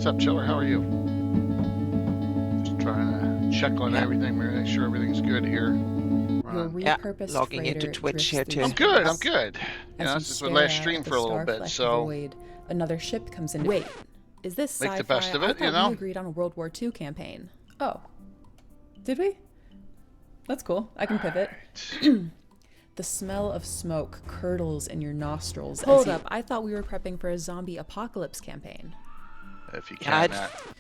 up, Chiller? How are you? Just trying to check on everything, make sure everything's good here. Your repurposed logging into Twitch here too. I'm good. I'm good. You know, As you this is my stare last out stream at the for a little bit, star-flecked so void, another ship comes in. Wait, is this make sci-fi? the best of it. I thought You know. we agreed on a World War II campaign. Oh, did we? That's cool. I can pivot. The smell of smoke curdles in your nostrils. Hold up, I thought we were prepping for a zombie apocalypse campaign. If you can,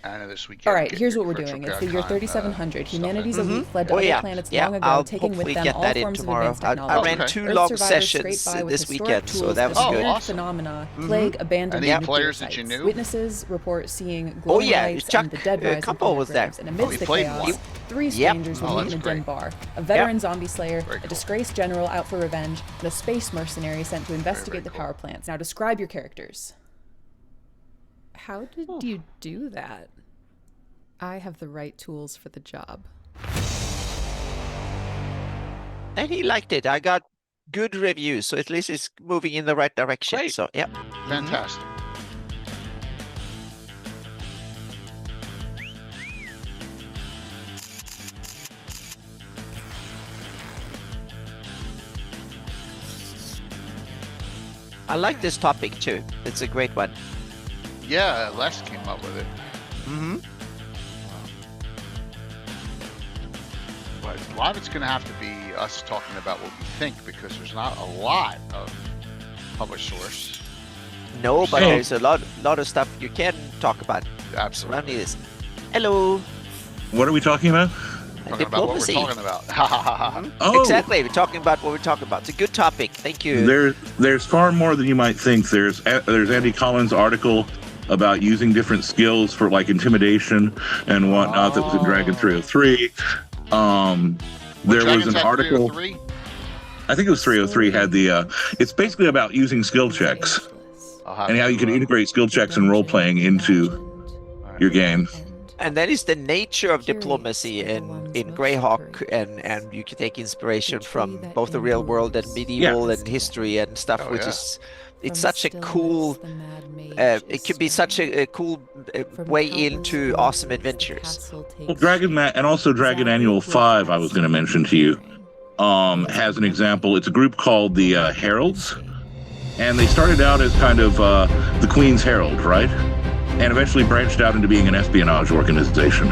Anna, this weekend. All right, here's what we're doing. It's the year 3700. Humanity's elite fled to Oh other yeah, planets yeah. long ago, I'll taking with hopefully them get all that in forms of tomorrow. advanced technology. I ran Okay. 2 Earth long survivors scrape sessions by with this historic weekend, so tools that was as good. weird Awesome. phenomena plague abandoned Any nuclear players that sites. you knew? Witnesses report seeing glowing lights Chuck, and the dead rising Campbell from their was there. graves. And amidst he the played chaos, one? 3 strangers will meet that's in a dim great. bar. A veteran zombie slayer, Very a cool. disgraced general out for revenge, and a space mercenary sent to investigate the cool. power plants. Now describe your characters. How did you do that? I have the right tools for the job. And he liked it. I got good reviews, so at least it's moving in the right direction. Great. So yeah. Fantastic. I like this topic too. It's a great one. Yeah, Les came up with it. Mm-hmm. But a lot of it's going to have to be us talking about what we think, because there's not a lot of published source. No, but So- there's a lot of stuff you can talk about. Absolutely. Surrounding this. Hello. What are we talking about? Talking about what we're Diplomacy. talking about. Ha ha ha ha. Oh, Exactly. We're talking about what we're talking about. It's a good topic. Thank you. There's far more than you might think. There's Andy Collins' article about using different skills for like intimidation and whatnot that was in Dragon 303. There was an article. 303? I think it was 303 had the. It's basically about using skill checks and how you can integrate skill checks and role playing into your game. And that is the nature of diplomacy in GREYHAWK, and you can take inspiration from both the real world and medieval and history and stuff, Oh, which yeah. is it's such a cool. It could be such a cool way into awesome adventures. Well, and also Dragon Annual 5, I was going to mention to you, has an example. It's a group called the Heralds, and they started out as kind of the Queen's Herald, right? And eventually branched out into being an espionage organization.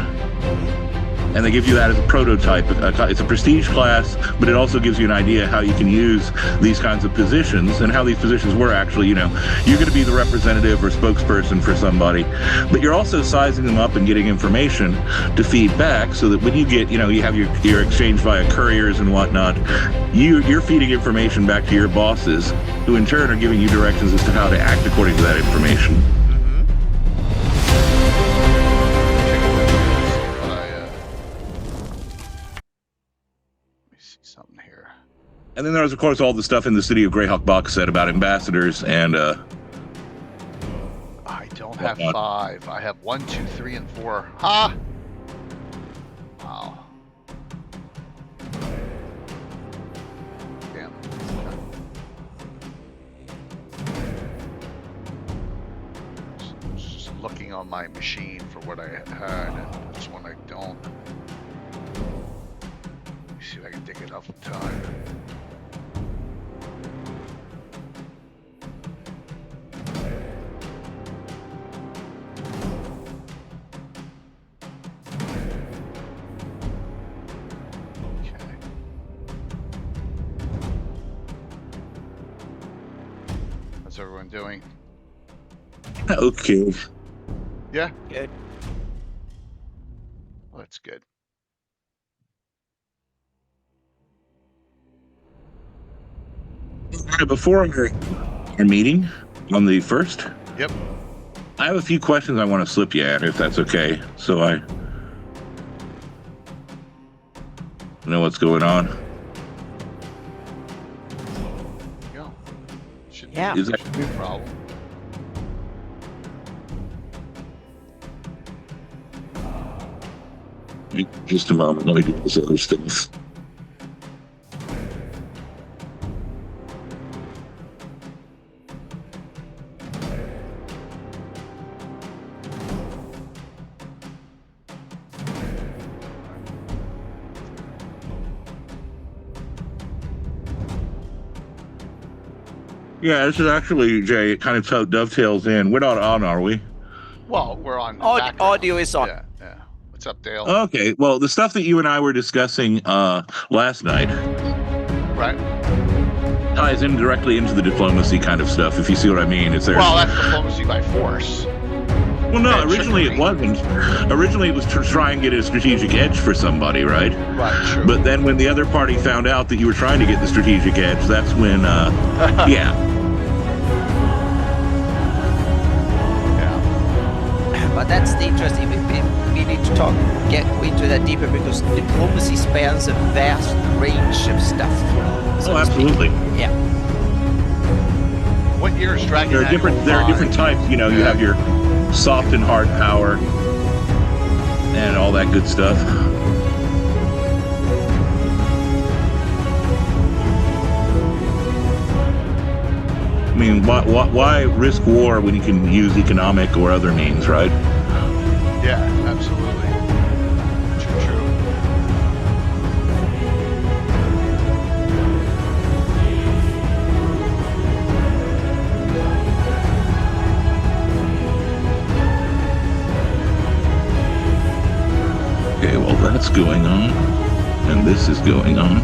And they give you that as a prototype. It's a prestige class, but it also gives you an idea how you can use these kinds of positions and how these positions were actually, you're going to be the representative or spokesperson for somebody, but you're also sizing them up and getting information to feed back so that when you get, you have your exchange via couriers and whatnot, you're feeding information back to your bosses, who in turn are giving you directions as to how to act according to that information. Something here. And then there's, of course, all the stuff in the City of GREYHAWK box set about ambassadors and I don't have 5. I have 1, 2, 3, and 4. Ha! Wow. Damn. Just looking on my machine for what I had, and this one I don't. Let me see if I can dig it up in time. Okay. How's everyone doing? okay. Yeah? Good. Well, that's good. Before our meeting on the 1st, Yep. I have a few questions I want to slip you at, if that's okay. So I know what's going on. Go. Shouldn't Yeah. be, Is that- shouldn't be a problem. Just a moment. Let me do this other stuff. Yeah, this is actually, Jay, it kind of dovetails in. We're not on, are we? Well, we're on. Audio is on. Yeah. What's up, Dale? Okay. Well, the stuff that you and I were discussing last night Right. ties in directly into the diplomacy kind of stuff, if you see what I mean. Well, that's diplomacy by force. Well, no, originally it wasn't. Originally it was to try and get a strategic edge for somebody, right? Right, true. But then when the other party found out that you were trying to get the strategic edge, that's when, yeah. Yeah. But that's the interesting. We need to get into that deeper because diplomacy spans a vast range of stuff. Oh, absolutely. Yeah. What year is Dragon? There are different types. You know, you have your soft and hard power and all that good stuff. I mean, why risk war when you can use economic or other means, right? Yeah, absolutely. True. Okay, well, that's going on, and this is going on.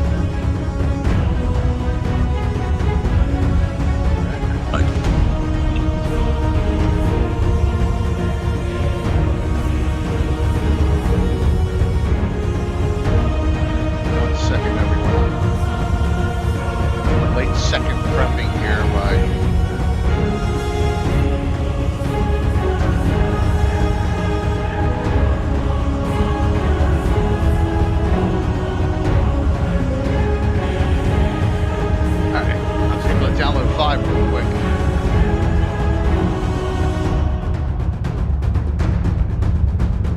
One second, everyone. Late second prepping here by. Alright, I was able to download 5 real quick.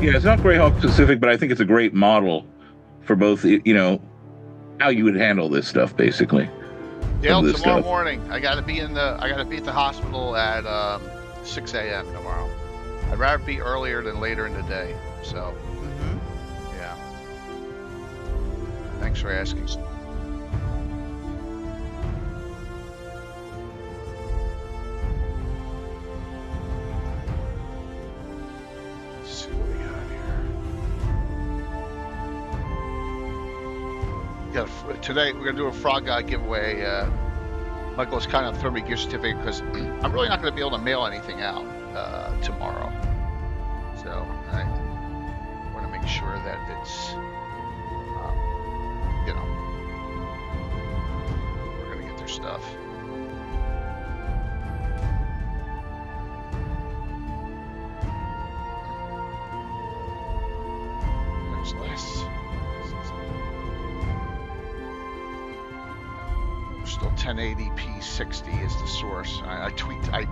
Yeah, it's not GREYHAWK specific, but I think it's a great model for both, you know, how you would handle this stuff, basically. Dale, This tomorrow stuff. morning, I gotta be at the hospital at 6 a.m. tomorrow. I'd rather be earlier than later in the day. So, yeah. Thanks for asking. Let's see what we got here. Today we're gonna do a Frog Guy giveaway. Michael was kind of throwing me a gift certificate because I'm really not going to be able to mail anything out tomorrow. So I want to make sure that it's, you know, we're going to get their stuff. There's less. Still 1080p 60 is the source. I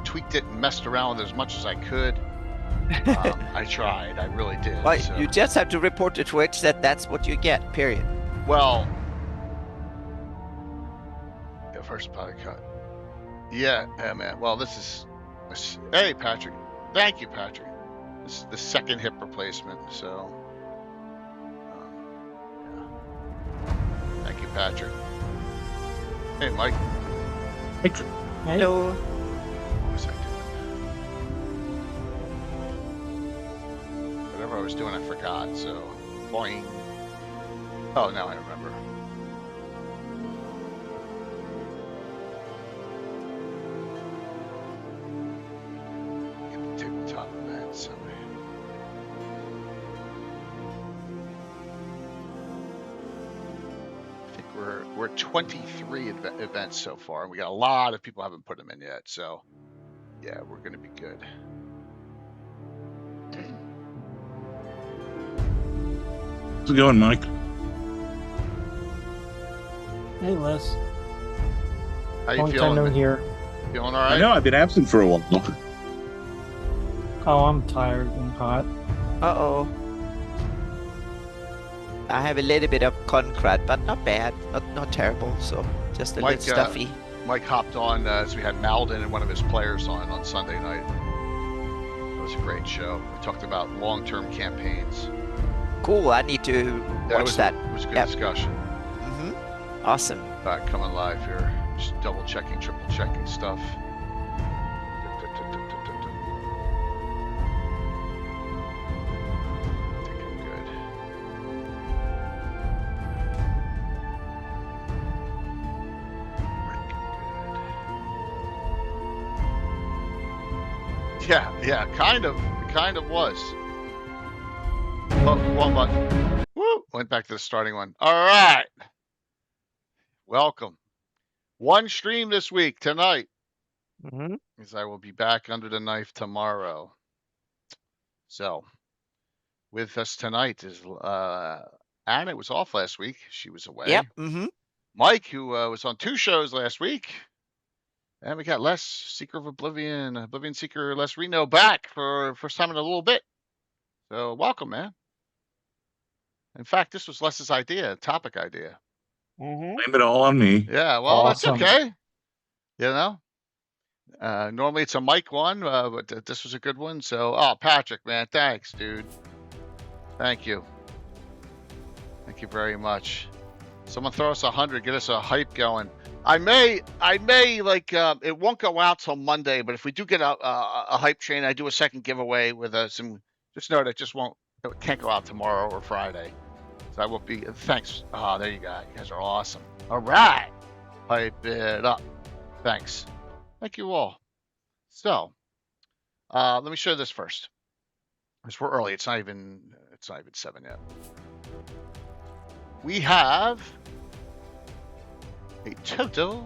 tweaked it and messed around with it as much as I could. I tried. I really did. Well, so. you just have to report to Twitch that that's what you get. Period. Well, yeah, first body cut. Yeah, man. Well, this is. Hey, Patrick. Thank you, Patrick. This is the second hip replacement. So, yeah. Thank you, Patrick. Hey, Mike. Hello. What was I doing? Whatever I was doing, I forgot. So, boing. Oh, now I remember. Get the tabletop event. Somebody. I think we're 23 events so far, and we got a lot of people haven't put them in yet. So, yeah, we're gonna be good. How's it going, Mike? Hey, Les. How you Long time feeling? no here. Feeling all right? I know I've been absent for a while. Oh, I'm tired and hot. Uh-oh. I have a little bit of concrete, but not bad. Not terrible, so just a Mike, little stuffy. Mike hopped on as we had Malden and one of his players on Sunday night. It was a great show. We talked about long-term campaigns. Cool, I need to watch that. It was a good Yep. discussion. Awesome. Coming live here Just double checking, triple checking stuff. I think I'm good. Yeah, kind of. It kind of was. Oh, one button. Woo! Went back to the starting one. All right. Welcome. One stream this week, tonight. Because I will be back under the knife tomorrow. So, with us tonight is Anna was off last week. She was away. Yep. Mike, who was on 2 shows last week. And we got Les, Seeker of Oblivion, Oblivion Seeker, Les Reno back for first time in a little bit. So welcome, man. In fact, this was Les's idea, topic idea. Blame it all on me. Yeah, well, Awesome. That's okay. You know, normally it's a Mike one, but this was a good one. So, Patrick, man, thanks, dude. Thank you. Thank you very much. Someone throw us 100, get us a hype going. I may like it won't go out till Monday, but if we do get a hype train, I do a second giveaway with some. Just know that it can't go out tomorrow or Friday, so I won't be. Thanks. There you go. You guys are awesome. All right, hype it up. Thanks. Thank you all. So, let me show this first. Because we're early. It's not even 7 yet. We have a total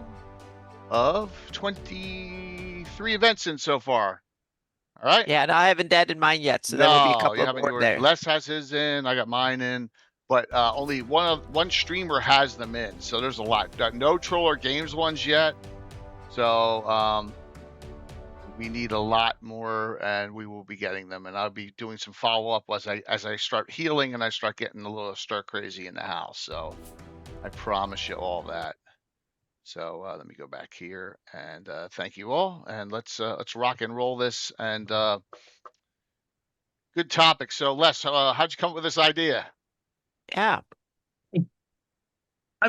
of 23 events in so far. All right. Yeah, and I haven't added mine yet, so there will be a couple more there. Les has his in. I got mine in, but only one streamer has them in. So there's a lot. No Troller Games ones yet. So we need a lot more, and we will be getting them. And I'll be doing some follow up as I start healing and I start getting a little stir crazy in the house. So I promise you all that. So let me go back here and thank you all, and let's rock and roll this. And good topic. So Les, how'd you come up with this idea? Yeah.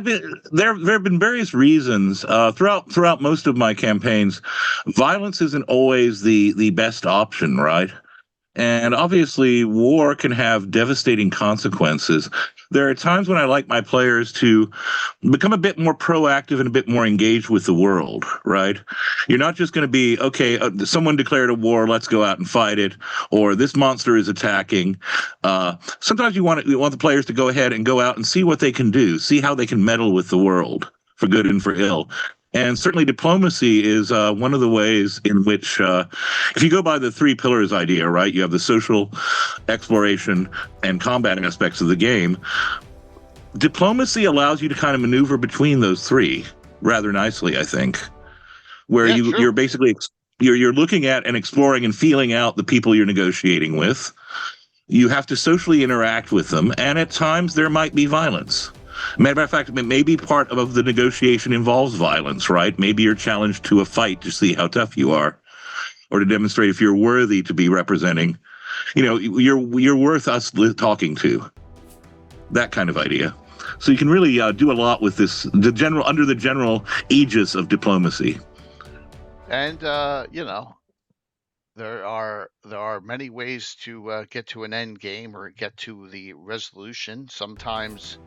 There have been various reasons throughout most of my campaigns. Violence isn't always the best option, right? And obviously, war can have devastating consequences. There are times when I like my players to become a bit more proactive and a bit more engaged with the world, right? You're not just going to be, okay, someone declared a war, let's go out and fight it, or this monster is attacking. Sometimes you want the players to go ahead and go out and see what they can do, see how they can meddle with the world, for good and for ill. And certainly diplomacy is one of the ways in which, if you go by the 3 pillars idea, right, you have the social, exploration, and combat aspects of the game. Diplomacy allows you to kind of maneuver between those 3 rather nicely, I think, where you're basically you're looking at and exploring and feeling out the people you're negotiating with. You have to socially interact with them, and at times there might be violence. Matter of fact, maybe part of the negotiation involves violence, right? Maybe you're challenged to a fight to see how tough you are, or to demonstrate if you're worthy to be representing. You're worth us talking to. That kind of idea. So you can really do a lot with this, under the general aegis of diplomacy. And there are many ways to get to an end game or get to the resolution. Sometimes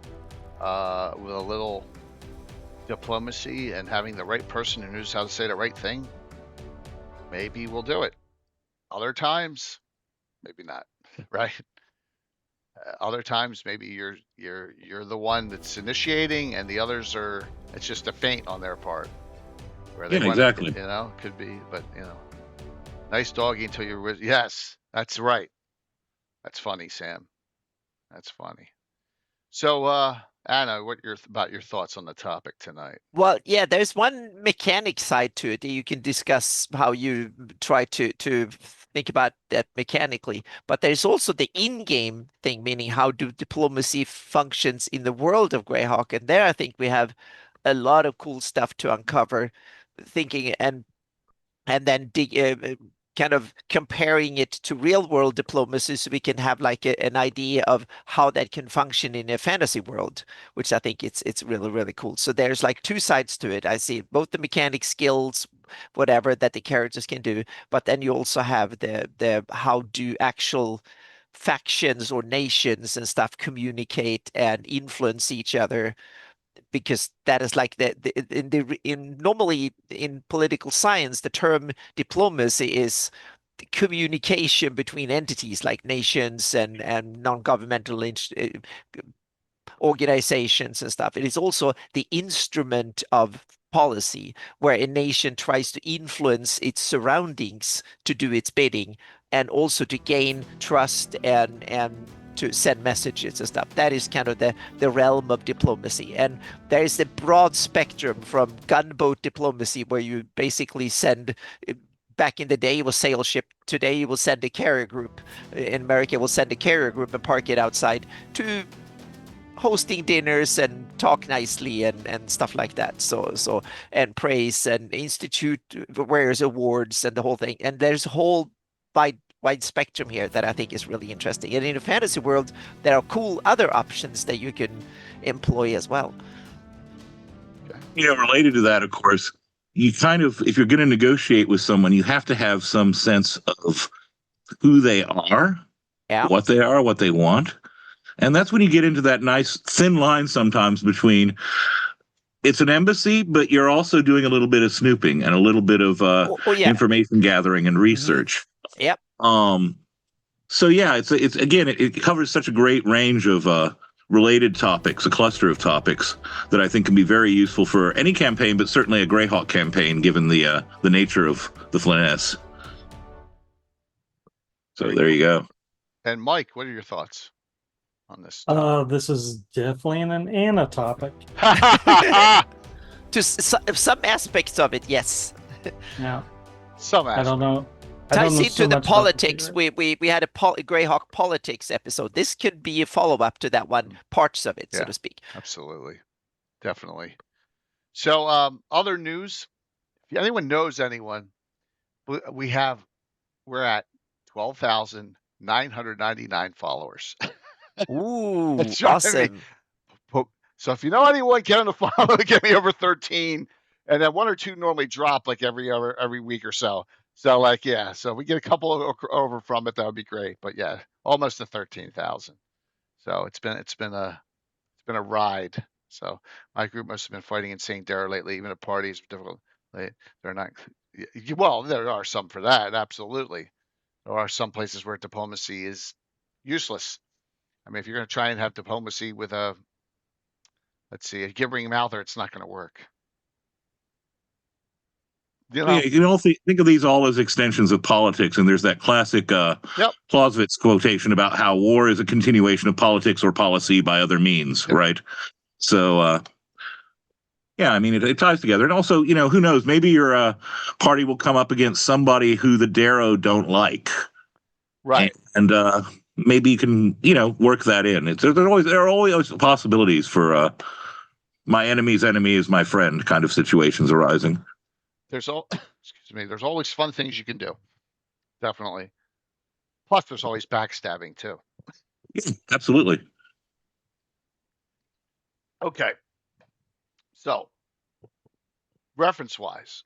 with a little diplomacy and having the right person who knows how to say the right thing, maybe we'll do it. Other times, maybe not, right? Other times, maybe you're the one that's initiating, and the others it's just a feint on their part. Where they exactly. Could be, but nice doggy until you're. Yes, that's right. That's funny, Sam. That's funny. So, Anna, what about your thoughts on the topic tonight? Well, yeah, there's one mechanic side to it that you can discuss how you try to think about that mechanically. But there's also the in-game thing, meaning how do diplomacy functions in the world of GREYHAWK. And there I think we have a lot of cool stuff to uncover, thinking and then kind of comparing it to real world diplomacy so we can have like an idea of how that can function in a fantasy world, which I think it's really, really cool. So there's like two sides to it. I see both the mechanic skills, whatever that the characters can do, but then you also have the how do actual factions or nations and stuff communicate and influence each other, because that is like in normally in political science the term diplomacy is the communication between entities like nations and non-governmental organizations and stuff. It is also the instrument of policy where a nation tries to influence its surroundings to do its bidding and also to gain trust and to send messages and stuff. That is kind of the realm of diplomacy. And there is a broad spectrum from gunboat diplomacy where you basically send, back in the day it was sail ship, today you will send a carrier group. In America we'll send a carrier group and park it outside, to hosting dinners and talk nicely and stuff like that. So and praise and institute various awards and the whole thing. And there's a whole wide spectrum here that I think is really interesting. And in a fantasy world, there are cool other options that you can employ as well. Related to that, of course, you kind of, if you're going to negotiate with someone, you have to have some sense of who they are, what they want. And that's when you get into that nice thin line sometimes between it's an embassy, but you're also doing a little bit of snooping and a little bit of information gathering and research. Yep. So yeah, it's again, it covers such a great range of related topics, a cluster of topics that I think can be very useful for any campaign, but certainly a GREYHAWK campaign, given the nature of the Flyness. So there you go. And Mike, what are your thoughts on this? This is definitely an Anna topic. To some aspects of it, yes. Yeah. Some aspects. I don't know. Ties into the politics. We had a GREYHAWK politics episode. This could be a follow-up to that one, parts of it, so to speak. Absolutely. Definitely. So other news, if anyone knows anyone, we're at 12,999 followers. Ooh, awesome. So if you know anyone, get on the follow, get me over 13, and then one or two normally drop like every week or so. So like, yeah, so we get a couple over from it, that would be great. But yeah, almost to 13,000. So it's been a ride. So my group must have been fighting insane terror lately, even at parties. Difficult. They're not. Well, there are some for that. Absolutely, there are some places where diplomacy is useless. I mean, if you're going to try and have diplomacy with a gibbering mouther, it's not going to work. You can all think of these all as extensions of politics, and there's that classic Clausewitz quotation about how war is a continuation of politics or policy by other means, right? So, yeah, I mean, it ties together. And also, who knows, maybe your party will come up against somebody who the Darrow don't like. Right. And maybe you can, work that in. There are always possibilities for my enemy's enemy is my friend kind of situations arising. There's always fun things you can do. Definitely. Plus, there's always backstabbing too. Yeah, absolutely. Okay. So, reference-wise,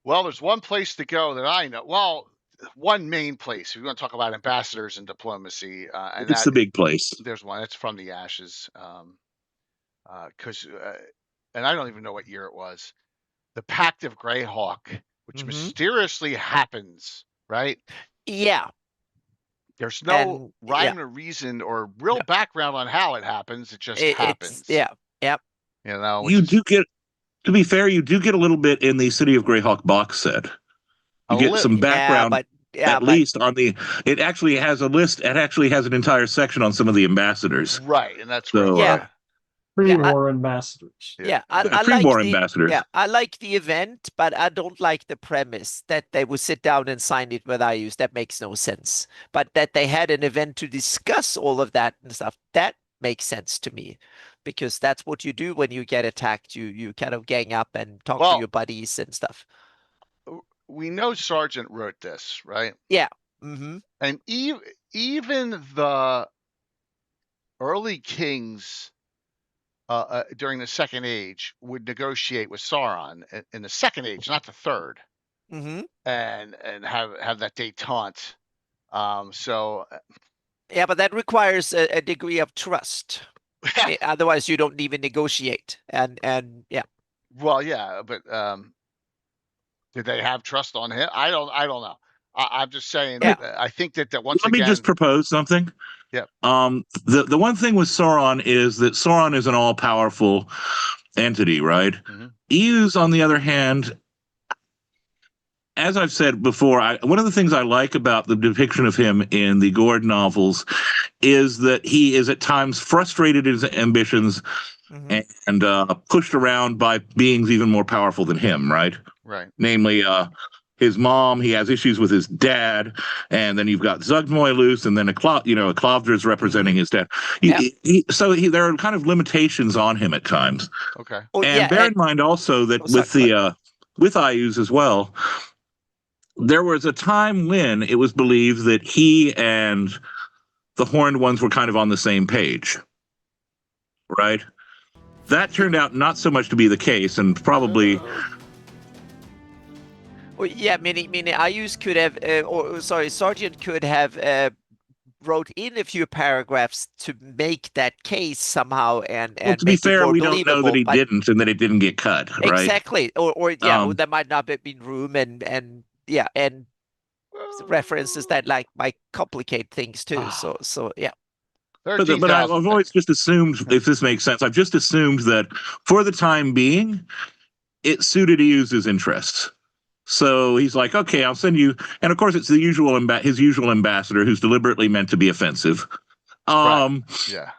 well, there's one place to go that I know. Well, one main place. If you want to talk about ambassadors and diplomacy, and it's the big place. There's one. It's From the Ashes. And I don't even know what year it was. The Pact of GREYHAWK, which mysteriously happens, right? Yeah. There's no rhyme or reason or real background on how it happens. It just happens. Yep. You do get, to be fair, you do get a little bit in the City of GREYHAWK box set. You get some background, least on the. It actually has a list. It actually has an entire section on some of the ambassadors. Right, and that's pre-war ambassadors. I pre-war ambassadors. Yeah, I like the event, but I don't like the premise that they would sit down and sign it with IUs. That makes no sense. But that they had an event to discuss all of that and stuff, that makes sense to me, because that's what you do when you get attacked. You kind of gang up and talk to your buddies and stuff. we know Sargent wrote this, right? Yeah. Mm-hmm. And even the early kings during the Second Age would negotiate with Sauron in the Second Age, not the Third, Mm-hmm. and have that détente. So Yeah, but that requires a degree of trust. Otherwise, you don't even negotiate. And yeah. well, yeah, but did they have trust on him? I don't know. I'm just saying Yeah. that I think that once Let me just propose something. Yeah. The one thing with Sauron is that Sauron is an all-powerful entity, right? Mhm. Eus, on the other hand, as I've said before, one of the things I like about the depiction of him in the Gord novels is that he is at times frustrated in his ambitions Mm-hmm. and pushed around by beings even more powerful than him, right? Right. Namely, his mom. He has issues with his dad, and then you've got Zugmoilus, and then a Clavdr's representing his dad. There are kind of limitations on him at times. Okay. Oh, And yeah, bear in mind also that with Ius as well, there was a time when it was believed that he and the Horned Ones were kind of on the same page, right? That turned out not so much to be the case, and probably. Well, yeah, meaning Ayus could have, Sargent could have wrote in a few paragraphs to make that case somehow and Well, to make be fair, it more we don't know that he didn't, and that it didn't get cut, right? Exactly, or there might not have been room, and references that might complicate things too. So yeah. But I've always just assumed, if this makes sense, I've just assumed that for the time being, it suited Eus's interests. So he's like, okay, I'll send you. And of course, it's the usual his usual ambassador who's deliberately meant to be offensive. Right. Yeah.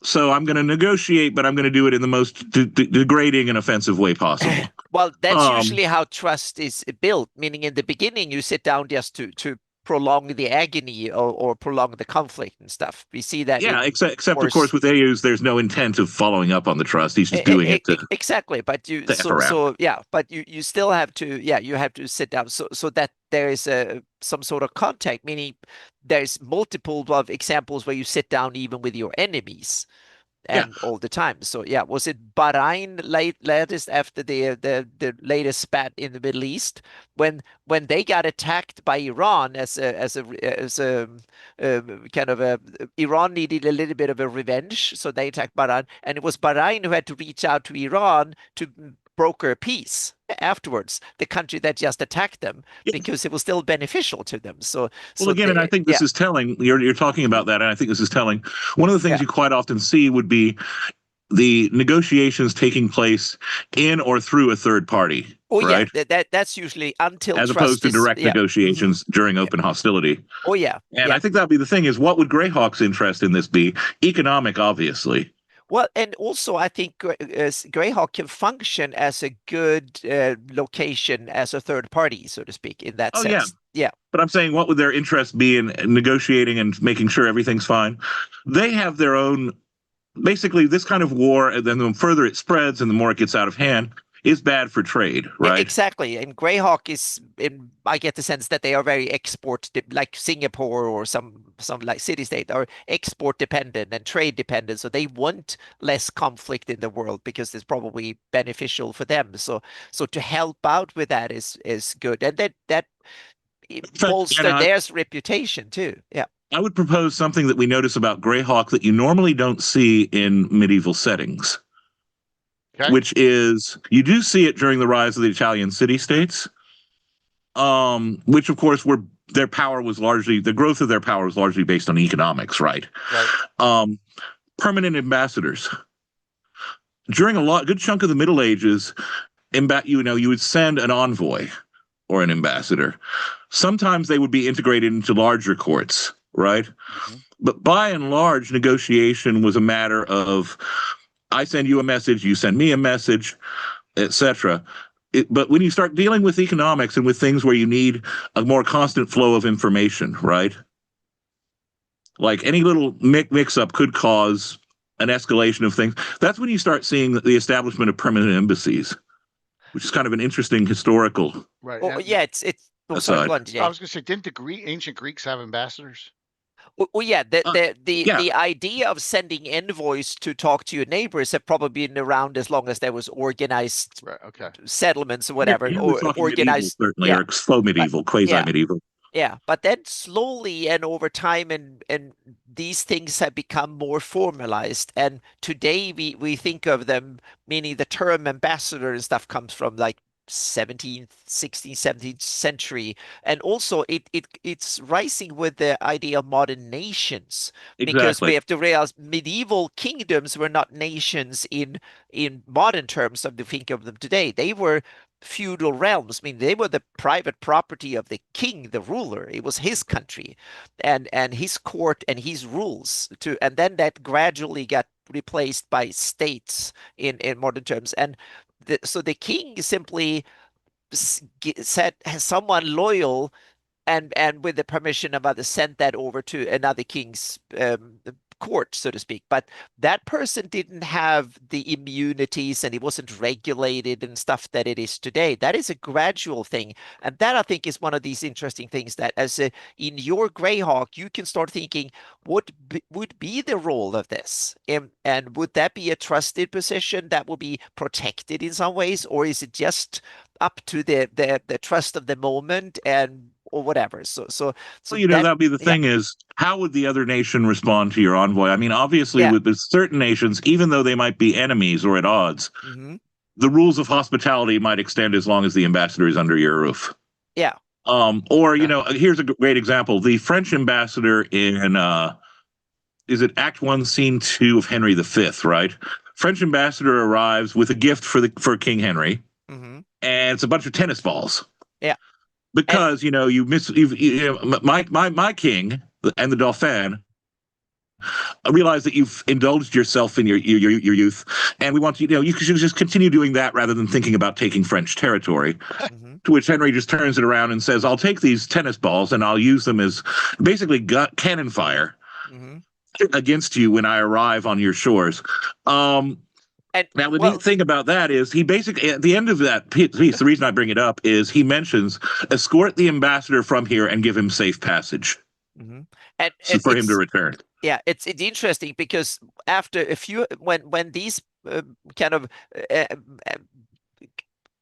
So I'm going to negotiate, but I'm going to do it in the most degrading and offensive way possible. Well, that's usually how trust is built. Meaning, in the beginning, you sit down just to prolong the agony or prolong the conflict and stuff. We see that. Yeah, except of course with Eus, there's no intent of following up on the trust. He's just doing it to exactly. But you but you still have to you have to sit down so that there is some sort of contact. Meaning there's multiple of examples where you sit down even with your enemies. And all the time. So yeah, was it Bahrain latest after the latest spat in the Middle East when they got attacked by Iran as a kind of Iran needed a little bit of a revenge, so they attacked Bahrain, and it was Bahrain who had to reach out to Iran to broker peace afterwards, the country that just attacked them, because it was still beneficial to them. And I think this is telling. You're talking about that, and I think this is telling. One of the things you quite often see would be the negotiations taking place in or through a third party. Oh, right? Yeah, that's usually until as opposed to direct negotiations during open hostility. Oh yeah, and I think that'd be the thing: is what would Greyhawk's interest in this be? Economic, obviously. Well, and also I think Greyhawk can function as a good location as a third party, so to speak, in that sense. Yeah. But I'm saying, what would their interest be in negotiating and making sure everything's fine? They have their own. Basically, this kind of war, and then the further it spreads and the more it gets out of hand, is bad for trade, right? Exactly. And Greyhawk I get the sense that they are very like Singapore or some like city-state are export dependent and trade dependent. So they want less conflict in the world because it's probably beneficial for them. So to help out with that is good. And that bolster their reputation too. Yeah. I would propose something that we notice about Greyhawk that you normally don't see in medieval settings. Okay. Which is, you do see it during the rise of the Italian city-states, which of course the growth of their power was largely based on economics, right? Permanent ambassadors. During a good chunk of the Middle Ages, you would send an envoy or an ambassador. Sometimes they would be integrated into larger courts, right? Mm-hmm. But by and large, negotiation was a matter of, I send you a message, you send me a message, etc. But when you start dealing with economics and with things where you need a more constant flow of information, right? Like any little mix-up could cause an escalation of things. That's when you start seeing the establishment of permanent embassies. which is kind of an interesting historical Right. Oh, and- yeah, it's. Oh, sorry, aside. go on, I Jay. was going to say, didn't the ancient Greeks have ambassadors? Well, yeah, yeah. the idea of sending envoys to talk to your neighbors have probably been around as long as there was organized Right. Okay. settlements or whatever, Here we're or talking medieval, organized. certainly, Yeah, or faux medieval, quasi-medieval. yeah, but then slowly and over time, and these things have become more formalized. And today we think of them, meaning the term ambassador and stuff comes from like 17th, 16th, 17th century. And also it's rising with the idea of modern nations, because we Exactly. have to realize medieval kingdoms were not nations in modern terms of to think of them today. They were feudal realms. I mean, they were the private property of the king, the ruler. It was his country, and his court and his rules. And then that gradually got replaced by states in modern terms. And so the king simply said, has someone loyal, and with the permission of others, sent that over to another king's court, so to speak. But that person didn't have the immunities, and it wasn't regulated and stuff that it is today. That is a gradual thing, and that I think is one of these interesting things that, in your Greyhawk, you can start thinking what would be the role of this, and would that be a trusted position that will be protected in some ways, or is it just up to the trust of the moment and or whatever. So Well, that'd be the thing is, how would the other nation respond to your envoy? I mean, obviously, with certain nations, even though they might be enemies or at odds, the rules of hospitality might extend as long as the ambassador is under your roof. Yeah. Or, here's a great example. The French ambassador in, is it Act 1, Scene 2 of Henry V, right? French ambassador arrives with a gift for King Henry, and it's a bunch of tennis balls. Yeah. Because my king and the Dauphin realize that you've indulged yourself in your youth, and we want you should just continue doing that rather than thinking about taking French territory. To which Henry just turns it around and says, "I'll take these tennis balls and I'll use them as basically cannon fire against you when I arrive on your shores." Now, the neat thing about that is he basically, at the end of that piece, the reason I bring it up is he mentions, escort the ambassador from here and give him safe passage for him to return. Yeah, it's interesting because after a few, when these kind of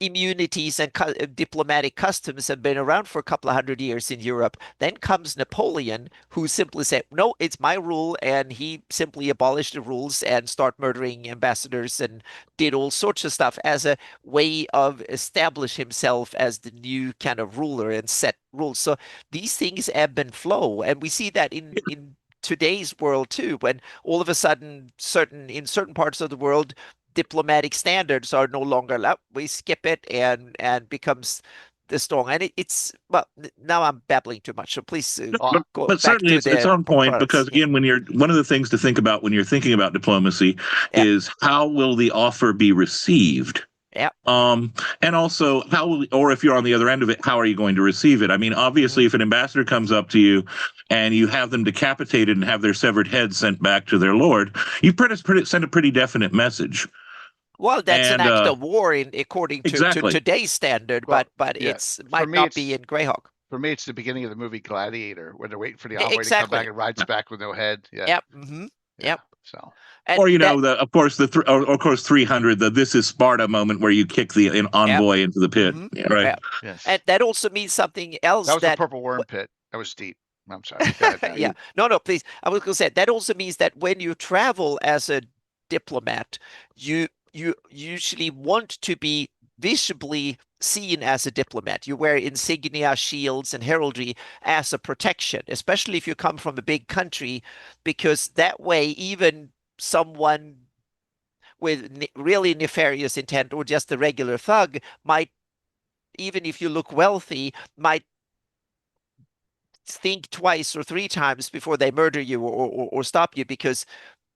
immunities and diplomatic customs have been around for a couple of hundred years in Europe. Then comes Napoleon, who simply said, no, it's my rule. And he simply abolished the rules and start murdering ambassadors and did all sorts of stuff as a way of establish himself as the new kind of ruler and set rules. So these things ebb and flow. And we see that in today's world too, when all of a sudden in certain parts of the world, diplomatic standards are no longer allowed. We skip it and becomes the strong. And it's well, now I'm babbling too much, so please go but certainly it's on point because again, when you're one of the things to think about when you're thinking about diplomacy is how will the offer be received? Yeah. And also or if you're on the other end of it, how are you going to receive it? I mean, obviously, if an ambassador comes up to you and you have them decapitated and have their severed heads sent back to their lord, you send a pretty definite message. Well, that's an act of war according to today's standard, well, but it's might not be in Greyhawk. For me, it's the beginning of the movie Gladiator, where they're waiting for the envoy to come back and rides back with no head. Yeah. Yep. Yep. So. And or of course 300, the "This is Sparta" moment where you kick the envoy into the pit, right? Yeah. Yes. And that also means something else. That was the purple worm pit. That was deep. I'm sorry. Yeah. No, please. I was going to say that also means that when you travel as a diplomat, you usually want to be visibly seen as a diplomat. You wear insignia, shields, and heraldry as a protection, especially if you come from a big country, because that way even someone with really nefarious intent or just a regular thug might, even if you look wealthy, might think twice or three times before they murder you or stop you, because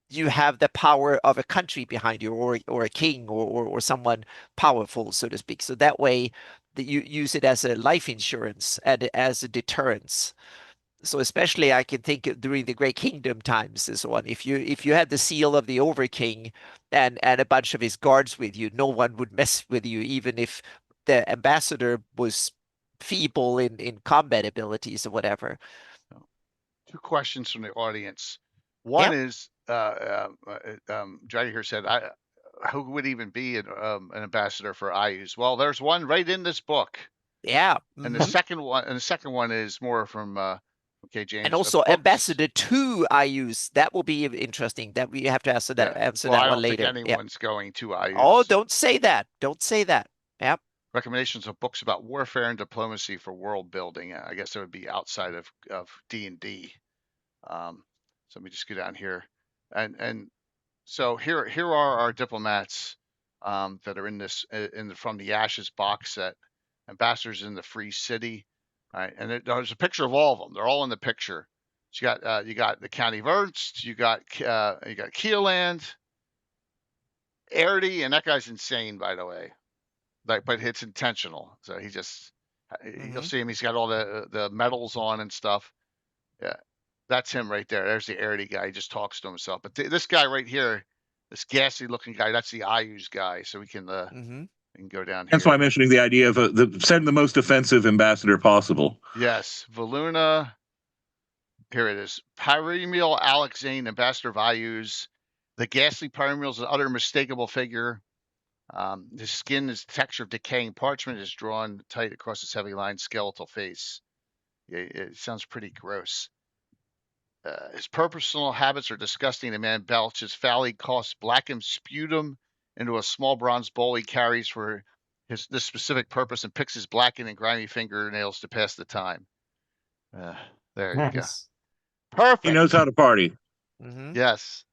you have the power of a country behind you, or a king or someone powerful, so to speak. So that way that you use it as a life insurance and as a deterrence. So especially I can think during the Great Kingdom times and so on. If you had the seal of the Overking and a bunch of his guards with you, no one would mess with you, even if the ambassador was feeble in combat abilities or whatever. Two questions from the audience. One is, Dragon here said, who would even be an ambassador for IUs? Well, there's one right in this book. Yeah. And the second one is more from okay, James. And also ambassador to IUs. That will be interesting. That we have to answer that one later. I don't think anyone's going to IUs. Oh, don't say that. Don't say that. Yep. Recommendations of books about warfare and diplomacy for world building. I guess it would be outside of D&D. So let me just go down here, and so here are our diplomats that are in this from the Ashes box set. Ambassadors in the Free City. All right, and there's a picture of all of them. They're all in the picture. So you got the County Wurst, you got Keeland, Airdy, and that guy's insane, by the way. Like, but it's intentional. So he just you'll see him. He's got all the medals on and stuff. Yeah, that's him right there. There's the Airdy guy. He just talks to himself. But this guy right here, this gassy looking guy, that's the IU's guy. So we can we can go down here. That's why I'm mentioning the idea of send the most offensive ambassador possible. Yes, Voluna. Here it is. Pyramil Alexane, ambassador of IUs. The ghastly Pyramil is an utter mistakable figure. His skin is the texture of decaying parchment, is drawn tight across his heavy lined skeletal face. It sounds pretty gross. His personal habits are disgusting. The man belches foully, coughs blackened sputum into a small bronze bowl he carries for this specific purpose, and picks his blackened and grimy fingernails to pass the time. There you go. Perfect. He knows how to party. Yes.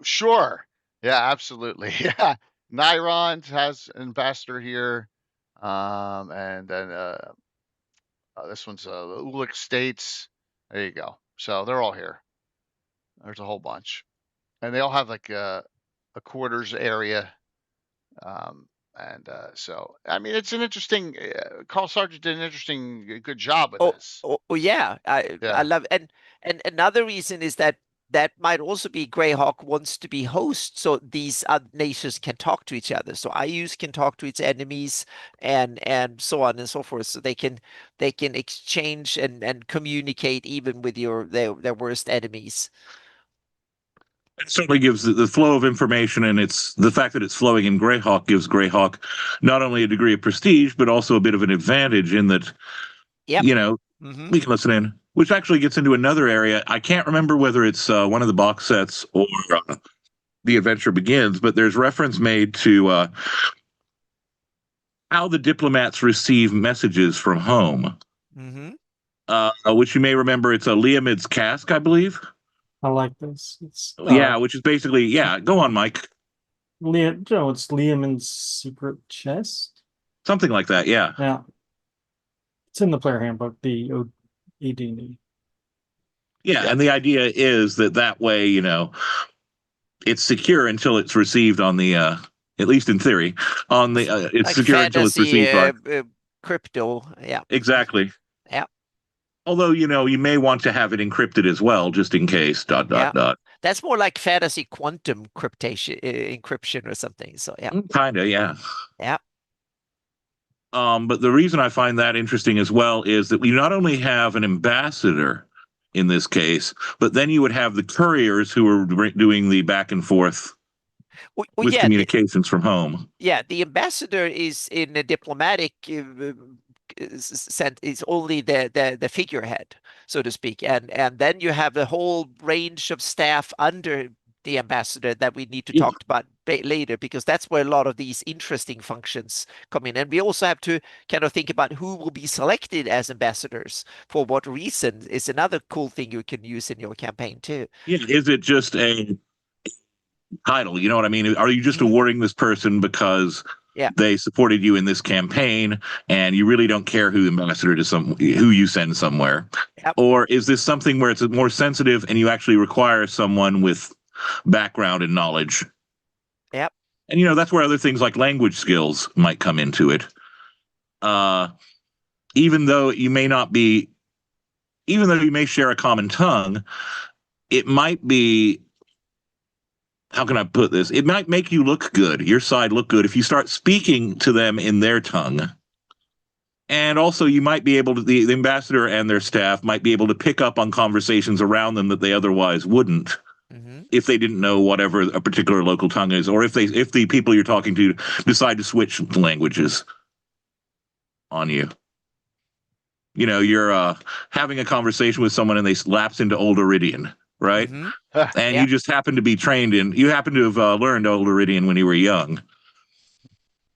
Sure. Yeah, absolutely. Yeah. Nyrond has an ambassador here. And then this one's Ulick States. There you go. So they're all here. There's a whole bunch. And they all have like a quarters area. So, I mean, it's an interesting, Carl Sargent did an interesting, good job with this. Oh, yeah. I love it. And another reason is that might also be GREYHAWK wants to be host, so these other nations can talk to each other. So IUs can talk to its enemies and so on and so forth. So they can exchange and communicate even with their worst enemies. It certainly gives the flow of information, and it's the fact that it's flowing in GREYHAWK gives GREYHAWK not only a degree of prestige, but also a bit of an advantage in that, we can listen in, which actually gets into another area. I can't remember whether it's one of the box sets or The Adventure Begins, but there's reference made to how the diplomats receive messages from home, which you may remember. It's a Liamid's cask, I believe. I like this. It's which is basically Go on, Mike. It's Liam's secret chest, something like that. Yeah. It's in the player handbook, the AD&D. Yeah, and the idea is that way, it's secure until it's received on the, at least in theory, on the, it's like secure until it's received. Crypto, yeah. Exactly. Yeah. Although, you may want to have it encrypted as well, just in case, ... That's more like fantasy quantum encryption or something, so yeah. Kind of, yeah. Yeah. But the reason I find that interesting as well is that we not only have an ambassador in this case, but then you would have the couriers who are doing the back and forth with communications from home. Yeah, the ambassador is in a diplomatic sense is only the figurehead, so to speak, and then you have a whole range of staff under the ambassador that we need to talk about later, because that's where a lot of these interesting functions come in. And we also have to kind of think about who will be selected as ambassadors for what reason is another cool thing you can use in your campaign too. Yeah, is it just a title? You know what I mean? Are you just awarding this person because they supported you in this campaign and you really don't care who the ambassador to who you send somewhere? Or is this something where it's more sensitive and you actually require someone with background and knowledge? And that's where other things like language skills might come into it. Even though you may not be even though you may share a common tongue, it might be, how can I put this? It might make you look good, your side look good, if you start speaking to them in their tongue. And also, you might be able to, the ambassador and their staff might be able to pick up on conversations around them that they otherwise wouldn't, if they didn't know whatever a particular local tongue is, or if the people you're talking to decide to switch languages on you. You know, you're having a conversation with someone and they lapse into Old Iridian, right? And you just happen to be you happen to have learned Old Iridian when you were young.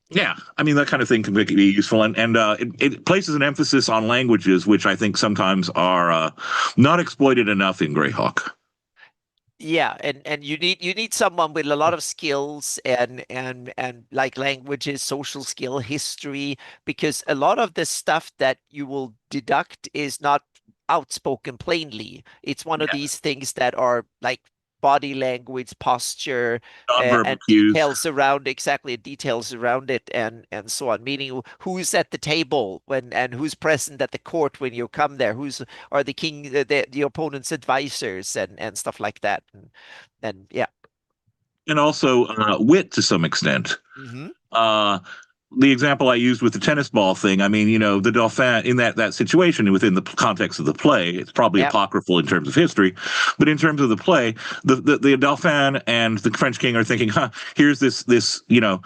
Yeah, I mean, that kind of thing can be useful. And it places an emphasis on languages, which I think sometimes are not exploited enough in GREYHAWK. Yeah, and you need someone with a lot of skills and like languages, social skill, history, because a lot of the stuff that you will deduct is not outspoken plainly. It's one of these things that are like body language, posture, and details around it, and so on. Meaning, who's at the table and who's present at the court when you come there. Who's are the king, the opponent's advisors, and stuff like that. And yeah, and also wit to some extent. The example I used with the tennis ball thing, I mean, you know, the Dauphin in that situation within the context of the play, it's probably apocryphal in terms of history, but in terms of the play, the Dauphin and the French king are thinking, here's this, you know,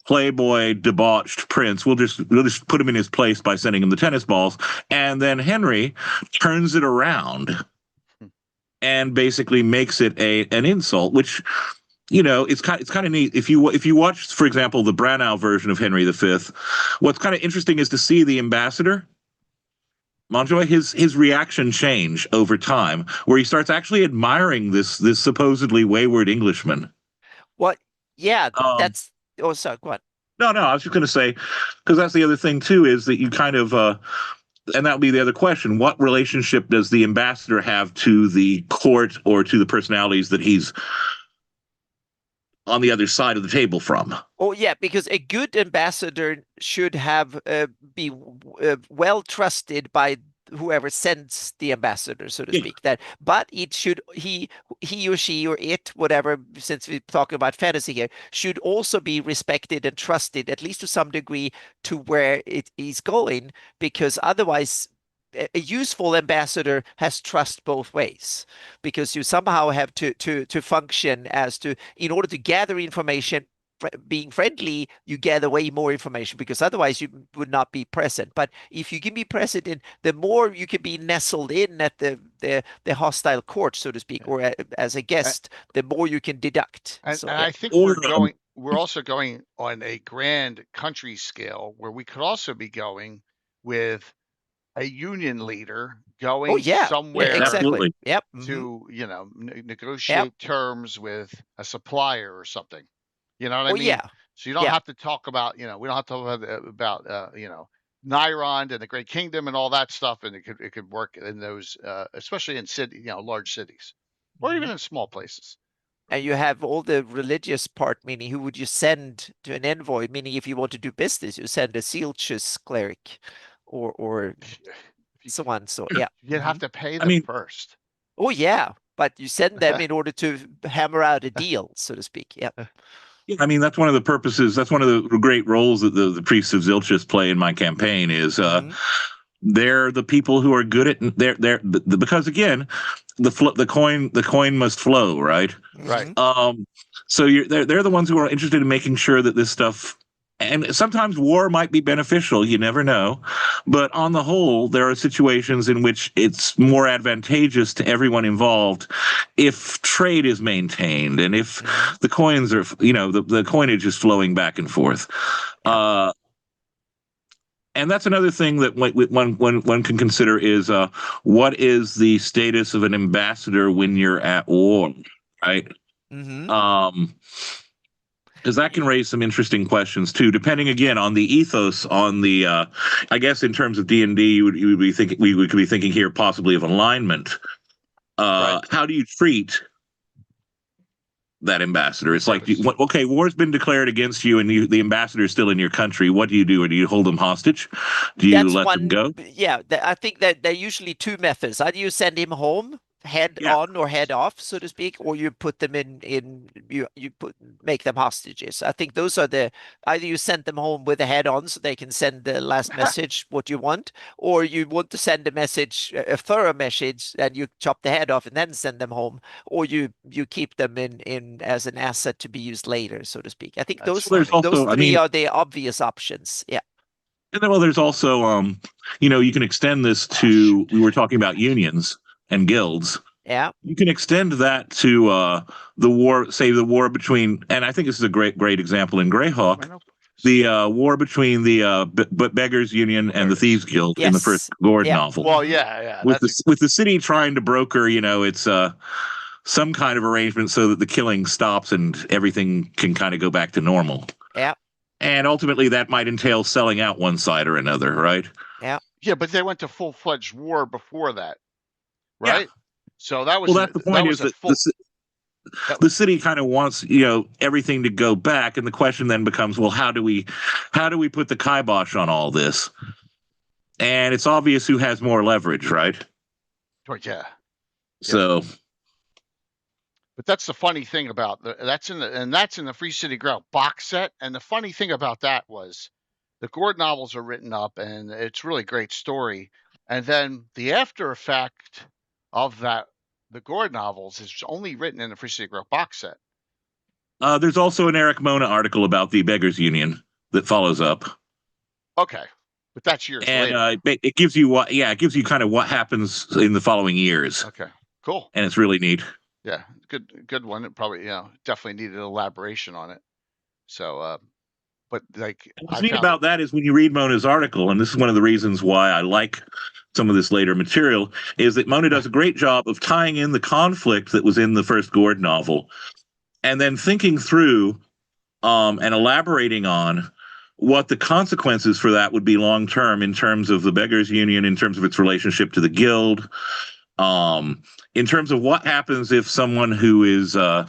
playboy debauched prince. We'll just put him in his place by sending him the tennis balls. And then Henry turns it around and basically makes it an insult, which, you know, it's kind of neat. If you watch, for example, the Branagh version of Henry V, what's kind of interesting is to see the ambassador, Montjoy, his reaction change over time, where he starts actually admiring this supposedly wayward Englishman. What? Yeah, that's. Oh, sorry. Go on. No, I was just going to say, because that's the other thing too, is that you kind of, and that would be the other question: what relationship does the ambassador have to the court or to the personalities that he's on the other side of the table from? Oh yeah, because a good ambassador should have be well trusted by whoever sends the ambassador, so to speak. But it should he or she or it, whatever, since we're talking about fantasy here, should also be respected and trusted, at least to some degree, to where it is going, because otherwise a useful ambassador has trust both ways, because you somehow have to function as to, in order to gather information, being friendly, you gather way more information, because otherwise you would not be present. But if you can be present, in the more you can be nestled in at the hostile court, so to speak, or as a guest, the more you can deduct. And yeah. I think we're also going on a grand country scale, where we could also be going with a union leader going somewhere exactly. to, you know, negotiate terms with a supplier or something. You know what I mean? Yeah. So you don't have to talk about, you know, we don't have to talk about you know, Nyrond and the Great Kingdom and all that stuff, and it could work in those, especially in large cities, or even in small places. And you have all the religious part, meaning who would you send to an envoy? Meaning, if you want to do business, you send a Silchus cleric, or so on. So yeah, you'd have to pay them first. Oh yeah, but you send them in order to hammer out a deal, so to speak. Yeah. I mean, that's one of the purposes. That's one of the great roles that the priests of Zilchus play in my campaign. Is they're the people who are good at because again, the coin must flow, right? Right. So they're the ones who are interested in making sure that this stuff. And sometimes war might be beneficial, you never know. But on the whole, there are situations in which it's more advantageous to everyone involved if trade is maintained and if the coins are, you know, the coinage is flowing back and forth. And that's another thing that one can consider is what is the status of an ambassador when you're at war, right? Because that can raise some interesting questions too, depending again on the ethos. On the, I guess in terms of D&D, you would be thinking we could be thinking here possibly of alignment. How do you treat that ambassador. It's like, Curtis. okay, war's been declared against you, and the ambassador is still in your country. What do? Or do you hold them hostage? Do you That's let them go? Yeah, I think that there are usually two methods. Either you send him home head Yeah. on or head off, so to speak, or you put them make them hostages. I think those are either you send them home with a head on so they can send the last message what you want, or you want to send a message, a thorough message, and you chop the head off and then send them home, or you keep them in as an asset to be used later, so to speak. I think That's those funny. three are the obvious options. Yeah. And then, well, there's also, you can extend this to, we were talking about unions and guilds. Yeah. You can extend that to the war between, and I think this is a great example in GREYHAWK, the war between the Beggars Union and the Thieves Guild in the first Yes. Gord Yeah. novel. Well, yeah. With the city trying to broker, it's some kind of arrangement so that the killing stops and everything can kind of go back to normal. Yeah. And ultimately, that might entail selling out one side or another, right? Yeah. Yeah, but they went to full-fledged war before that, right? Yeah. So that was That's the point. Is that the city kind of wants everything to go back, and the question then becomes, well, how do we put the kibosh on all this? And it's obvious who has more leverage, right? Yeah. So. But that's the funny thing about that's in the Free City Ground box set. And the funny thing about that was the Gord novels are written up, and it's really great story. And then the after effect of that, the Gord novels, is only written in the Free City Ground box set. There's also an Eric Mona article about the Beggars Union that follows up. Okay, but that's years later. And it gives you it gives you kind of what happens in the following years. Okay, cool. And it's really neat. Yeah, good one. It probably, definitely needed elaboration on it. So, but like, what's neat about that is when you read Mona's article, and this is one of the reasons why I like some of this later material, is that Mona does a great job of tying in the conflict that was in the first Gord novel, and then thinking through and elaborating on what the consequences for that would be long term in terms of the Beggars Union, in terms of its relationship to the guild, in terms of what happens if someone who is how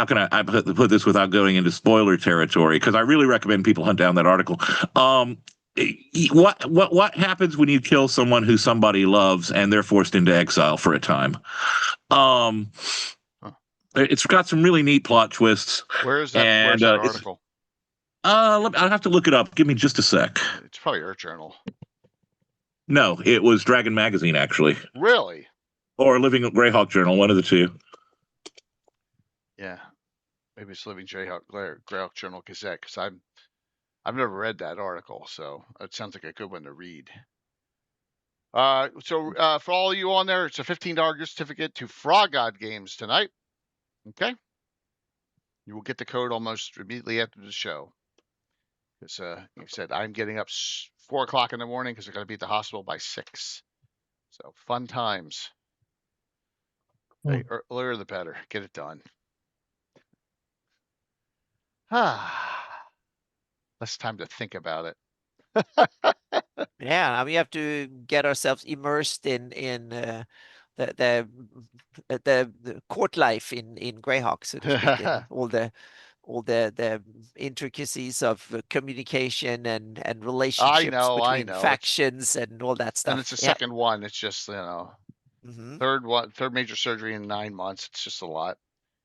can I put this without going into spoiler territory? Because I really recommend people hunt down that article. What happens when you kill someone who somebody loves and they're forced into exile for a time? It's got some really neat plot twists. Where is that? Where's that article? I'll have to look it up. Give me just a sec. It's probably Earth Journal. No, it was Dragon Magazine, actually. Really? Or Living GREYHAWK Journal, one of the two. Yeah, maybe it's Living GREYHAWK Journal Gazette, because I've never read that article, so it sounds like a good one to read. So for all of you on there, it's a $15 gift certificate to Frog God Games tonight. Okay, you will get the code almost immediately after the show. Because you said I'm getting up 4 o'clock in the morning because I got to be at the hospital by 6. So fun times. Hey, earlier the better. Get it done. Less time to think about it. Yeah, we have to get ourselves immersed in the court life in GREYHAWK, so to speak, and all the intricacies of communication and relationships between factions and all that stuff. And it's the second one. It's just Mm-hmm. third major surgery in 9 months. It's just a lot.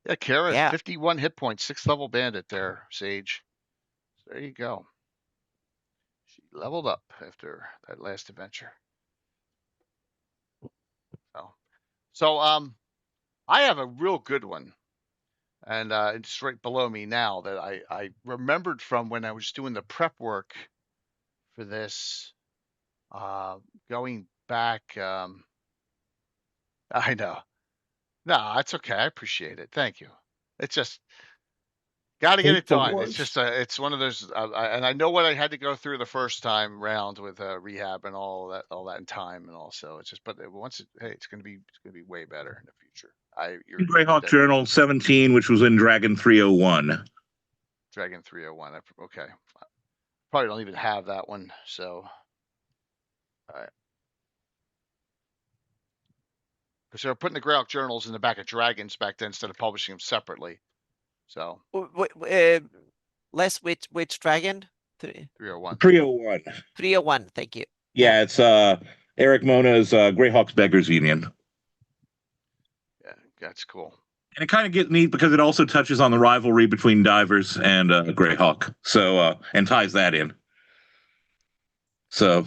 Yeah, Kara, 51 hit points, 6th level bandit there, Sage. So there you go. She leveled up after that last adventure. So I have a real good one. And it's right below me now that I remembered from when I was doing the prep work for this, going back. I know. No, it's okay. I appreciate it. Thank you. It's just got to get it done. It's just it's one of those, and I know what I had to go through the first time round with rehab and all that in time, and also it's just, but once it's gonna be way better in the future. GREYHAWK Journal 17, which was in Dragon 301. Dragon 301. Okay. Probably don't even have that one. So, all right. because they were putting the Greyhawk journals in the back of Dragons back then instead of publishing them separately. So Les, which dragon? 301. 301. 301. Thank you. Yeah, it's Eric Mona's Greyhawk's Beggars Union. Yeah, that's cool. And it kind of gets neat because it also touches on the rivalry between divers and Greyhawk. So and ties that in. So.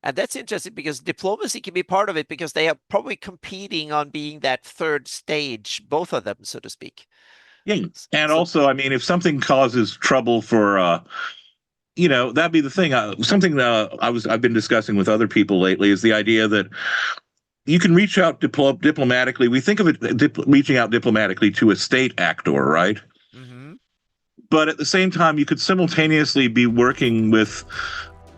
And that's interesting because diplomacy can be part of it because they are probably competing on being that third stage, both of them, so to speak. Yeah, and also, I mean, if something causes trouble for, that'd be the thing. Something I've been discussing with other people lately is the idea that you can reach out diplomatically. We think of it reaching out diplomatically to a state actor, right? Mm-hmm. But at the same time, you could simultaneously be working with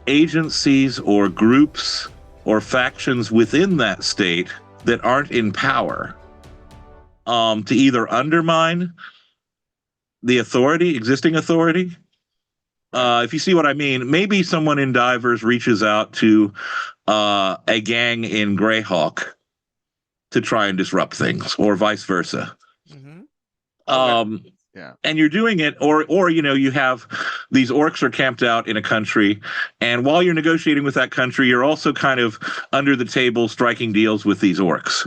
agencies or groups or factions within that state that aren't in power, to either undermine the existing authority. If you see what I mean, maybe someone in Divers reaches out to a gang in Greyhawk to try and disrupt things, or vice versa. Mm-hmm. Yeah. And you're doing it, or you have these orcs are camped out in a country, and while you're negotiating with that country, you're also kind of under the table striking deals with these orcs.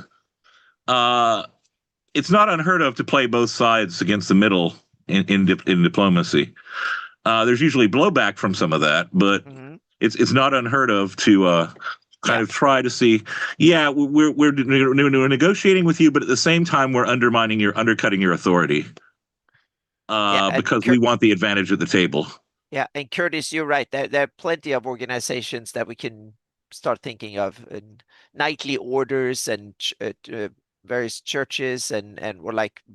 It's not unheard of to play both sides against the middle in diplomacy. There's usually blowback from some of that, but it's not unheard of to kind of try to see. Yeah, we're negotiating with you, but at the same time, we're undercutting your authority. Because we want the advantage at the table. Yeah, and Curtis, you're right. There are plenty of organizations that we can start thinking of, and knightly orders and various churches and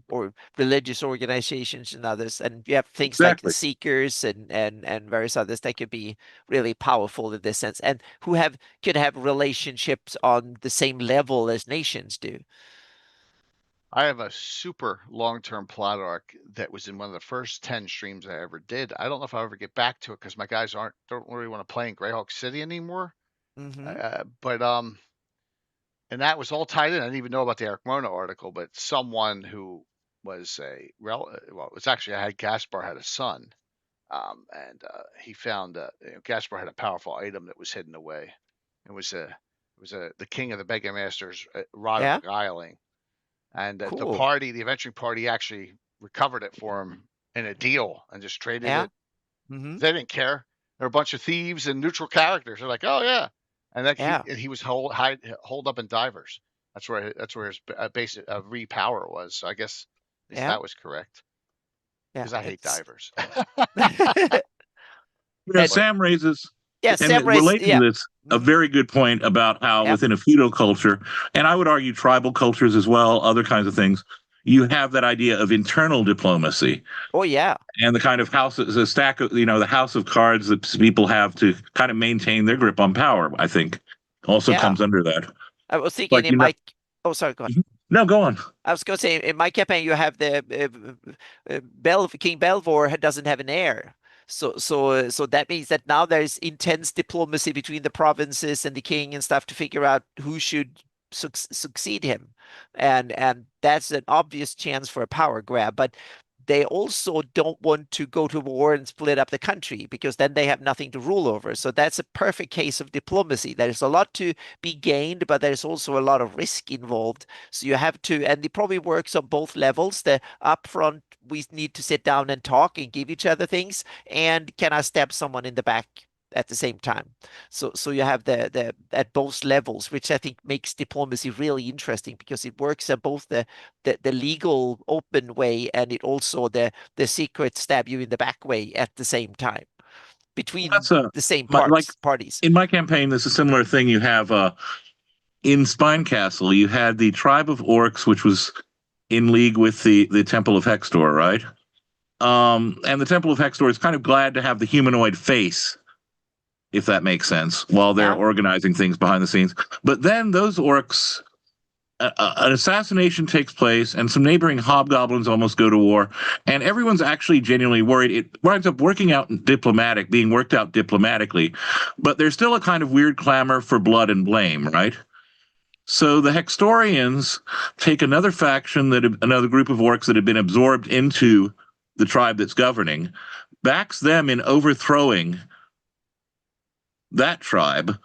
or religious organizations and others. And you have things like the Seekers and various others that could be really powerful in this sense, and who could have relationships on the same level as nations do. I have a super long-term plot arc that was in one of the first 10 streams I ever did. I don't know if I'll ever get back to it because my guys don't really want to play in Greyhawk City anymore. But and that was all tied in. I didn't even know about the Eric Mona article, but someone who was it's actually I had Gaspar had a son, and he found Gaspar had a powerful item that was hidden away. It was the king of the Beggar Masters, Rod of Beguiling. And the adventuring party actually recovered it for him in a deal and just traded it. They didn't care. They're a bunch of thieves and neutral characters. They're like, oh yeah, and he was holed up in Divers. That's where his basic repower was. So I guess that was correct. Because I hate Divers. Sam raises. Sam related to this, a very good point about how within a feudal culture, and I would argue tribal cultures as well, other kinds of things, you have that idea of internal diplomacy. Oh yeah, and the kind of the stack of the house of cards that people have to kind of maintain their grip on power. I think also comes under that. I was thinking Oh, sorry. Go on. No, go on. I was going to say in my campaign you have the King Belvor doesn't have an heir. So that means that now there's intense diplomacy between the provinces and the king and stuff to figure out who should succeed him, and that's an obvious chance for a power grab. But they also don't want to go to war and split up the country because then they have nothing to rule over. So that's a perfect case of diplomacy. There's a lot to be gained, but there's also a lot of risk involved. So you have to, and it probably works on both levels. The upfront, we need to sit down and talk and give each other things. And can I stab someone in the back at the same time? So you have the at both levels, which I think makes diplomacy really interesting because it works at both the legal open way and it also the secret stab you in the back way at the same time between the same parties. In my campaign, there's a similar thing. You have in Spine Castle, you had the tribe of orcs, which was in league with the Temple of Hextor, right? And the Temple of Hextor is kind of glad to have the humanoid face, if that makes sense, while they're organizing things behind the scenes. But then those orcs, an assassination takes place, and some neighboring hobgoblins almost go to war, and everyone's actually genuinely worried. It winds up being worked out diplomatically, but there's still a kind of weird clamor for blood and blame, right? So the Hextorians take another faction another group of orcs that had been absorbed into the tribe that's governing, backs them in overthrowing that tribe.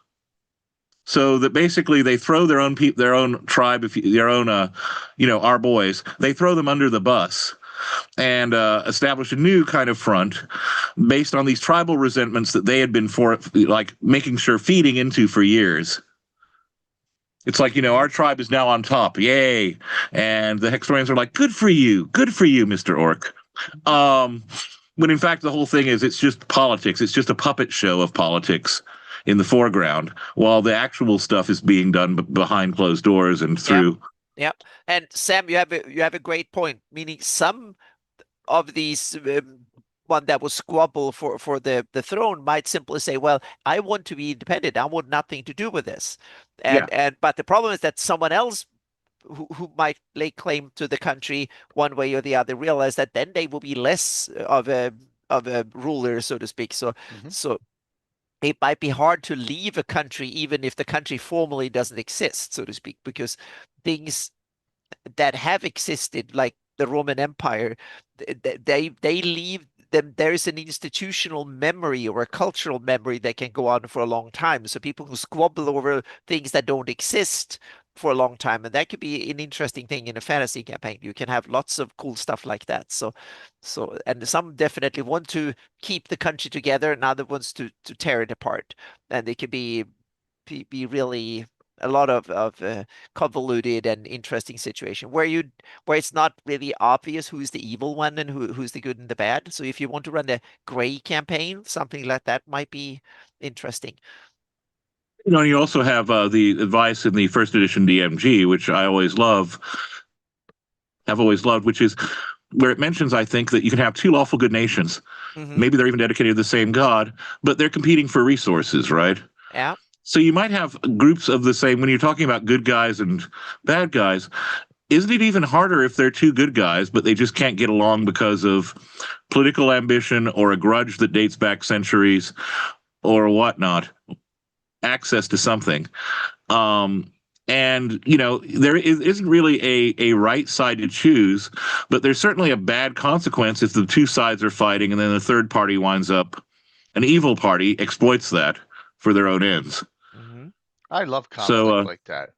So that basically they throw their own their own tribe, their own, our boys, they throw them under the bus and establish a new kind of front based on these tribal resentments that they had been making sure feeding into for years. It's like, our tribe is now on top. Yay. And the Hextorians are like, good for you, Mr. Orc. When in fact, the whole thing is it's just politics. It's just a puppet show of politics in the foreground, while the actual stuff is being done behind closed doors and through. Yep. And Sam, you have a great point, meaning some of these one that will squabble for the throne might simply say, well, I want to be independent. I want nothing to do with this. But the problem is that someone else who might lay claim to the country one way or the other realize that then they will be less of a ruler, so to speak. So it might be hard to leave a country even if the country formally doesn't exist, so to speak, because things that have existed, like the Roman Empire, they leave them. There is an institutional memory or a cultural memory that can go on for a long time. So people who squabble over things that don't exist for a long time, and that could be an interesting thing in a fantasy campaign. You can have lots of cool stuff like that. So and some definitely want to keep the country together, and other ones to tear it apart, and it could be really a lot of convoluted and interesting situation where it's not really obvious who's the evil one and who's the good and the bad. So if you want to run a gray campaign, something like that might be interesting. You also have the advice in the first edition DMG, which I always love, have always loved, which is where it mentions, I think, that you can have two lawful good nations. Maybe they're even dedicated to the same god, but they're competing for resources, right? Yeah. So you might have groups of the same, when you're talking about good guys and bad guys, isn't it even harder if they're two good guys, but they just can't get along because of political ambition or a grudge that dates back centuries or whatnot, access to something? And, there isn't really a right side to choose, but there's certainly a bad consequence if the two sides are fighting and then the third party winds up, an evil party exploits that for their own ends. I love conflict like that.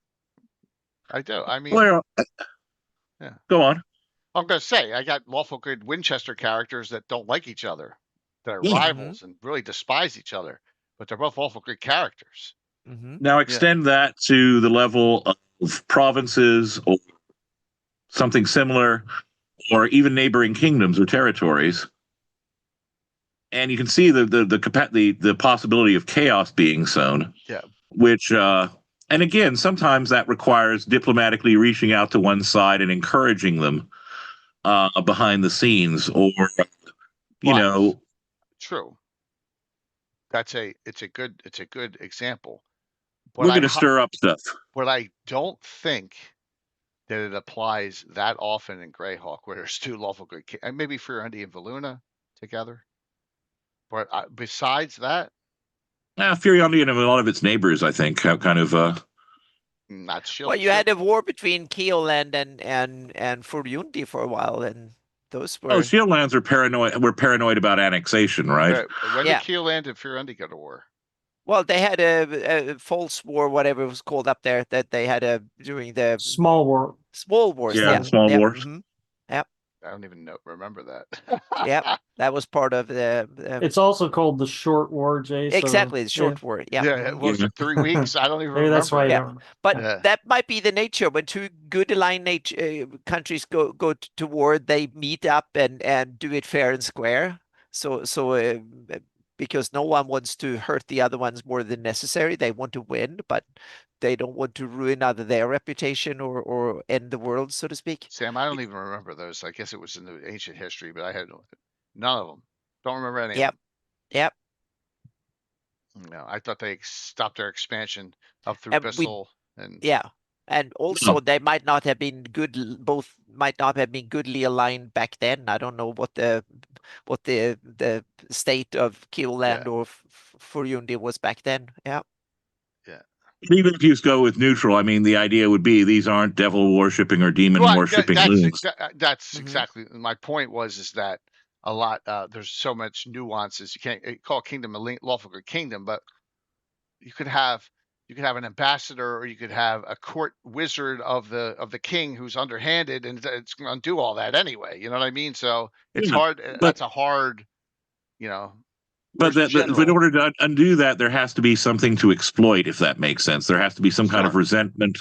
I do. I mean, yeah. Go on. I'm going to say, I got lawful good Winchester characters that don't like each other, that are rivals and really despise each other, but they're both lawful good characters. Now extend that to the level of provinces or something similar, or even neighboring kingdoms or territories, and you can see the possibility of chaos being sown. Yeah. Which, and again, sometimes that requires diplomatically reaching out to one side and encouraging them behind the scenes, or True. It's a good example. But we're going to stir up stuff. But I don't think that it applies that often in Greyhawk, where there's two lawful good, maybe Furundi and Valuna together. But besides that, Furundi and a lot of its neighbors, I think, have kind of not Shield. Well, you had a war between Keoland and Furundi for a while, and those were. Shieldlands are paranoid. We're paranoid about annexation, right? When did Keoland and Furundi go to war? Well, they had a false war, whatever it was called up there, that they had during the small war. Small wars. Yeah, small wars. Yep. I don't even remember that. Yep, that was part of the. It's also called the Short War, Jay. Exactly, the Short War. Yeah. Yeah, it was 3 weeks. I don't even Maybe remember. that's why. Yeah. But that might be the nature when two good aligned countries go to war. They meet up and do it fair and square. So because no one wants to hurt the other ones more than necessary. They want to win, but they don't want to ruin either their reputation or end the world, so to speak. Sam, I don't even remember those. I guess it was in the ancient history, but I had none of them. Don't remember any. Yep. Yep. No, I thought they stopped their expansion up through Bissell and yeah. And also, they might not have been good. Both might not have been goodly aligned back then. I don't know what the state of Keoland or Furundi was back then. Yeah. Yeah. Even if you go with neutral, I mean, the idea would be these aren't devil worshipping or demon Right. worshipping loons. That's Mhm. exactly my point. Is that a lot? There's so much nuances. You can't call kingdom a lawful good kingdom, but you could have an ambassador, or you could have a court wizard of the king who's underhanded, and it's going to do all that anyway. You know what I mean? So it's Yeah, hard. but That's a hard. You know, but where's in general? order to undo that, there has to be something to exploit, if that makes sense. There has to be some kind of Sure. resentment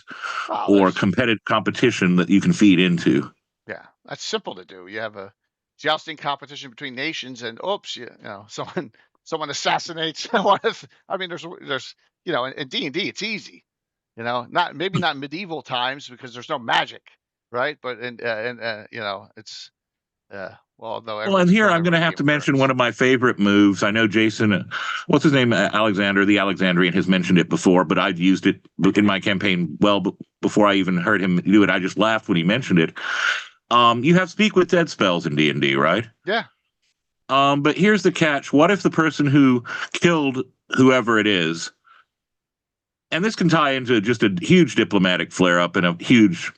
Well, or there's competitive competition that you can feed into. yeah, that's simple to do. You have a jousting competition between nations, and oops, you know, someone assassinates one of. I mean, there's in D&D it's easy. Maybe not medieval times because there's no magic, right? But it's well, no, Well, and everyone's here familiar I'm going with to have Game to of mention one Thrones. of my favorite moves. I know Jason, what's his name, Alexander, the Alexandrian, has mentioned it before, but I've used it in my campaign before I even heard him do it. I just laughed when he mentioned it. You have speak with dead spells in D&D, right? Yeah, But here's the catch. What if the person who killed whoever it is, and this can tie into just a huge diplomatic flare up and a huge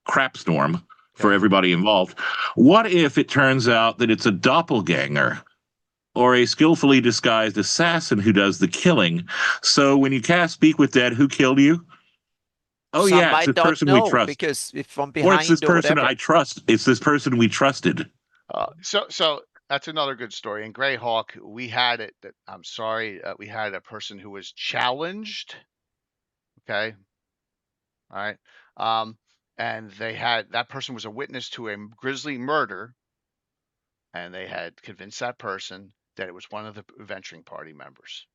crap storm for okay. everybody involved. What if it turns out that it's a doppelganger or a skillfully disguised assassin who does the killing? So when you cast Speak with Dead, who killed you? Oh, Some yeah, it's might this not person we know trust. because if from Or it's this behind or person whatever. I trust. It's this person we trusted. So that's another good story. In GREYHAWK, we had it. I'm sorry, we had a person who was challenged. Okay, all right. And that person was a witness to a grisly murder, and they had convinced that person that it was one of the adventuring party members.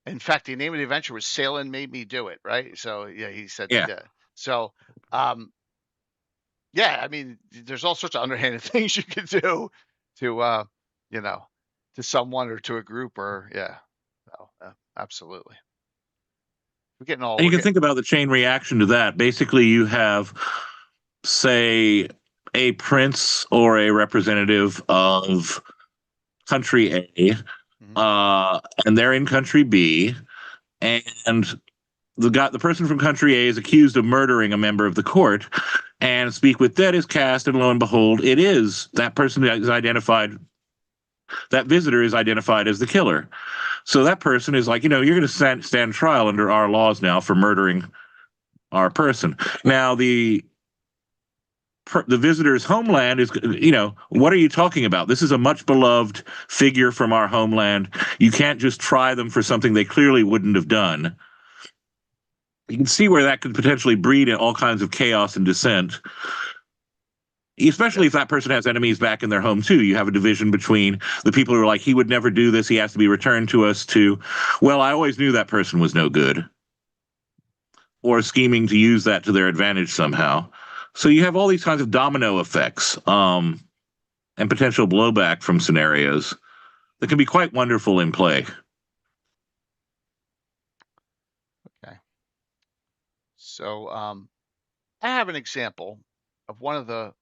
In fact, the name of the adventure was "Sailing Made Me Do It." Right. So yeah, he said, Yeah. yeah. So, um, yeah, I mean, there's all sorts of underhanded things you could do to, you know, to someone or to a group, or yeah, no, absolutely. And you We're can getting, think about the chain reaction to that. Basically, you have, say, a prince or a representative of country A, mhm. and they're in country B, and the person from country A is accused of murdering a member of the court, and Speak with Dead is cast, and lo and behold, it is that person is identified. That visitor is identified as the killer. So that person is like, you're going to stand trial under our laws now for murdering our person. Now the visitor's homeland is, what are you talking about? This is a much beloved figure from our homeland. You can't just try them for something they clearly wouldn't have done. You can see where that could potentially breed all kinds of chaos and dissent, especially Yeah, if that person has enemies back in their home too. You have a division between the people who are like, he would never do this, he has to be returned to us, to, well, I always knew that person was no good, or scheming to use that to their advantage somehow. So you have all these kinds of domino effects, and potential blowback from scenarios that can be quite wonderful in play. okay. So, I have an example of one of the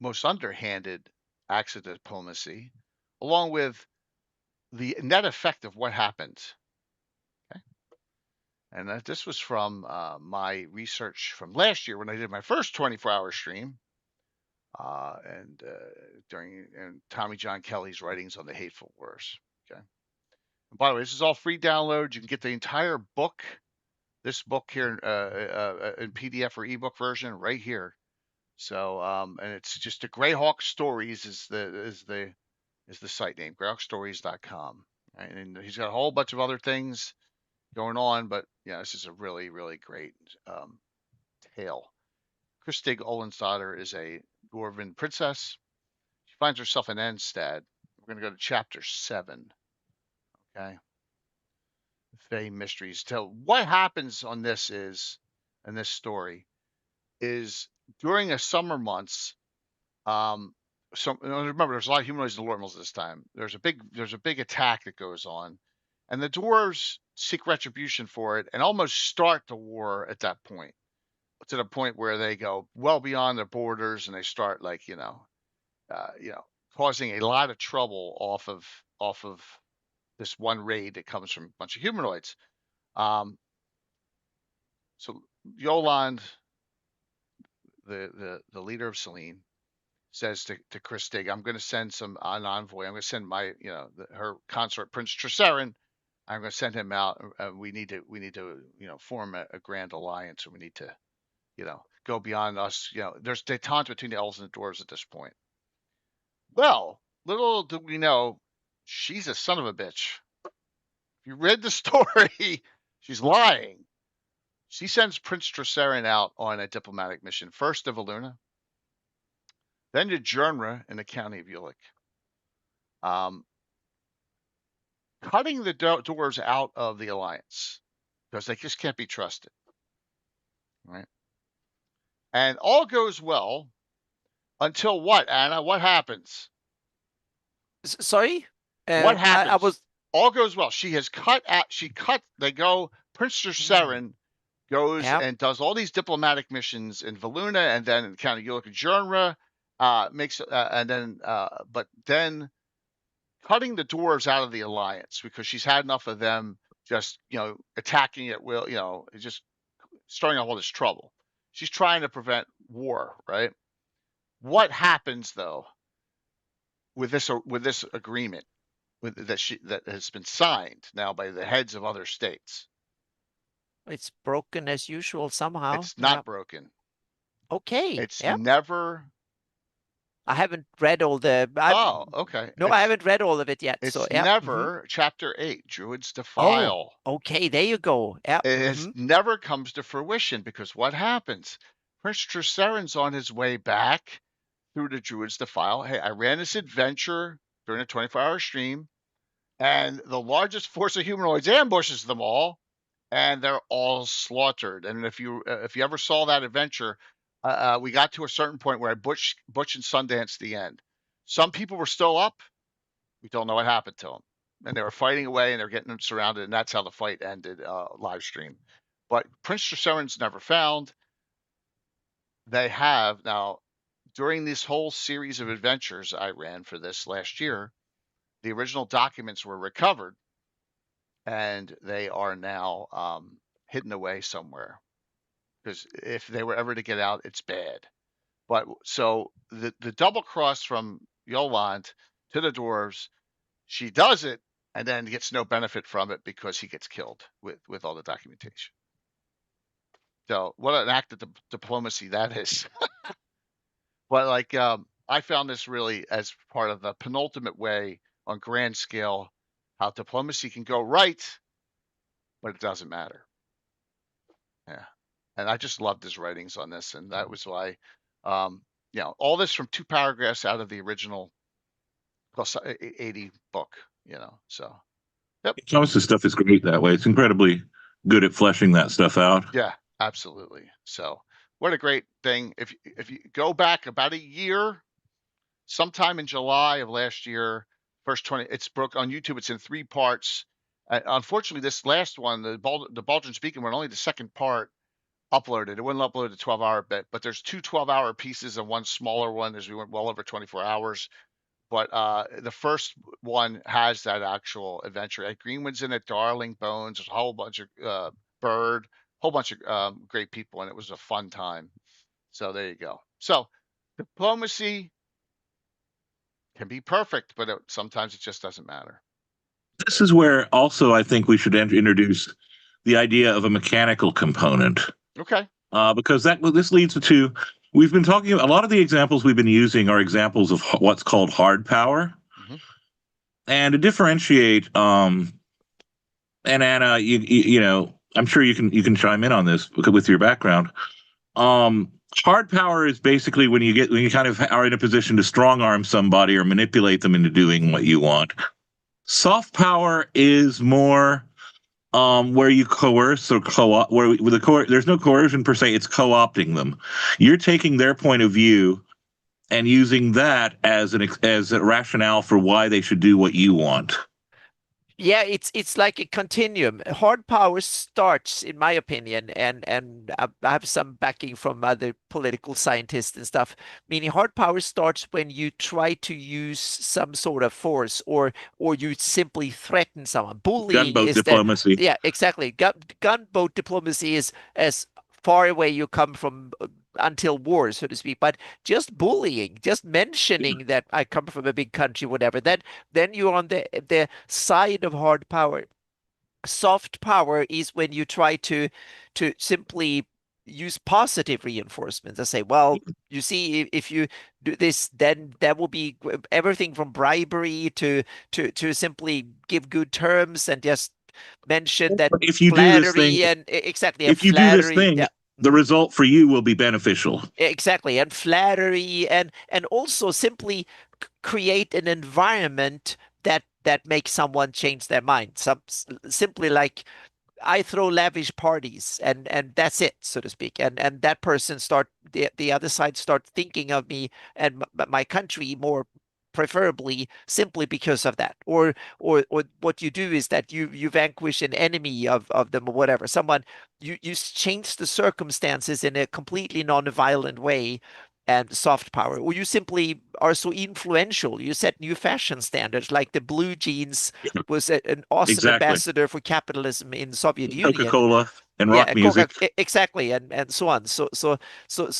most underhanded acts of diplomacy, along with the net effect of what happens. Okay. And this was from my research from last year when I did my first 24-hour stream, and during Tommy John Kelly's writings on the hateful wars. Okay. And by the way, this is all free download. You can get the entire book, this book here, in PDF or ebook version right here. So, and it's just the GREYHAWK Stories is the site name, greyhawkstories.com. Right? And he's got a whole bunch of other things going on, but yeah, this is a really, really great tale. Christig Olensdottir is a dwarven princess. She finds herself in Enstad. We're going to go to chapter 7. Okay. Fey Mysteries. So what happens on this in this story is during the summer months, remember there's a lot of humanoids and normals this time. There's a big attack that goes on, and the dwarves seek retribution for it and almost start the war at that point, to the point where they go well beyond their borders and they start, like, causing a lot of trouble off of this one raid that comes from a bunch of humanoids. So Yolande, the leader of Selene, says to Chris Dig, I'm going to send an envoy. I'm going to send my, her consort, Prince Triseren. I'm going to send him out. We need to, form a grand alliance, and we need to, go beyond us. There's détente between the elves and the dwarves at this point. Well, little do we know, she's a son of a bitch. If you read the story, she's lying. She sends Prince Triseren out on a diplomatic mission, first to Valuna, then to Jernra in the county of Ulick. Cutting the dwarves out of the alliance because they just can't be trusted. Right? And all goes well until what, Anna? What happens? Sorry? What happens? I was... All goes well. She has cut out. They go. Prince Triseren goes and does all these diplomatic missions in Valuna, and then in County Ulick and Jernra. But then cutting the dwarves out of the alliance because she's had enough of them just attacking at will. Just starting all this trouble. She's trying to prevent war, right? What happens though with this agreement that has been signed now by the heads of other states? It's broken as usual somehow. It's not broken. Okay. It's never. I haven't read all the. Okay. No, I haven't read all of it yet. It's so never Chapter 8, Druid's Defile. Oh, okay, there you go. Yeah. It never comes to fruition because what happens? Prince Triseren's on his way back through the Druid's Defile. Hey, I ran this adventure during a 24-hour stream, and the largest force of humanoids ambushes them all, and they're all slaughtered. And if you ever saw that adventure, we got to a certain point where Butch and Sundance the end. Some people were still up. We don't know what happened to them. And they were fighting away, and they're getting them surrounded, and that's how the fight ended live stream. But Prince Triseren's never found. They have now, during this whole series of adventures I ran for this last year, the original documents were recovered, and they are now hidden away somewhere. Because if they were ever to get out, it's bad. But so the double cross from Yolande to the dwarves, she does it and then gets no benefit from it because he gets killed with all the documentation. So what an act of diplomacy that is. But I found this really as part of the penultimate way on grand scale how diplomacy can go right, but it doesn't matter. Yeah. And I just loved his writings on this, and that was why, all this from 2 paragraphs out of the original plus 80 book, So, yep. Thomas's stuff is great that way. It's incredibly good at fleshing that stuff out. Yeah, absolutely. So, what a great thing! If you go back about a year, sometime in July of last year, first 20, it's broke on YouTube. It's in 3 parts. Unfortunately, this last one, the Baldur's Speaking one, only the second part uploaded. It wouldn't upload a 12-hour bit, but there's 2 12-hour pieces and one smaller one. We went well over 24 hours. But the first one has that actual adventure. Greenwood's in it, Darling Bones, a whole bunch of Bird, whole bunch of great people, and it was a fun time. So there you go. So diplomacy can be perfect, but sometimes it just doesn't matter. This is where also I think we should introduce the idea of a mechanical component. Okay. Because this leads to, we've been talking, a lot of the examples we've been using are examples of what's called hard power. Mm-hmm. And to differentiate, and Anna, I'm sure you can chime in on this with your background. Hard power is basically when you kind of are in a position to strong arm somebody or manipulate them into doing what you want. Soft power is more where you coerce or co-opt, there's no coercion per se, it's co-opting them. You're taking their point of view and using that as a rationale for why they should do what you want. Yeah, it's like a continuum. Hard power starts, in my opinion, and I have some backing from other political scientists and stuff, meaning hard power starts when you try to use some sort of force, or you simply threaten someone. Bullying Gunboat is the diplomacy. yeah, exactly. Gunboat diplomacy is as far away you come from until war, so to speak. But just bullying, just mentioning that I come from a big country, whatever, then you're on the side of hard power. Soft power is when you try to simply use positive reinforcements and say, well, you see, if you do this, then there will be everything from bribery to simply give good terms and just mention that If you do this thing, flattery and exactly, and if you do this flattery. thing, Yeah. the Mhm. result for you will be beneficial. Exactly, and flattery, and also simply create an environment that makes someone change their mind. Simply like I throw lavish parties and that's it, so to speak. And that person the other side start thinking of me and my country more preferably simply because of that. Or what you do is that you vanquish an enemy of them or whatever. Someone you change the circumstances in a completely non-violent way and soft power, or you simply are so influential, you set new fashion standards, like the blue jeans was an awesome Exactly. ambassador for capitalism in Soviet Union. Coca-Cola and rock Yeah, music. exactly, and so on. So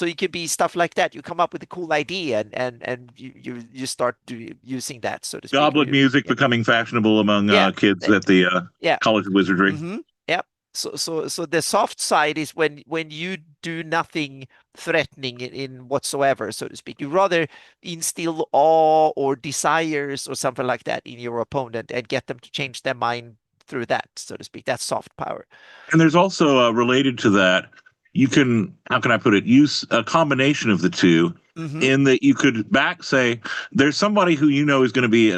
you can be stuff like that. You come up with a cool idea, and you start using that, so to speak. Goblet music Yeah, becoming fashionable among yeah, kids eh, at the yeah. College of Wizardry. Mm-hmm. Yep. So the soft side is when you do nothing threatening in whatsoever, so to speak. You rather instill awe or desires or something like that in your opponent and get them to change their mind through that, so to speak. That's soft power. And there's also related to that, you can, how can I put it, use a combination of the two Mm-hmm. in that you could say, there's somebody who you know is going to be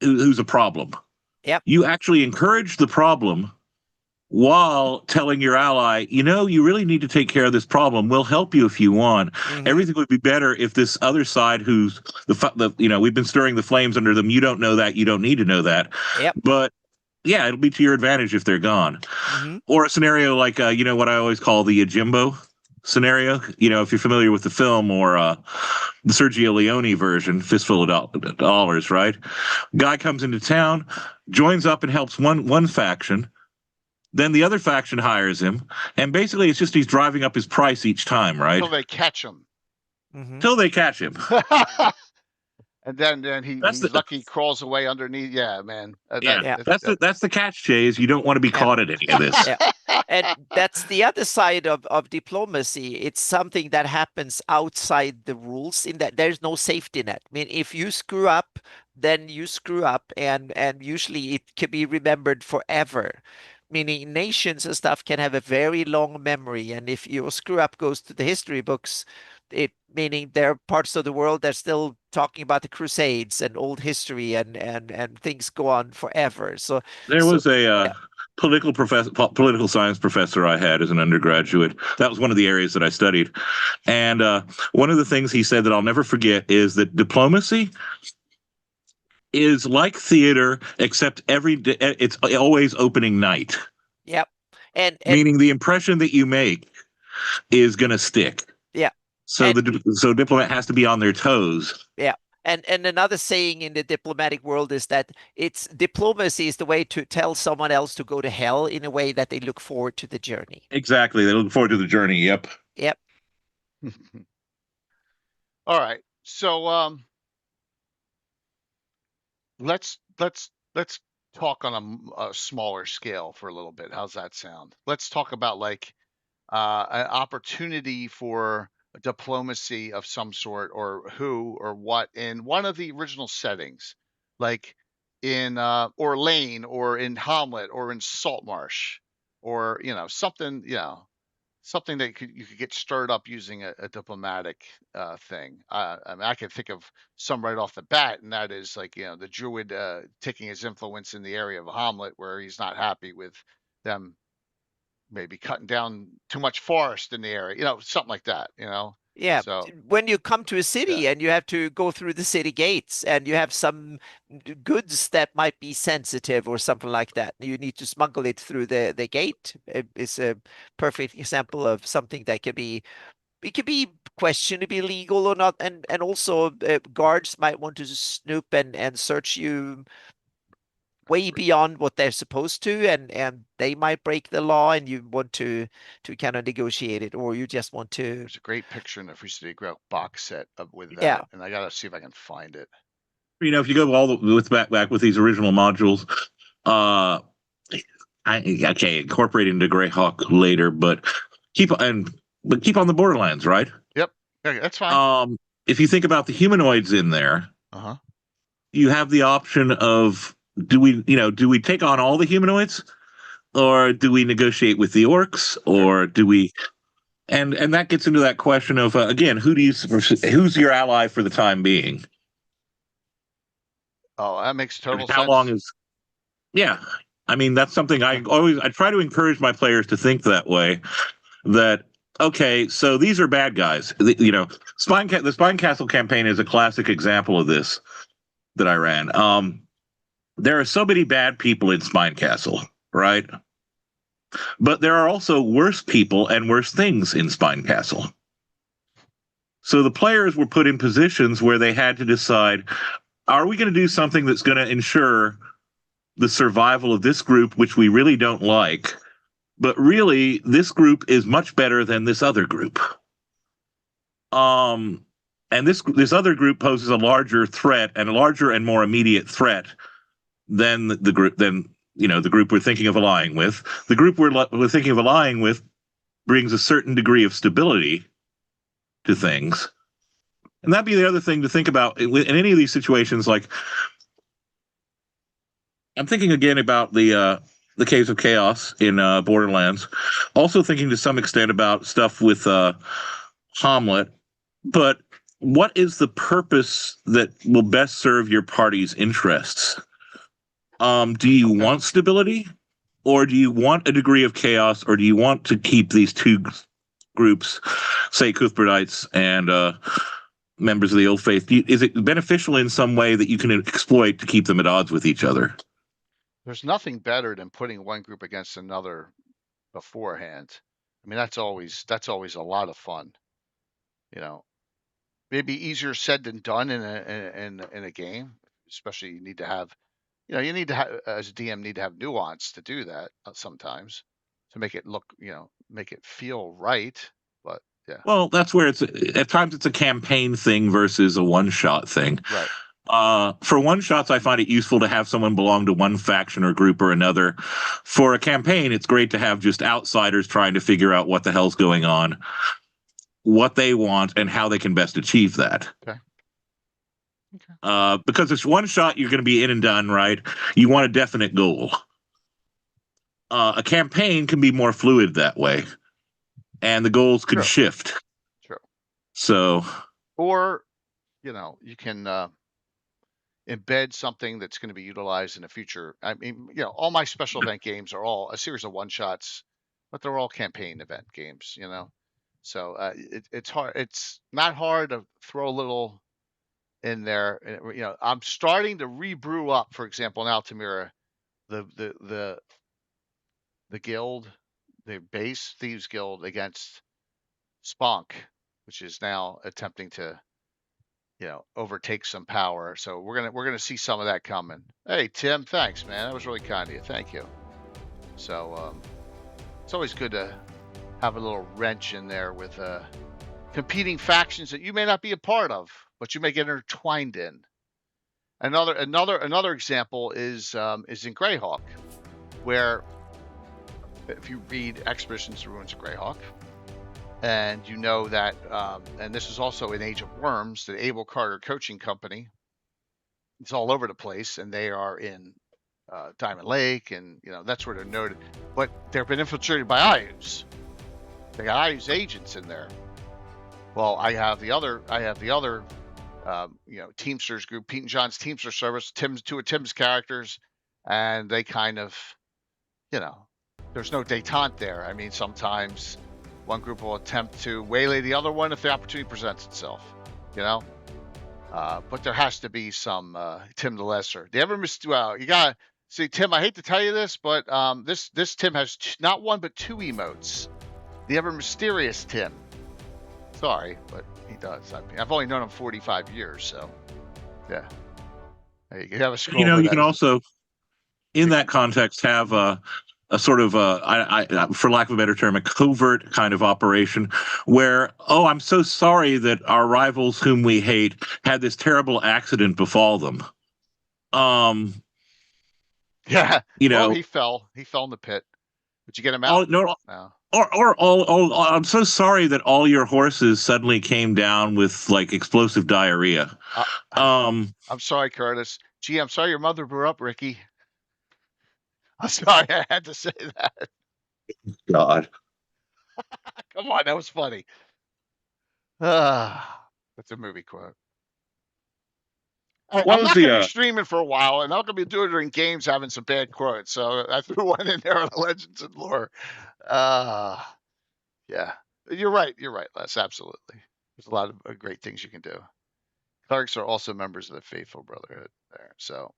who's a problem. Yep. You actually encourage the problem while telling your ally, you really need to take care of this problem. We'll help you if you want. Mm-hmm. Everything would be better if this other side, who's we've been stirring the flames under them. You don't know that. You don't need to know that. Yep. But yeah, it'll be to your advantage if they're gone. Mm-hmm. Or a scenario like, what I always call the Jimbo scenario. If you're familiar with the film, or the Sergio Leone version, Fistful of Dollars, right? Guy comes into town, joins up and helps one faction. Then the other faction hires him, and basically it's just he's driving up his price each time, right? Until they catch him. Mm-hmm. Till they catch him. And then he's lucky, crawls away underneath. Yeah, man. That's the catch, Jay, is you don't want to be caught at any of this. Yeah. And that's the other side of diplomacy. It's something that happens outside the rules, in that there's no safety net. I mean, if you screw up, then you screw up, and usually it can be remembered forever. Meaning nations and stuff can have a very long memory, and if your screw up goes to the history books, meaning there are parts of the world that are still talking about the Crusades and old history, and things go on forever. So there was a political science professor I had as an undergraduate. That was one of the areas that I studied. And one of the things he said that I'll never forget is that diplomacy is like theater, except every day it's always opening night. Yep. And meaning the impression that you make is going to stick. Yeah. So so diplomat has to be on their toes. Yeah. And another saying in the diplomatic world is that diplomacy is the way to tell someone else to go to hell in a way that they look forward to the journey. Exactly. They look forward to the journey. Yep. Yep. All right. So let's talk on a smaller scale for a little bit. How's that sound? Let's talk about like an opportunity for diplomacy of some sort, or who or what, in one of the original settings, like in Orlane, or in Hamlet, or in Saltmarsh, or something that you could get stirred up using a diplomatic thing. I mean, I can think of some right off the bat, and that is like the druid taking his influence in the area of Hamlet, where he's not happy with them maybe cutting down too much forest in the area, something like that. Yeah, So when you come to a city and you have to go through the city gates and you have some goods that might be sensitive or something like that, you need to smuggle it through the gate. It's a perfect example of something that could be, it could be questionably legal or not, and also guards might want to snoop and search you way beyond what they're supposed to, and they might break the law, and you want to kind of negotiate it, or you just want to. there's a great picture in the Free City GREYHAWK box set with that, Yeah. and I gotta see if I can find it. You know, if you go all the with back with these original modules, okay, incorporate into GREYHAWK later, but keep on the Borderlands, right? Yep, okay, that's fine. If you think about the humanoids in there, you have the option of do we take on all the humanoids, or do we negotiate with the orcs, or do we? And that gets into that question of again, who's your ally for the time being? Oh, that makes total sense. How long is? Yeah, I mean that's something I try to encourage my players to think that way. That okay, so these are bad guys. You know, the Spine Castle campaign is a classic example of this that I ran. There are so many bad people in Spine Castle, right? But there are also worse people and worse things in Spine Castle. So the players were put in positions where they had to decide, are we going to do something that's going to ensure the survival of this group, which we really don't like, but really this group is much better than this other group. And this other group poses a larger threat and a larger and more immediate threat than the group the group we're thinking of allying with. The group we're thinking of allying with brings a certain degree of stability to things. And that'd be the other thing to think about in any of these situations. Like, I'm thinking again about the Caves of Chaos in Borderlands. Also thinking to some extent about stuff with Hamlet. But what is the purpose that will best serve your party's interests? Do you want stability, or do you want a degree of chaos, or do you want to keep these two groups, say Cuthbertites and members of the Old Faith? Is it beneficial in some way that you can exploit to keep them at odds with each other? There's nothing better than putting one group against another beforehand. I mean, that's always a lot of fun. You know, maybe easier said than done in a game, especially you need to have, you need to have, as a DM, need to have nuance to do that sometimes to make it look, make it feel right. But yeah. Well, that's where at times it's a campaign thing versus a one-shot thing. Right. For one-shots, I find it useful to have someone belong to one faction or group or another. For a campaign, it's great to have just outsiders trying to figure out what the hell's going on, what they want, and how they can best achieve that. Okay. Because it's one shot, you're going to be in and done, right? You want a definite goal. A campaign can be more fluid that way, and the goals can shift. True. So, or you can embed something that's going to be utilized in the future. I mean, all my special event games are all a series of one-shots, but they're all campaign event games. So it's hard. It's not hard to throw a little in there. I'm starting to rebrew up, for example, in Altamira, the guild, the base thieves guild against Spunk, which is now attempting to overtake some power. So we're gonna see some of that coming. Hey Tim, thanks man, that was really kind of you. Thank you. So it's always good to have a little wrench in there with competing factions that you may not be a part of, but you may get intertwined in. Another example is in GREYHAWK, where if you read Expeditions to Ruins of GREYHAWK, and you know that, and this is also in Age of Worms, the Abel Carter Coaching Company. It's all over the place, and they are in Diamond Lake, and that's where they're noted. But they've been infiltrated by Ayus. They got Ayus agents in there. Well, I have the other Teamsters group, Pete and John's Teamster Service, two of Tim's characters, and they kind of, there's no detente there. I mean, sometimes One group will attempt to waylay the other one if the opportunity presents itself. You know. But there has to be some Tim the Lesser. Do you ever well, you gotta see Tim. I hate to tell you this, but this Tim has not one but two emotes. The ever mysterious Tim. Sorry, but he does. I've only known him 45 years, so yeah. You can have a scroll. You can also, in that context, have a sort of for lack of a better term, a covert kind of operation where, oh, I'm so sorry that our rivals whom we hate had this terrible accident befall them. Yeah. Well, he fell in the pit. Did you get him out? No. Or I'm so sorry that all your horses suddenly came down with like explosive diarrhea. I'm sorry, Curtis. Gee, I'm sorry your mother blew up, Ricky. I'm sorry I had to say that. God. Come on, that was funny. That's a movie quote. I'm not going to be streaming for a while, and I'm going to be doing it during games having some bad quotes. So I threw one in there on the Legends and Lore. Yeah. You're right, Les. Absolutely. There's a lot of great things you can do. Clerics are also members of the Faithful Brotherhood there. So,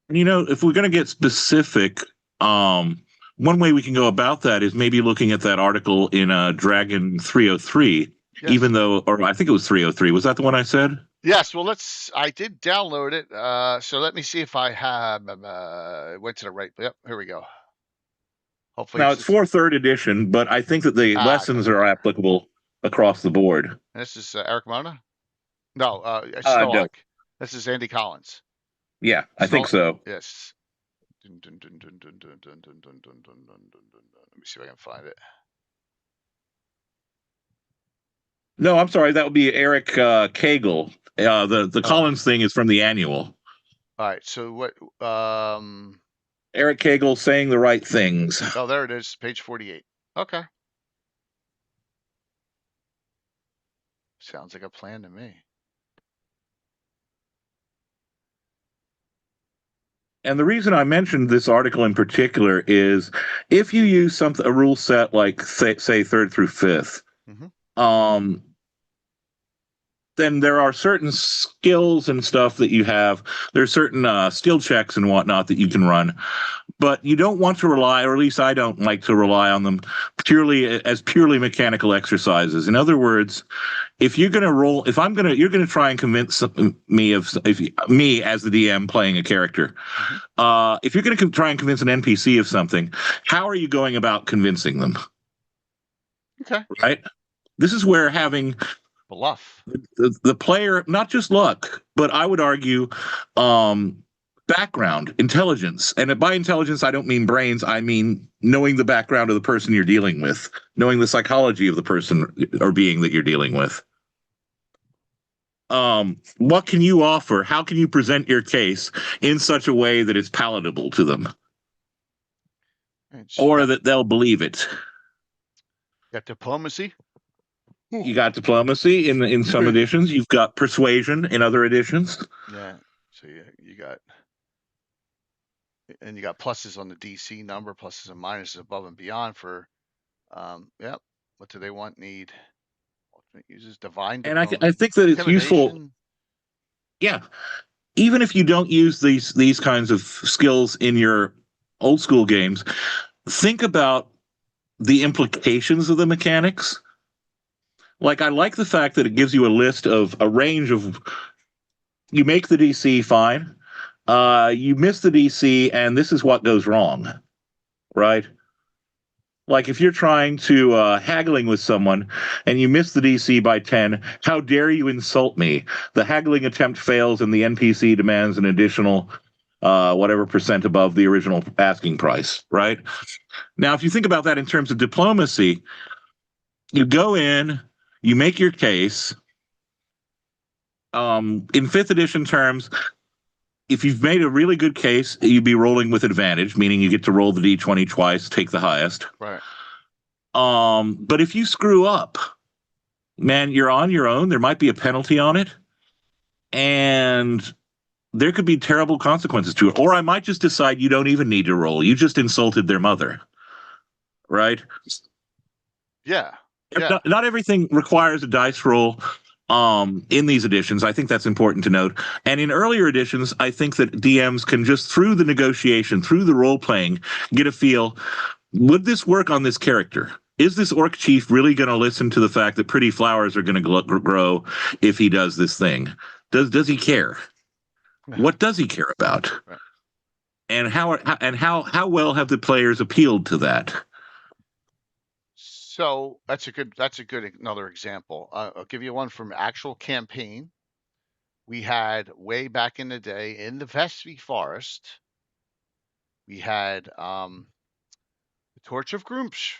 if we're going to get specific, one way we can go about that is maybe looking at that article in Dragon 303, yes. Even though, or I think it was 303. Was that the one I said? Yes. Well, I did download it. So let me see if I have, went to the right. Yep. Here we go. Hopefully. Now it's 4th edition, but I think that the lessons are applicable across the board. This is Eric Mona? No, no. This is Andy Collins. Yeah, I think so. Yes. Let me see if I can find it. No, I'm sorry. That would be Eric Cagle. The Collins thing is from the annual. All right. So what? Eric Cagle saying the right things. Oh, there it is. Page 48. Okay. Sounds like a plan to me. And the reason I mentioned this article in particular is if you use a rule set like say 3rd through 5th, then there are certain skills and stuff that you have. There's certain skill checks and whatnot that you can run, but you don't want to rely, or at least I don't like to rely on them purely mechanical exercises. In other words, if you're going to roll, you're going to try and convince me as the DM playing a character. If you're going to try and convince an NPC of something, how are you going about convincing them? Okay. Right. This is where having bluff the player, not just luck, but I would argue background, intelligence. And by intelligence, I don't mean brains. I mean knowing the background of the person you're dealing with, knowing the psychology of the person or being that you're dealing with. What can you offer? How can you present your case in such a way that it's palatable to them? Or that they'll believe it? Got diplomacy? You got diplomacy in some editions. You've got persuasion in other editions. Yeah. So you got pluses on the DC number, pluses and minuses above and beyond for what do they want? Need ultimate uses divine diplomacy. And I think that it's useful. Yeah. Even if you don't use these kinds of skills in your old school games, think about the implications of the mechanics. Like, I like the fact that it gives you a list of a range of, you make the DC, fine. You miss the DC, and this is what goes wrong, right? Like, if you're trying to haggling with someone, and you miss the DC by 10, how dare you insult me? The haggling attempt fails, and the NPC demands an additional whatever % above the original asking price, right? Now, if you think about that in terms of diplomacy, you go in, you make your case. In 5th edition terms, if you've made a really good case, you'd be rolling with advantage, meaning you get to roll the D20 twice, take the highest. Right. But if you screw up, man, you're on your own. There might be a penalty on it. And there could be terrible consequences to it. Or I might just decide you don't even need to roll. You just insulted their mother. Right? Yeah. Yeah. Not everything requires a dice roll in these editions. I think that's important to note. And in earlier editions, I think that DMs can just, through the negotiation, through the role playing, get a feel, would this work on this character? Is this orc chief really going to listen to the fact that pretty flowers are going to grow if he does this thing? Does he care? What does he care about? Right. And how well have the players appealed to that? So that's a good another example. I'll give you one from actual campaign. We had way back in the day in the Vespi Forest. We had the Torch of Groomsh,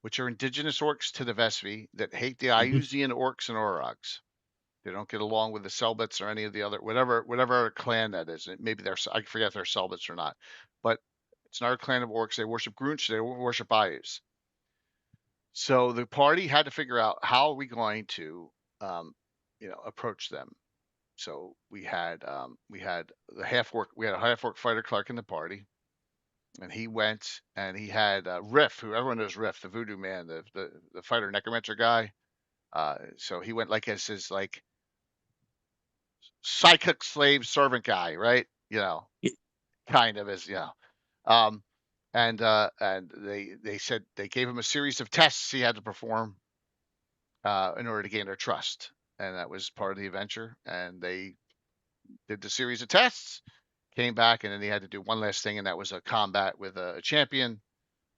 which are indigenous orcs to the Vespi that hate the Iusian orcs and Orogs. They don't get along with the Selbits or any of the other whatever clan that is. Maybe I forget if they're Selbits or not, but it's not a clan of orcs. They worship Grunch. They worship Ayus. So the party had to figure out how are we going to, approach them. So we had the half orc. We had a half orc fighter Clark in the party, and he went and he had Riff, who everyone knows Riff, the voodoo man, the fighter necromancer guy. So he went like as his like psychic slave servant guy, right? Kind of as and they said they gave him a series of tests he had to perform in order to gain their trust, and that was part of the adventure. And they did the series of tests, came back, and then he had to do one last thing, and that was a combat with a champion.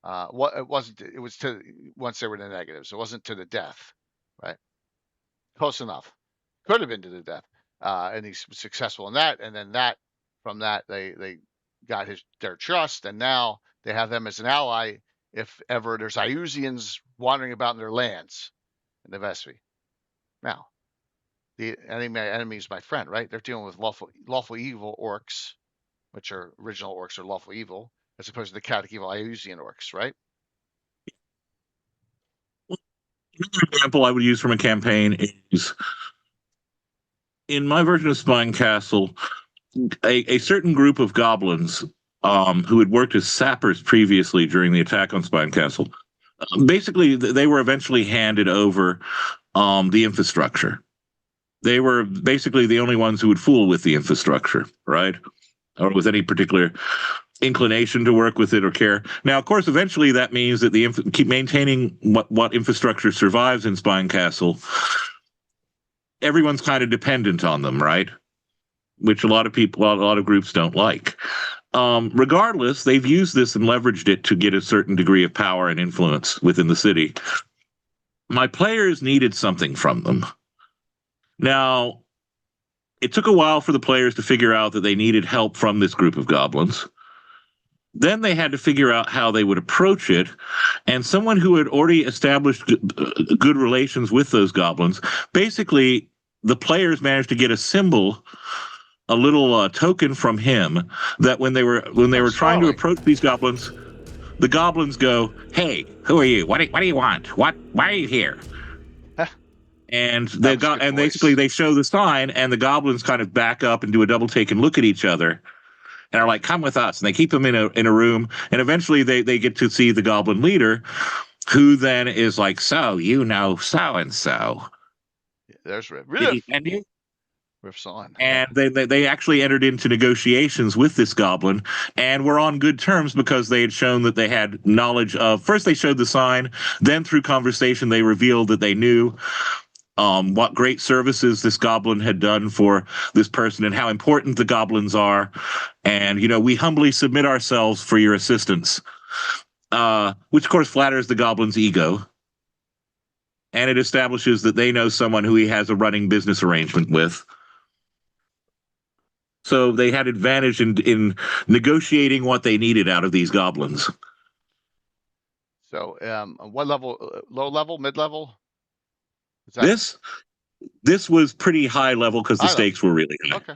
It wasn't. It was to once they were in the negatives. It wasn't to the death, right? Close enough. Could have been to the death, and he's successful in that. And then from that they got their trust, and now they have them as an ally if ever there's Iusians wandering about in their lands in the Vespi. Now, the enemy is my friend, right? They're dealing with lawful evil orcs, which are original orcs are lawful evil, as opposed to the chaotic evil Iusian orcs, right? Another example I would use from a campaign is in my version of Spine Castle, a certain group of goblins who had worked as sappers previously during the attack on Spine Castle. Basically, they were eventually handed over the infrastructure. They were basically the only ones who would fool with the infrastructure, right? Or with any particular inclination to work with it or care. Now, of course, eventually that means that keep maintaining what infrastructure survives in Spine Castle. Everyone's kind of dependent on them, right? Which a lot of groups don't like. Regardless, they've used this and leveraged it to get a certain degree of power and influence within the city. My players needed something from them. Now, it took a while for the players to figure out that they needed help from this group of goblins. Then they had to figure out how they would approach it, and someone who had already established good relations with those goblins, basically the players managed to get a symbol, a little token from him that when they were trying to approach these goblins, the goblins go, "Hey, who are you? What do you want? Why are you here?" And basically they show the sign, and the goblins kind of back up and do a double take and look at each other, and are like, "Come with us." And they keep them in a room, and eventually they get to see the goblin leader, who then is like, "So you know so and so." There's Riff. Riff's on. And they actually entered into negotiations with this goblin and were on good terms because they had shown that they had knowledge of. First, they showed the sign. Then, through conversation, they revealed that they knew what great services this goblin had done for this person and how important the goblins are. And, we humbly submit ourselves for your assistance, which, of course, flatters the goblin's ego. And it establishes that they know someone who he has a running business arrangement with. So they had advantage in negotiating what they needed out of these goblins. So, what level? Low level, mid level? This was pretty high level because the stakes were really high. Okay.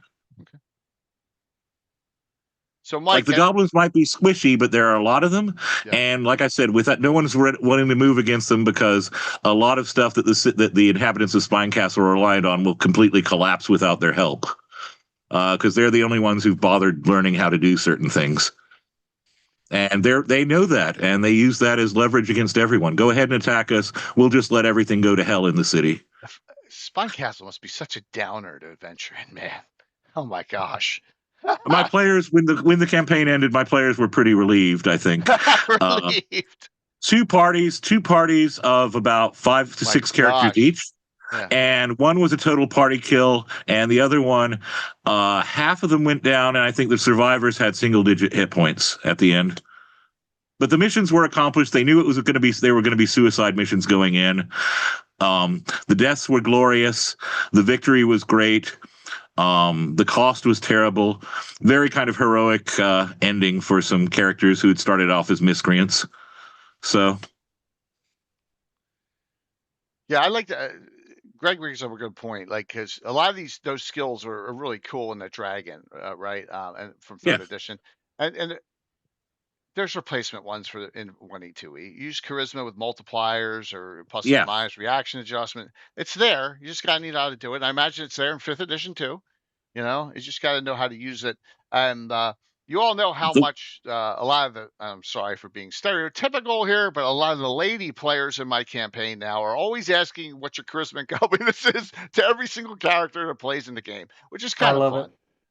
So, Mike, the goblins might be squishy, but there are a lot of them, and like I said, with that, no one's wanting to move against them because a lot of stuff that the inhabitants of Spine Castle are reliant on will completely collapse without their help. Because they're the only ones who've bothered learning how to do certain things. And they know that, and they use that as leverage against everyone. Go ahead and attack us. We'll just let everything go to hell in the city. Spine Castle must be such a downer to adventure in, man. Oh my gosh. My players, when the campaign ended, my players were pretty relieved, I think. Relieved. Two parties of about 5 to 6 characters each. Yeah. And one was a total party kill, and the other one, half of them went down, and I think the survivors had single-digit hit points at the end. But the missions were accomplished. They knew they were going to be suicide missions going in. The deaths were glorious. The victory was great. The cost was terrible. Very kind of heroic ending for some characters who had started off as miscreants. So, yeah, I like that. Greg brings up a good point, like, because a lot of those skills are really cool in the dragon, right? And from third edition, and there's replacement ones for in 1E, 2E. Use charisma with multipliers or plus or minus reaction adjustment. It's there. You just gotta need how to do it. And I imagine it's there in 5th edition too. You know, you just gotta know how to use it. And you all know how much a lot of the, I'm sorry for being stereotypical here, but a lot of the lady players in my campaign now are always asking what your charisma and godliness is to every single character that plays in the game, which is kind of fun.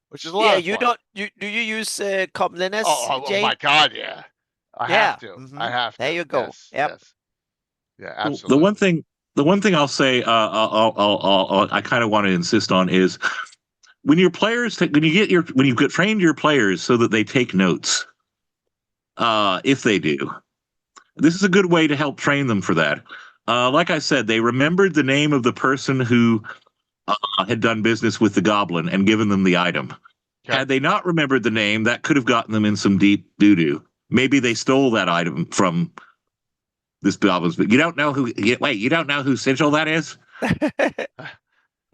Which is a lot of fun. Do you use comeliness, Jay? Oh my God, yeah. I have to. I have to. There you go. Yes, yep. Yes. Yeah, absolutely. The one thing I'll say, I kind of want to insist on is when your players when you get trained your players so that they take notes. If they do, this is a good way to help train them for that. Like I said, they remembered the name of the person who had done business with the goblin and given them the item. Okay. Had they not remembered the name, that could have gotten them in some deep doo-doo. Maybe they stole that item from this goblin. But you don't know who. Wait, you don't know who Sigil that is? And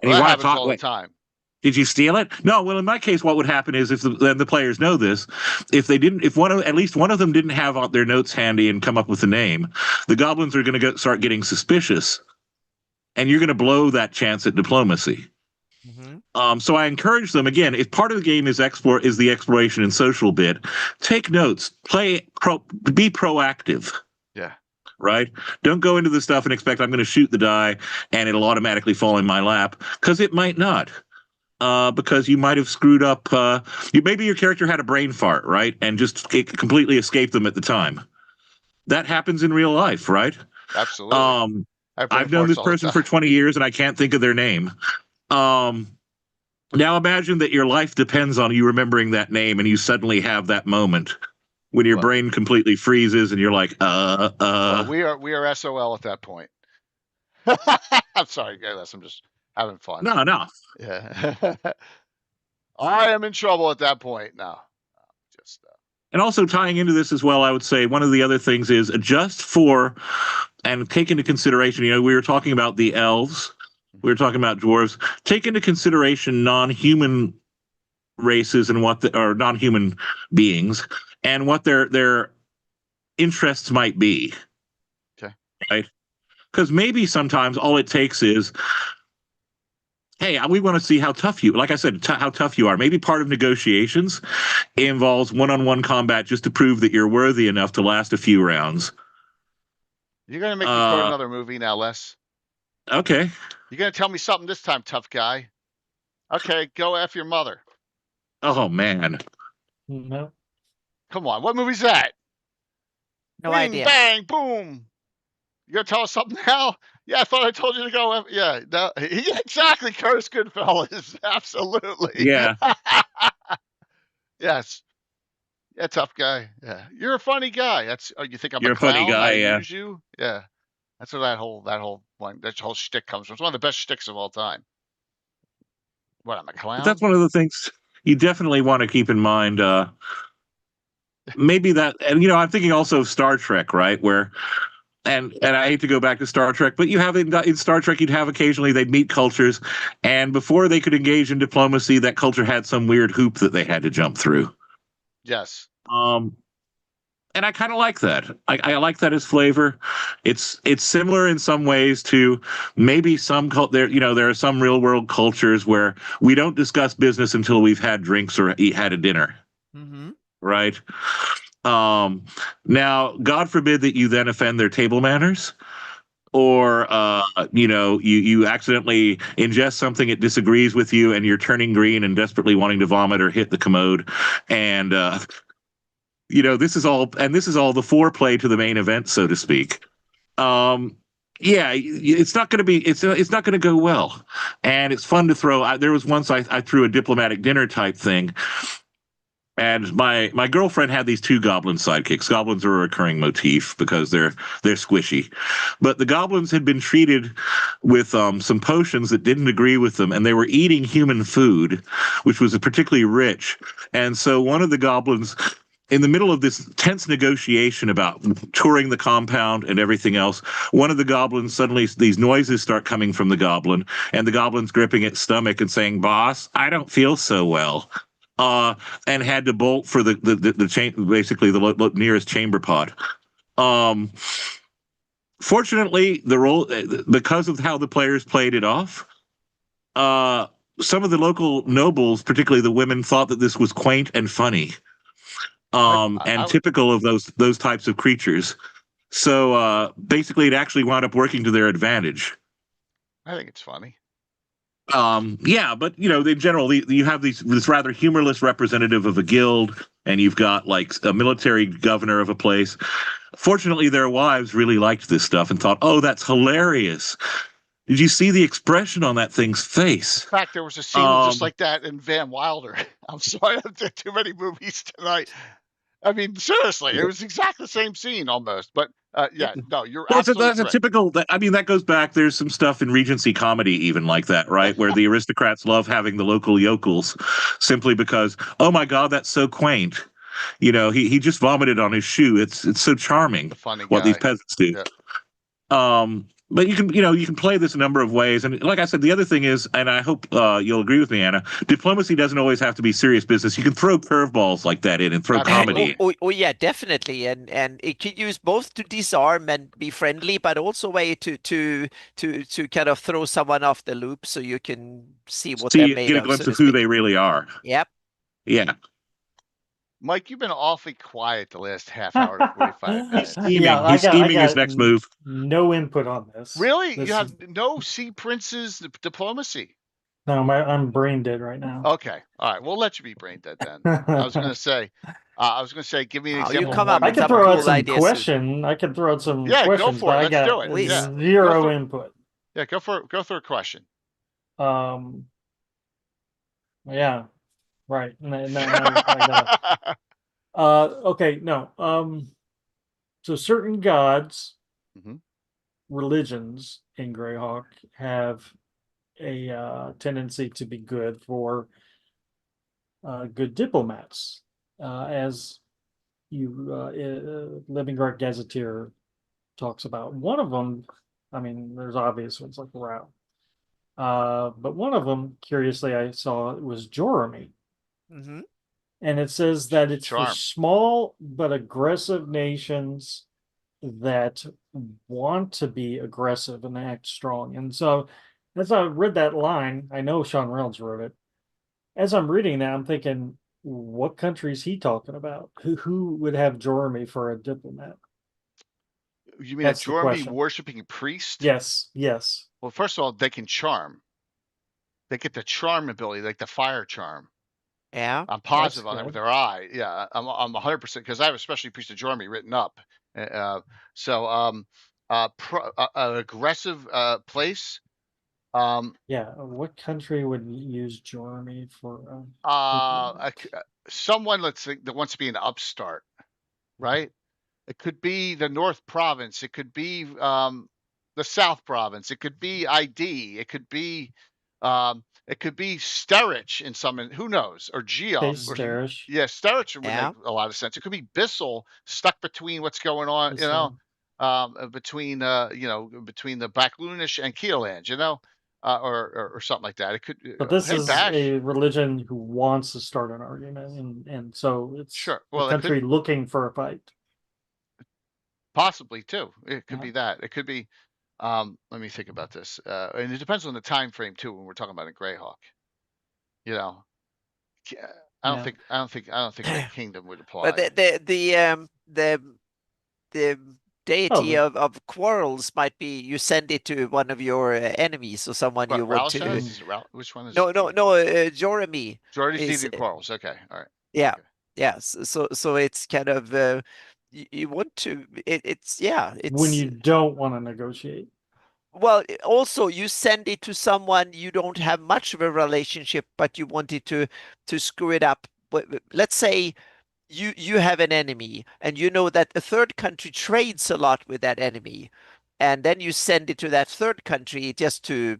you want to talk all the time. Did you steal it? No. Well, in my case, what would happen is if the players know this, if they didn't, if at least one of them didn't have their notes handy and come up with the name, the goblins are going to start getting suspicious, and you're going to blow that chance at diplomacy. Mm-hmm. So I encourage them again. If part of the game is the exploration and social bit, take notes. Be proactive. Yeah. Right? Don't go into the stuff and expect I'm going to shoot the die and it'll automatically fall in my lap, because it might not. Because you might have screwed up. Maybe your character had a brain fart, right, and just completely escaped them at the time. That happens in real life, right? Absolutely. I've known this person for 20 years, and I can't think of their name. Now imagine that your life depends on you remembering that name, and you suddenly have that moment when your brain completely freezes, and you're like, Well, we are SOL at that point. I'm sorry, guys. I'm just having fun. No. Yeah. I am in trouble at that point. No. Just. And also tying into this as well, I would say one of the other things is adjust for and take into consideration, we were talking about the elves, we were talking about dwarves, take into consideration non-human races and or non-human beings and what their interests might be. Okay. Right? Because maybe sometimes all it takes is, hey, we want to see how tough like I said, how tough you are. Maybe part of negotiations involves one-on-one combat just to prove that you're worthy enough to last a few rounds. You're going to make me quote another movie now, Les. Okay. You're going to tell me something this time, tough guy. Okay, go F your mother. Oh, man. No. Come on, what movie's that? No Bing, idea. Bang, boom. You going to tell us something now? Yeah, I thought I told you to go. Yeah, no, yeah, exactly. Curtis Goodfellas. Absolutely. Yeah. Yes. Yeah, tough guy. Yeah. You're a funny guy. You think I'm You're a clown? Funny guy, I use you? Yeah. That's where that whole shtick comes from. It's one of the best shticks of all time. What, I'm a clown? But that's one of the things you definitely want to keep in mind. Maybe that, and I'm thinking also of Star Trek, right? Where And I hate to go back to Star Trek, but you have in Star Trek, you'd have occasionally they'd meet cultures, and before they could engage in diplomacy, that culture had some weird hoop that they had to jump through. Yes. And I kind of like that. I like that as flavor. It's similar in some ways to maybe there are some real world cultures where we don't discuss business until we've had drinks or had a dinner. Mm-hmm. Right. Now, God forbid that you then offend their table manners, or you accidentally ingest something it disagrees with you, and you're turning green and desperately wanting to vomit or hit the commode, and this is all the foreplay to the main event, so to speak. Yeah, it's not going to be it's not going to go well, and it's fun to throw. There was once I threw a diplomatic dinner type thing, and my girlfriend had these two goblin sidekicks. Goblins are a recurring motif because they're squishy, but the goblins had been treated with some potions that didn't agree with them, and they were eating human food, which was particularly rich. And so one of the goblins, in the middle of this tense negotiation about touring the compound and everything else, one of the goblins, suddenly these noises start coming from the goblin, and the goblin's gripping its stomach and saying, "Boss, I don't feel so well." And had to bolt for the basically the nearest chamber pod. Fortunately, the role, because of how the players played it off, some of the local nobles, particularly the women, thought that this was quaint and funny. And typical of those types of creatures. So basically, it actually wound up working to their advantage. I think it's funny. Yeah, but in general, you have this rather humorless representative of a guild, and you've got like a military governor of a place. Fortunately, their wives really liked this stuff and thought, "Oh, that's hilarious." Did you see the expression on that thing's face? In fact, there was a scene just like that in Van Wilder. I'm sorry, I did too many movies tonight. I mean, seriously, it was exactly the same scene almost. But yeah, no, you're absolutely that's correct. A typical. I mean, that goes back. There's some stuff in Regency comedy even like that, right? Where the aristocrats love having the local yokels simply because, oh my God, that's so quaint. He just vomited on his shoe. It's so charming. The funny what guy. these peasants do. Yep. But you can play this a number of ways, and like I said, the other thing is, and I hope you'll agree with me, Anna, diplomacy doesn't always have to be serious business. You can throw curveballs like that in and throw comedy. Oh yeah, definitely, and it can use both to disarm and be friendly, but also a way to kind of throw someone off the loop so you can see what they're made get a of, glimpse so of who they really are. Yep. Yeah. Mike, you've been awfully quiet the last half hour to 45 minutes. He's scheming his next move. No input on this. Really? You have no Sea Prince's diplomacy? No, I'm brain dead right now. Okay. All right. We'll let you be brain dead then. I was going to say, give me an example. You come up I with could some throw out cool some ideas. question. I could throw out some questions. Go for it. Let's do it. Yeah. Zero input. Yeah, go through a question. Yeah. Right. Okay, no. So certain gods, religions in Greyhawk have a tendency to be good for good diplomats, as Living Great Gazetteer talks about. One of them, I mean, there's obvious ones like Rao, but one of them, curiously, I saw was Jorami. And it says that it's for small but aggressive nations that want to be aggressive and act strong. And so, as I read that line, I know Sean Reynolds wrote it. As I'm reading that, I'm thinking, what country is he talking about? Who would have Jorami for a diplomat? You mean a Jorami worshipping priest? Yes, yes. Well, first of all, they can charm. They get the charm ability, like the fire charm. Yeah, I'm positive on it with their eye. Yeah, I'm 100% because I have a specialty priest of Jorami written up. Aggressive place. Yeah, what country would use Jorami for? Someone, let's say, that wants to be an upstart, right? It could be the North Province. It could be the South Province. It could be ID. It could be Sterich in some. Who knows? Or Geoff. Sterich. Yeah, Sterich would make a lot of sense. It could be Bissell, stuck between what's going on, between the Backlunish and Keelange, or something like that. It could. But this is a religion who wants to start an argument, and so it's a country looking for a fight. Possibly too. It could be that. It could be. Let me think about this. And it depends on the time frame too when we're talking about a Greyhawk. I Yeah. don't think the kingdom would But apply. the deity Oh, of quarrels might be you send it to one of your enemies or someone you What want Roush to. has? Is it which one is? No. Jorami Jordy's is deity quarrels. Okay, all right. yeah. Okay. Yeah, so it's kind of you want to it's yeah, when it's you don't want to negotiate. well, also you send it to someone you don't have much of a relationship, but you wanted to screw it up. But let's say you have an enemy and you know that a third country trades a lot with that enemy, and then you send it to that third country just to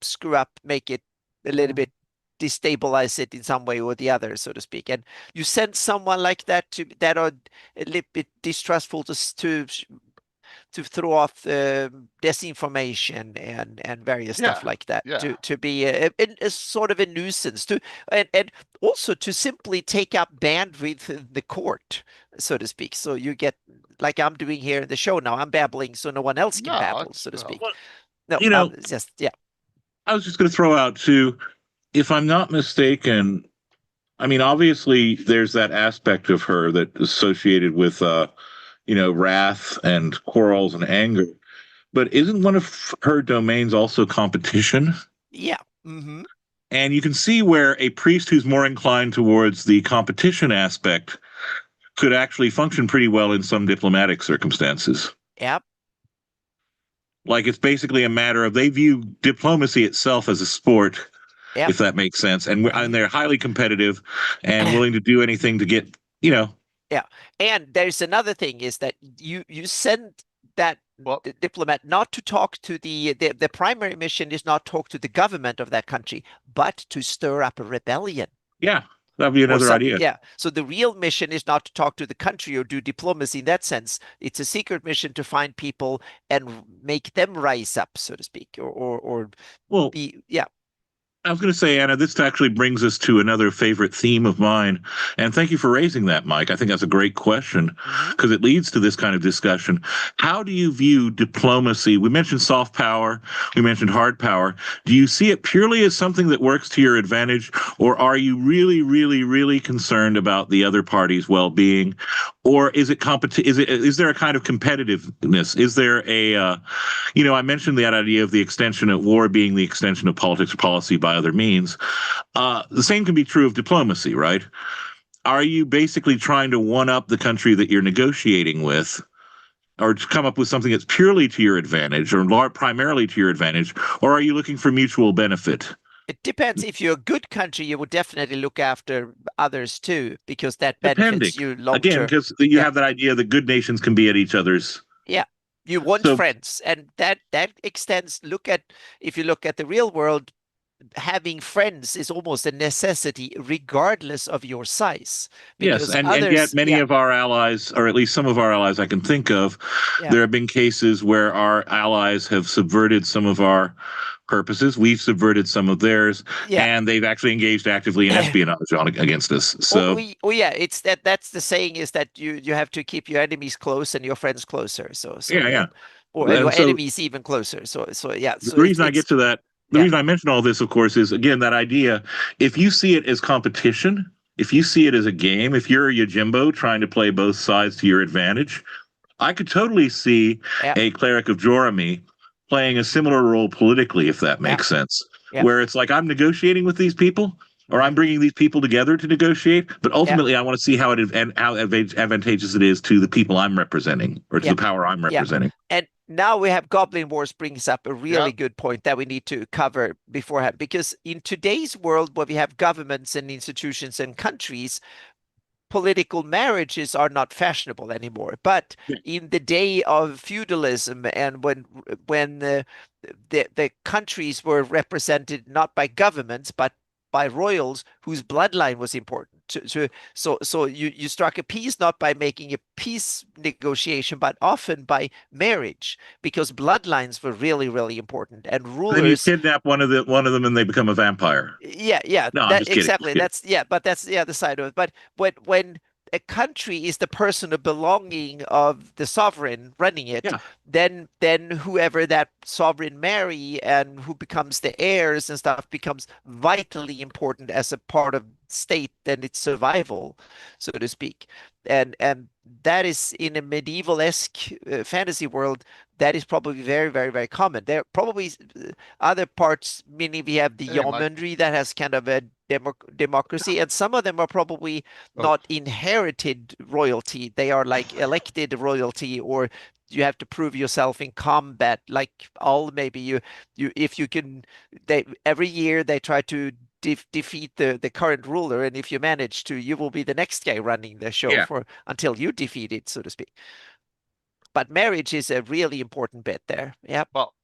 screw up, make it a little bit destabilize it in some way or the other, so to speak. And you send someone like that to that are a little bit distrustful to throw off disinformation and various stuff Yeah. like that Yeah. to be a sort of a nuisance to and also to simply take up bandwidth in the court, so to speak. So you get like I'm doing here in the show now. I'm babbling so no one else can No, babble, it's so to speak. Well, No, you know, just yeah. I was just going to throw out too, if I'm not mistaken, I mean, obviously there's that aspect of her that is associated with, wrath and quarrels and anger. But isn't one of her domains also competition? Yeah. Mm-hmm. And you can see where a priest who's more inclined towards the competition aspect could actually function pretty well in some diplomatic circumstances. Yep. Like it's basically a matter of they view diplomacy itself as a sport, Yep. if that makes sense, and they're highly competitive and willing to do anything to get, Yeah. And there's another thing is that you send that well, diplomat not to talk to the primary mission is not talk to the government of that country, but to stir up a rebellion. yeah, that'd be another idea. Yeah. So the real mission is not to talk to the country or do diplomacy in that sense. It's a secret mission to find people and make them rise up, so to speak, or Well, be yeah. I was going to say, Anna, this actually brings us to another favorite theme of mine. And thank you for raising that, Mike. I think that's a great question because it leads to this kind of discussion. How do you view diplomacy? We mentioned soft power, we mentioned hard power. Do you see it purely as something that works to your advantage, or are you really, really, really concerned about the other party's well-being? Or is it is there a kind of competitiveness? Is there I mentioned that idea of the extension of war being the extension of politics or policy by other means. The same can be true of diplomacy, right? Are you basically trying to one up the country that you're negotiating with, or to come up with something that's purely to your advantage or primarily to your advantage, or are you looking for mutual benefit? It depends. If you're a good country, you would definitely look after others too, because that Depending. benefits you long Again, term. because you have that idea that good nations can be at each other's. Yeah. You want So friends, and that extends. If you look at the real world, having friends is almost a necessity, regardless of your size, yes, because and yet others, many of our allies, or at least some of our allies I can think of, Yeah. there have been cases where our allies have subverted some of our purposes. We've subverted some of theirs, Yeah. and they've actually engaged actively in espionage against us. So yeah, it's that's the saying is that you have to keep your enemies close and your friends closer. So yeah. or And your so enemies even closer. So yeah. the So reason I get to that, the yeah. reason I mention all this, of course, is again that idea. If you see it as competition, if you see it as a game, if you're a Yojimbo trying to play both sides to your advantage, I could totally see Yeah. a cleric of Jorami playing a similar role politically, if that makes sense. Yeah. Where it's like I'm negotiating with these people, or I'm bringing these people together to negotiate, but ultimately I want to see how advantageous it is to the people I'm representing, or to the power I'm representing. And now we have Goblin Wars brings up a really good point that we need to cover beforehand, because in today's world where we have governments and institutions and countries, political marriages are not fashionable anymore. But in the day of feudalism, and when the countries were represented not by governments but by royals whose bloodline was important. So you struck a peace not by making a peace negotiation, but often by marriage, because bloodlines were really, really important. And rulers. Then you kidnap one of them, and they become a vampire. Yeah. No, I'm just kidding. Exactly. But that's the other side of it. But when a country is the personal belonging of the sovereign running it, then whoever that sovereign marry and who becomes the heirs and stuff becomes vitally important as a part of state than its survival, so to speak. And that is in a medieval-esque fantasy world, that is probably very, very, very common. There are probably other parts, meaning we have the Hey, Mike. yeomanry that has kind of a democracy, and some of them are probably not inherited royalty. They are like elected royalty, or you have to prove yourself in combat. Like all maybe you if you can, they every year they try to defeat the current ruler, and if you manage to, you will be the next guy running the show for until you defeat it, so to speak. But marriage is a really important bit there. Yep. Well,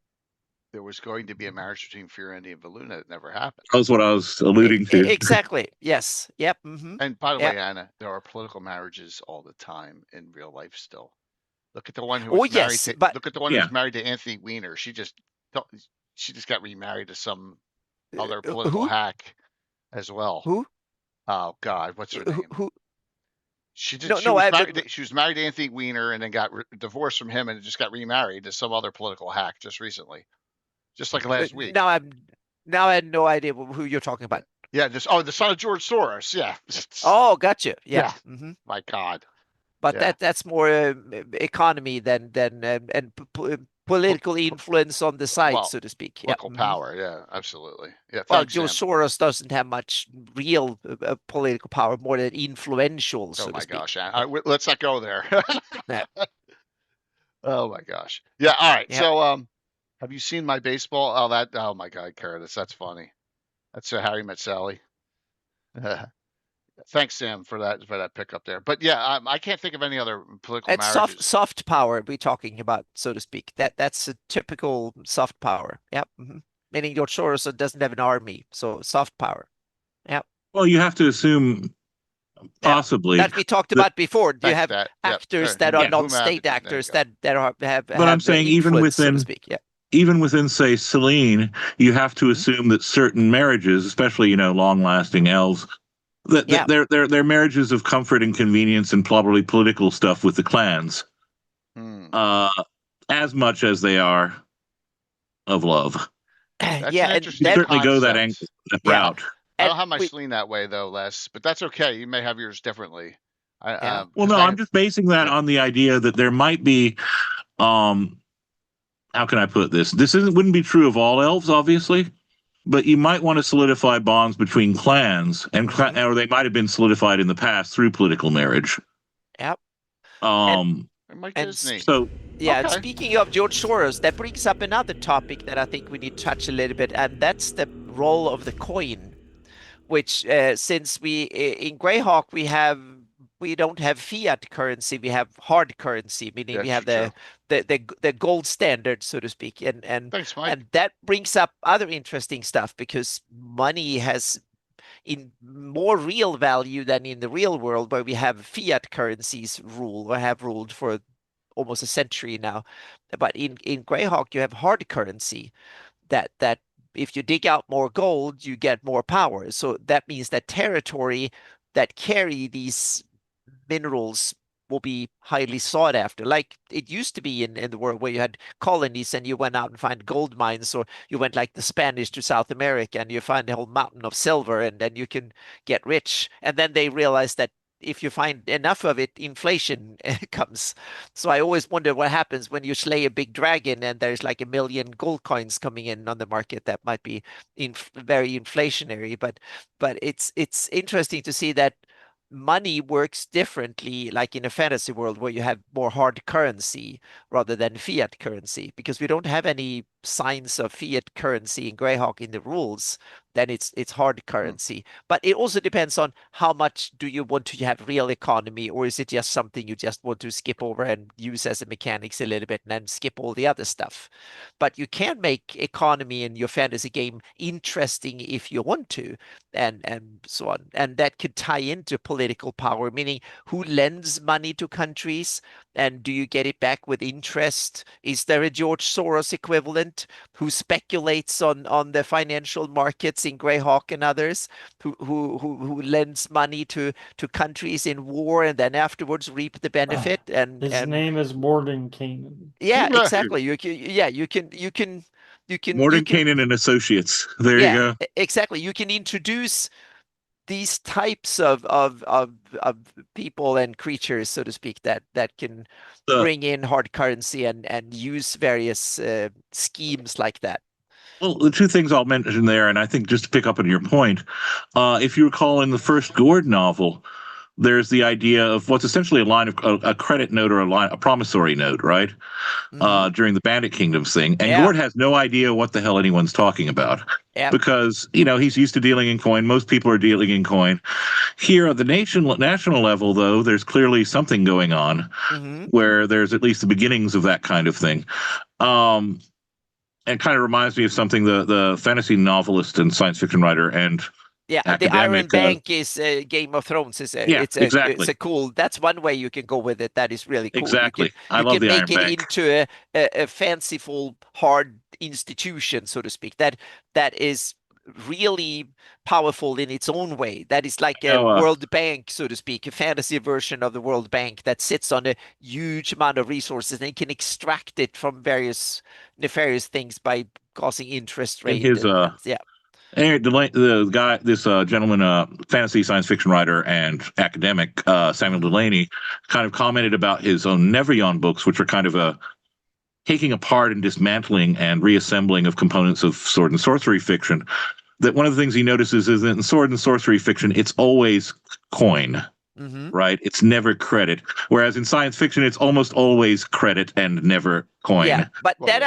there was going to be a marriage between Fiorenti and Valuna. It never happened. That was what I was alluding to. Exactly. Yes. Yep. And by the way, Anna, there are political marriages all the time in real life still. Look at the one who was married to, look at the one who's married to Anthony Weiner. She just got remarried to some other political hack as well. Who? Oh God, what's her name? Who? She was married to Anthony Weiner and then got divorced from him and just got remarried to some other political hack just recently, just like last week. Now I had no idea who you're talking about. Yeah, the son of George Soros. Yeah. Oh, gotcha. Yeah. My God. But that's more economy than and political influence on the side, so to speak. Political power. Yeah, absolutely. Yeah. Well, George Soros doesn't have much real political power, more than influential. So oh my to speak. gosh! Let's not go there. Oh my gosh! Yeah. All right. Yeah. So, have you seen my baseball? Oh my God, Curtis, that's funny. That's Harry Met Sally. Thanks, Sam, for that pickup there. But yeah, I can't think of any other political marriages. Soft power we're talking about, so to speak. That's a typical soft power. Yep. Meaning George Soros doesn't have an army, so soft power. Yep. Well, you have to assume possibly that we talked about before. You have actors that are not state actors that have. But I'm saying even within. So to speak. Yeah. Even within, say, Celine, you have to assume that certain marriages, especially long-lasting elves, that they're marriages of comfort and convenience and probably political stuff with the clans, as much as they are of love. That's and certainly go that route. I don't have my Celine that way though, Les, but that's okay. You may have yours differently. I'm just basing that on the idea that there might be. How can I put this? This wouldn't be true of all elves, obviously, but you might want to solidify bonds between clans, or they might have been solidified in the past through political marriage. Yep. And speaking of George Soros, that brings up another topic that I think we need to touch a little bit, and that's the role of the coin, which since in GREYHAWK we don't have fiat currency, we have hard currency, meaning we have the gold standard, so to speak. And Thanks, Mike. And that brings up other interesting stuff, because money has in more real value than in the real world, where we have fiat currencies rule, or have ruled for almost a century now. But in GREYHAWK you have hard currency that if you dig out more gold, you get more power. So that means that territory that carry these minerals will be highly sought after, like it used to be in the world, where you had colonies and you went out and find gold mines, or you went like the Spanish to South America and you find a whole mountain of silver, and then you can get rich. And then they realized that if you find enough of it, inflation comes. So I always wonder what happens when you slay a big dragon and there's like 1 million gold coins coming in on the market. That might be very inflationary, but it's interesting to see that money works differently, like in a fantasy world where you have more hard currency rather than fiat currency, because we don't have any signs of fiat currency in GREYHAWK in the rules. Then it's hard currency. But it also depends on how much do you want to have real economy, or is it just something you just want to skip over and use as a mechanics a little bit and then skip all the other stuff. But you can make economy in your fantasy game interesting if you want to, and so on. And that could tie into political power, meaning who lends money to countries, and do you get it back with interest? Is there a George Soros equivalent who speculates on the financial markets in GREYHAWK and others, who lends money to countries in war and then afterwards reap the benefit? His name is Mordenkainen. Yeah, exactly. You can Mordenkainen and Associates. There you go. Exactly. You can introduce these types of people and creatures, so to speak, that can bring in hard currency and use various schemes like that. Well, the two things I'll mention there, and I think just to pick up on your point, if you recall in the first Gord novel, there's the idea of what's essentially a line of a credit note or a promissory note, right? During the Bandit Kingdoms thing. And Gord has no idea what the hell anyone's talking about. Because, he's used to dealing in coin. Most people are dealing in coin. Here at the national level, though, there's clearly something going on where there's at least the beginnings of that kind of thing. It kind of reminds me of something the fantasy novelist and science fiction writer and the Iron Bank is Game of Thrones. Exactly. It's a cool. That's one way you can go with it. That is really cool. Exactly. I love the Iron Bank. You can make it into a fanciful, hard institution, so to speak. That is really powerful in its own way. That is like a World Bank, so to speak, a fantasy version of the World Bank that sits on a huge amount of resources and can extract it from various nefarious things by causing interest rate. The guy, this gentleman, fantasy science fiction writer and academic, Samuel Delany, kind of commented about his own Neveryon books, which are kind of a taking apart and dismantling and reassembling of components of sword and sorcery fiction. That one of the things he notices is that in sword and sorcery fiction, it's always coin. Right? It's never credit. Whereas in science fiction, it's almost always credit and never coin. Yeah, but that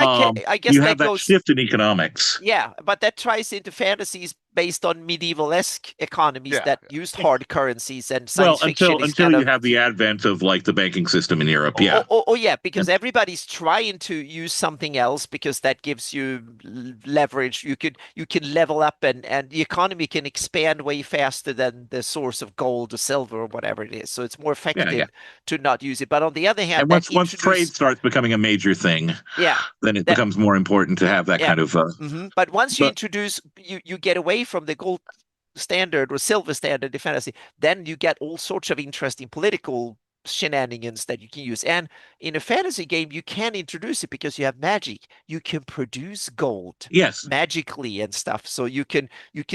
I guess you that have that goes shift in economics. Yeah, but that ties into fantasies based on medieval-esque economies that used hard currencies and science fiction. Until you have the advent of like the banking system in Europe. Because everybody's trying to use something else because that gives you leverage. You can level up and the economy can expand way faster than the source of gold or silver or whatever it is. So it's more effective to not use it. But on the other hand, and once trade starts becoming a major thing, then it becomes more important to have that kind of. But once you introduce, you get away from the gold standard or silver standard in fantasy, then you get all sorts of interesting political shenanigans that you can use. And in a fantasy game, you can introduce it because you have magic. You can produce gold magically and stuff. So you can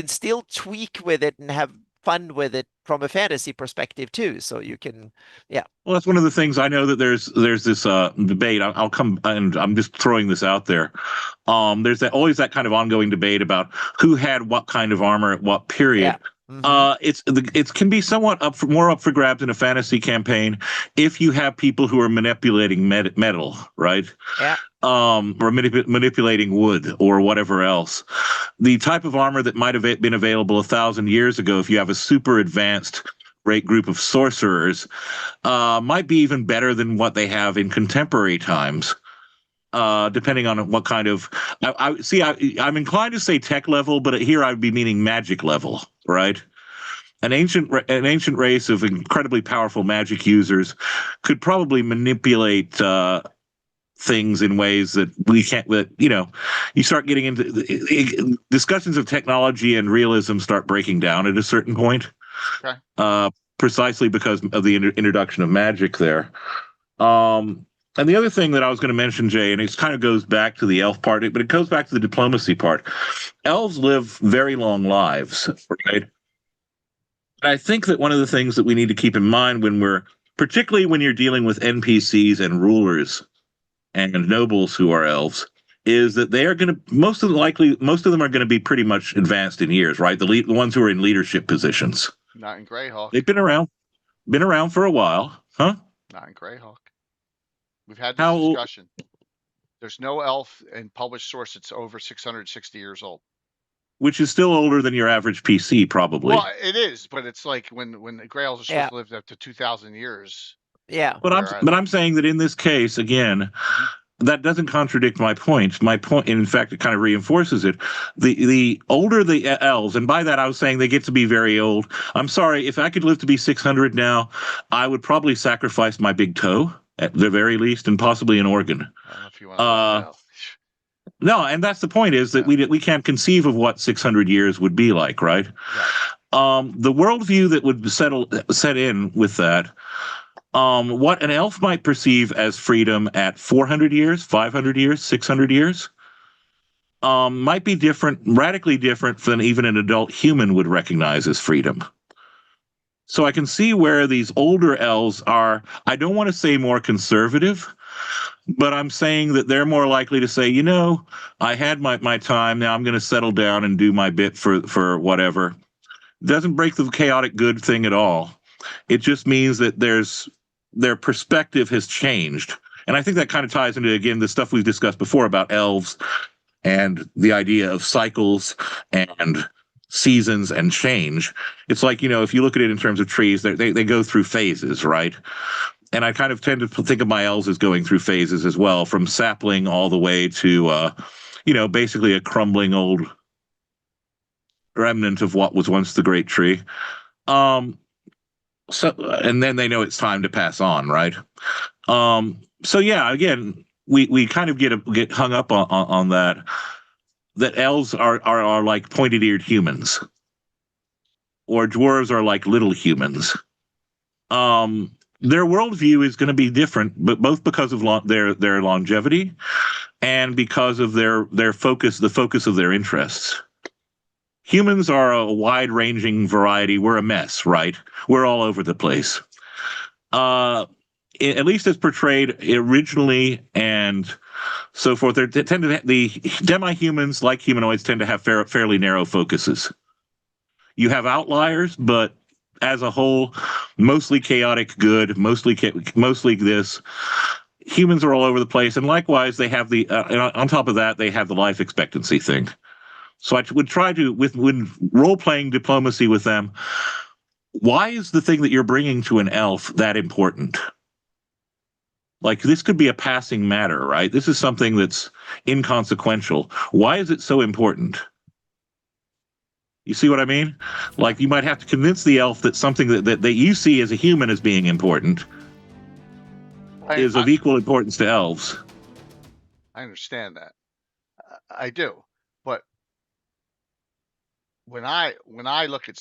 still tweak with it and have fun with it from a fantasy perspective too. So you can, Well, that's one of the things I know that there's this debate. I'll come and I'm just throwing this out there. There's always that kind of ongoing debate about who had what kind of armor at what period. It can be somewhat more up for grabs in a fantasy campaign if you have people who are manipulating metal, right? Or manipulating wood or whatever else. The type of armor that might have been available 1,000 years ago, if you have a super advanced great group of sorcerers, might be even better than what they have in contemporary times. Depending on what kind of, I'm inclined to say tech level, but here I'd be meaning magic level, right? An ancient race of incredibly powerful magic users could probably manipulate things in ways that we can't. That you start getting into discussions of technology and realism start breaking down at a certain point. Precisely because of the introduction of magic there. And the other thing that I was going to mention, Jay, and it kind of goes back to the elf part, but it goes back to the diplomacy part. Elves live very long lives, right? And I think that one of the things that we need to keep in mind particularly when you're dealing with NPCs and rulers and nobles who are elves, is that they are going to, most of them are going to be pretty much advanced in years, right? The ones who are in leadership positions. Not in GREYHAWK. They've been around for a while, huh? Not in GREYHAWK. We've had this discussion. There's no elf in published source that's over 660 years old. Which is still older than your average PC, probably. Well, it is, but it's like when the Grey elves are supposed to live up to 2,000 years. Yeah. But I'm saying that in this case, again, that doesn't contradict my point. My point, in fact, it kind of reinforces it. The older the elves, and by that I was saying they get to be very old. I'm sorry, if I could live to be 600 now, I would probably sacrifice my big toe at the very least, and possibly an organ. I don't know if you want to no, and that's the point, is that we can't conceive of what 600 years would be like, right? The worldview that would set in with that, what an elf might perceive as freedom at 400 years, 500 years, 600 years, might be different, radically different than even an adult human would recognize as freedom. So I can see where these older elves are, I don't want to say more conservative, but I'm saying that they're more likely to say, I had my time, now I'm going to settle down and do my bit for whatever. It doesn't break the chaotic good thing at all. It just means that their perspective has changed. And I think that kind of ties into, again, the stuff we've discussed before about elves and the idea of cycles and seasons and change. It's like, if you look at it in terms of trees, they go through phases, right? And I kind of tend to think of my elves as going through phases as well, from sapling all the way to, basically a crumbling old remnant of what was once the great tree. So, and then they know it's time to pass on, right? So yeah, again, we kind of get hung up on that elves are like pointed-eared humans, or dwarves are like little humans. Their worldview is going to be different, but both because of their longevity and because of their focus, the focus of their interests. Humans are a wide-ranging variety. We're a mess, right? We're all over the place. At least as portrayed originally and so forth, the demi-humans, like humanoids, tend to have fairly narrow focuses. You have outliers, but as a whole, mostly chaotic good, mostly this. Humans are all over the place, and likewise, they have on top of that, they have the life expectancy thing. So I would try to, when role-playing diplomacy with them, why is the thing that you're bringing to an elf that important? Like, this could be a passing matter, right? This is something that's inconsequential. Why is it so important? You see what I mean? Like, you might have to convince the elf that something that you see as a human as being important is of equal importance to elves. I understand that. I do. But when I look at,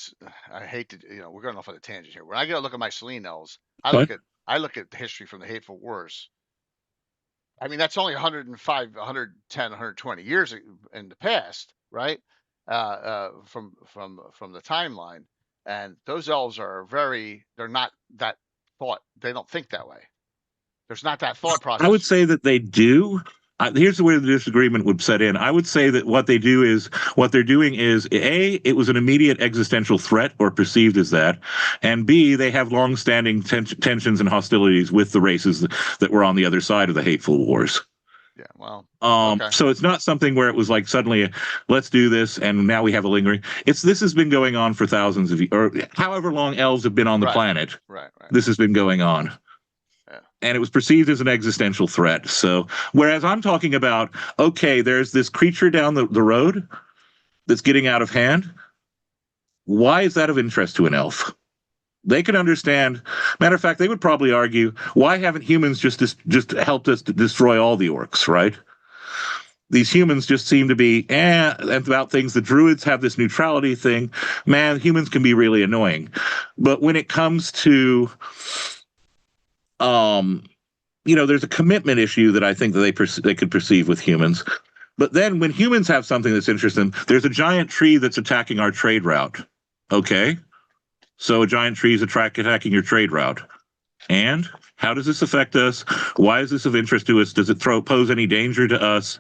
I hate to, we're going off on a tangent here. When I go look at my Selene elves, I look at the history from the Hateful Wars. I mean, that's only 105, 110, 120 years in the past, right? From the timeline, and those elves are they're not that they don't think that way. There's not that thought process. I would say that they do. Here's where the disagreement would set in. I would say that what they're doing is A, it was an immediate existential threat or perceived as that, and B, they have long-standing tensions and hostilities with the races that were on the other side of the Hateful Wars. Yeah, well, okay. So it's not something where it was like suddenly, let's do this, and now we have a lingering. This has been going on for thousands of years, or however long elves have been on the planet. Right. This has been going on. Yeah. And it was perceived as an existential threat. So, whereas I'm talking about, okay, there's this creature down the road that's getting out of hand. Why is that of interest to an elf? They can understand. Matter of fact, they would probably argue, why haven't humans just helped us to destroy all the orcs, right? These humans just seem to be about things. The druids have this neutrality thing. Man, humans can be really annoying. But when it comes to there's a commitment issue that I think that they could perceive with humans. But then when humans have something that's interesting, there's a giant tree that's attacking our trade route. Okay? So a giant tree is attacking your trade route. And how does this affect us? Why is this of interest to us? Does it pose any danger to us?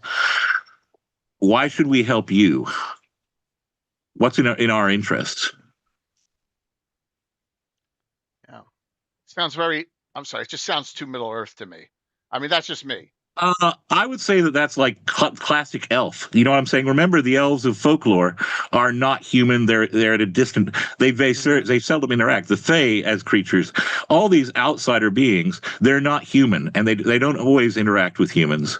Why should we help you? What's in our interests? Yeah. Sounds very... I'm sorry, it just sounds too Middle Earth to me. I mean, that's just me. I would say that's like classic elf. You know what I'm saying? Remember, the elves of folklore are not human. They're at a distant. They seldom interact. The Fae as creatures, all these outsider beings, they're not human, and they don't always interact with humans.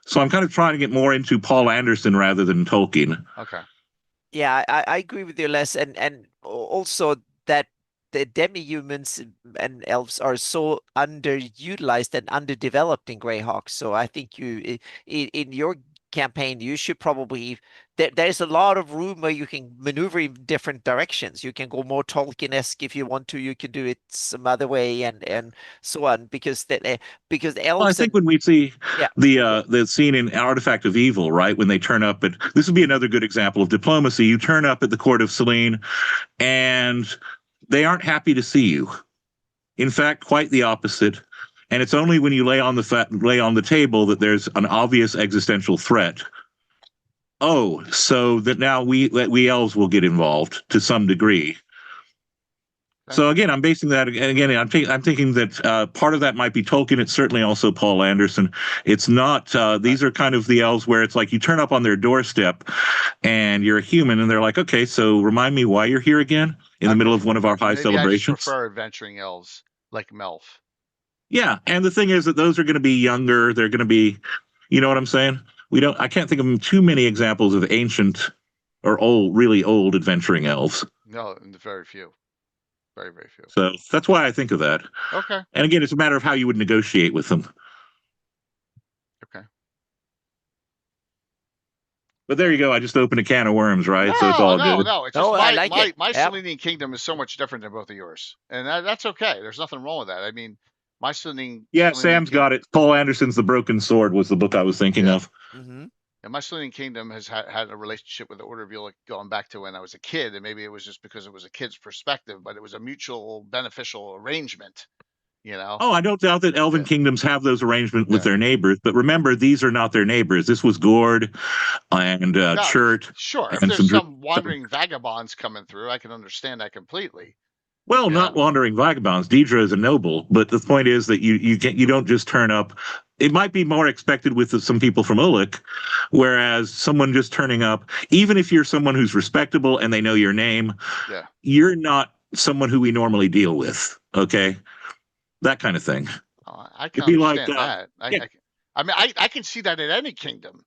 So I'm kind of trying to get more into Paul Anderson rather than Tolkien. Okay. Yeah, I agree with you, Les, and also that the demi-humans and elves are so underutilized and underdeveloped in Greyhawk. So I think you, in your campaign, you should probably there's a lot of room where you can maneuver in different directions. You can go more Tolkien-esque if you want to. You can do it some other way and so on because the elves. Well, I think when we see yeah. the scene in Artifact of Evil, right, when they turn up at this would be another good example of diplomacy. You turn up at the court of Selene, and they aren't happy to see you. In fact, quite the opposite. And it's only when you lay on the table that there's an obvious existential threat. Oh, so that now we elves will get involved to some degree. So again, I'm basing that again. I'm thinking that part of that might be Tolkien. It's certainly also Paul Anderson. It's not. These are kind of the elves where it's like you turn up on their doorstep, and you're a human, and they're like, okay, so remind me why you're here again in the middle of one of our high celebrations. I just prefer adventuring elves like Melf. Yeah, and the thing is that those are going to be younger. They're going to be, you know what I'm saying? I can't think of too many examples of ancient or old, really old adventuring elves. No, very few. Very, very few. So that's why I think of that. Okay. And again, it's a matter of how you would negotiate with them. Okay. But there you go. I just opened a can of worms, right? So it's all good. No, it's just my Selenian kingdom is so much different than both of yours. And that's okay. There's nothing wrong with that. I mean, my Selenian Sam's got it. Paul Anderson's The Broken Sword was the book I was thinking of. Mm-hmm. And my Selenian kingdom has had a relationship with the Order of Ulic going back to when I was a kid, and maybe it was just because it was a kid's perspective, but it was a mutual beneficial arrangement, you know? Oh, I don't doubt that elven kingdoms have those arrangements with their neighbors, but remember, these are not their neighbors. This was Gord and Chert. Sure, if and there's some wandering vagabonds coming through, I can understand that completely. Well, not wandering vagabonds. Deidre is a noble, but the point is that you don't just turn up. It might be more expected with some people from Ulic, whereas someone just turning up, even if you're someone who's respectable and they know your name, you're not someone who we normally deal with. Okay, that kind of thing. I can understand that. I can see that in any kingdom.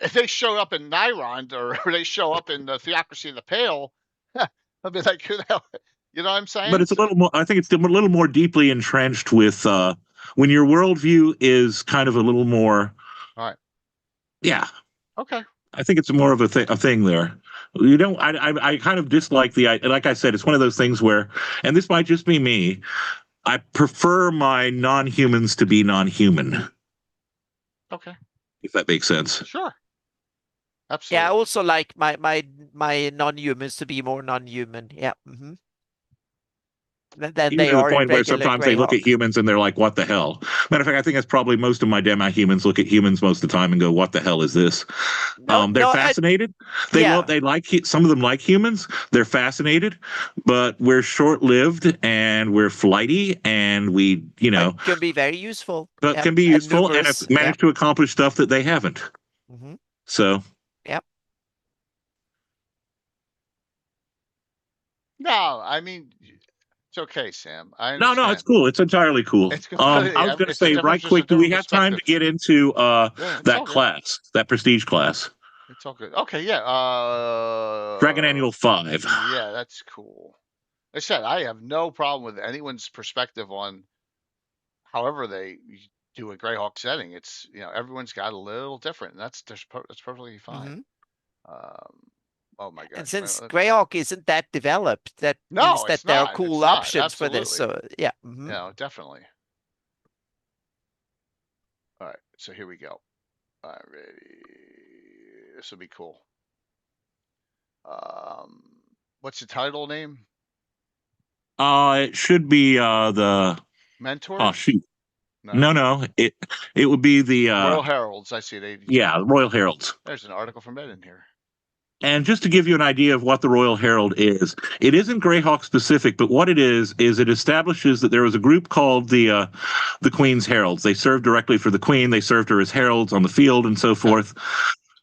If they show up in Nyrond or they show up in the Theocracy of the Pale, I'll be like, who the hell? You know what I'm saying? But it's a little more. I think it's a little more deeply entrenched with when your worldview is kind of a little more. All right. Yeah. Okay. I think it's more of a thing there. You don't. I kind of dislike like I said, it's one of those things where, and this might just be me, I prefer my non-humans to be non-human. Okay. If that makes sense. Sure. Absolutely. Yeah, I also like my non-humans to be more non-human. Yeah. Mm-hmm. Then they are the point where sometimes they look at humans and they're like, what the hell? Matter of fact, I think that's probably most of my demi-humans look at humans most of the time and go, what the hell is this? They're fascinated. They like some of them like humans. They're fascinated, but we're short-lived and we're flighty and we, can be very useful. But can be useful and have managed to accomplish stuff that they haven't. Mm-hmm. So. Yep. No, I mean, it's okay, Sam. No, it's cool. It's entirely cool. I was going to say right quick, do we have time to get into that class, that prestige class? It's all good. Okay, yeah. Dragon Annual 5. Yeah, that's cool. Like I said, I have no problem with anyone's perspective on however they do a GREYHAWK setting. It's, everyone's got a little different, and that's perfectly fine. Mm-hmm. Oh my God! And since GREYHAWK isn't that developed, that means that there are cool options for this. So yeah, no, definitely. All right, so here we go. All right, ready. This will be cool. What's the title name? It should be the Mentor. Oh shoot! No. It would be the Royal Heralds. I see they. Yeah, Royal Heralds. There's an article from Ed in here. And just to give you an idea of what the Royal Herald is, it isn't GREYHAWK specific, but what it is it establishes that there was a group called the Queen's Heralds. They served directly for the Queen. They served her as heralds on the field and so forth,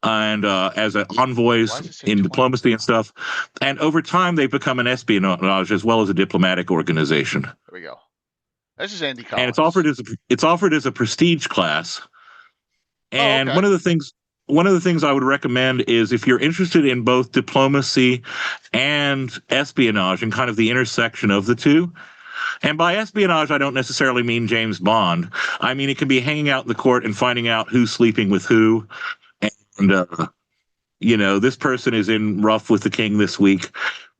and as envoys in diplomacy and stuff. And over time, they've become an espionage as well as a diplomatic organization. There we go. This is Andy Collins. And it's offered as a prestige class. And one of the things I would recommend is if you're interested in both diplomacy and espionage and kind of the intersection of the two. And by espionage, I don't necessarily mean James Bond. I mean, it can be hanging out in the court and finding out who's sleeping with who And, this person is in rough with the king this week.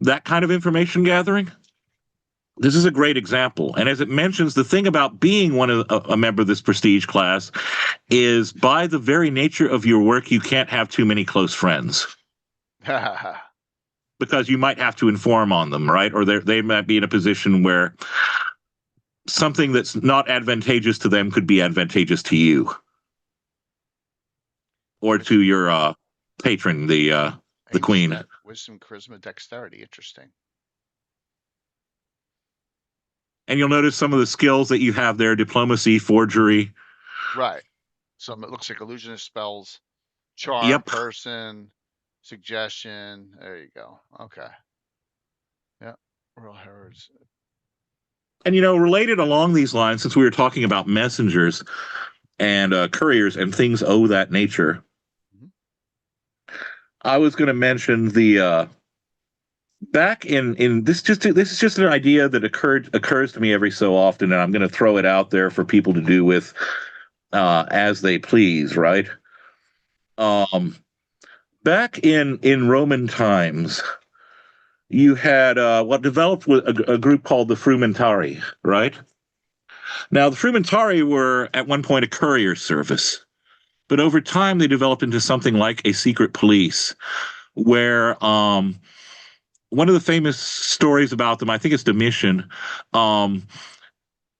That kind of information gathering. This is a great example. And as it mentions, the thing about being a member of this prestige class is by the very nature of your work, you can't have too many close friends. Because you might have to inform on them, right? Or they might be in a position where something that's not advantageous to them could be advantageous to you. Or to your patron, the queen. Wisdom, charisma, dexterity. Interesting. And you'll notice some of the skills that you have there: diplomacy, forgery. Right. Some it looks like illusionist spells, charm, person, suggestion. There you go. Okay. Yeah. Royal Heralds. And related along these lines, since we were talking about messengers and couriers and things of that nature, I was going to mention the back in this. This is just an idea that occurs to me every so often, and I'm going to throw it out there for people to do with as they please. Right. Back in Roman times, you had what developed with a group called the Frumentari. Right. Now, the Frumentari were at one point a courier service, but over time they developed into something like a secret police, where one of the famous stories about them, I think it's Domitian,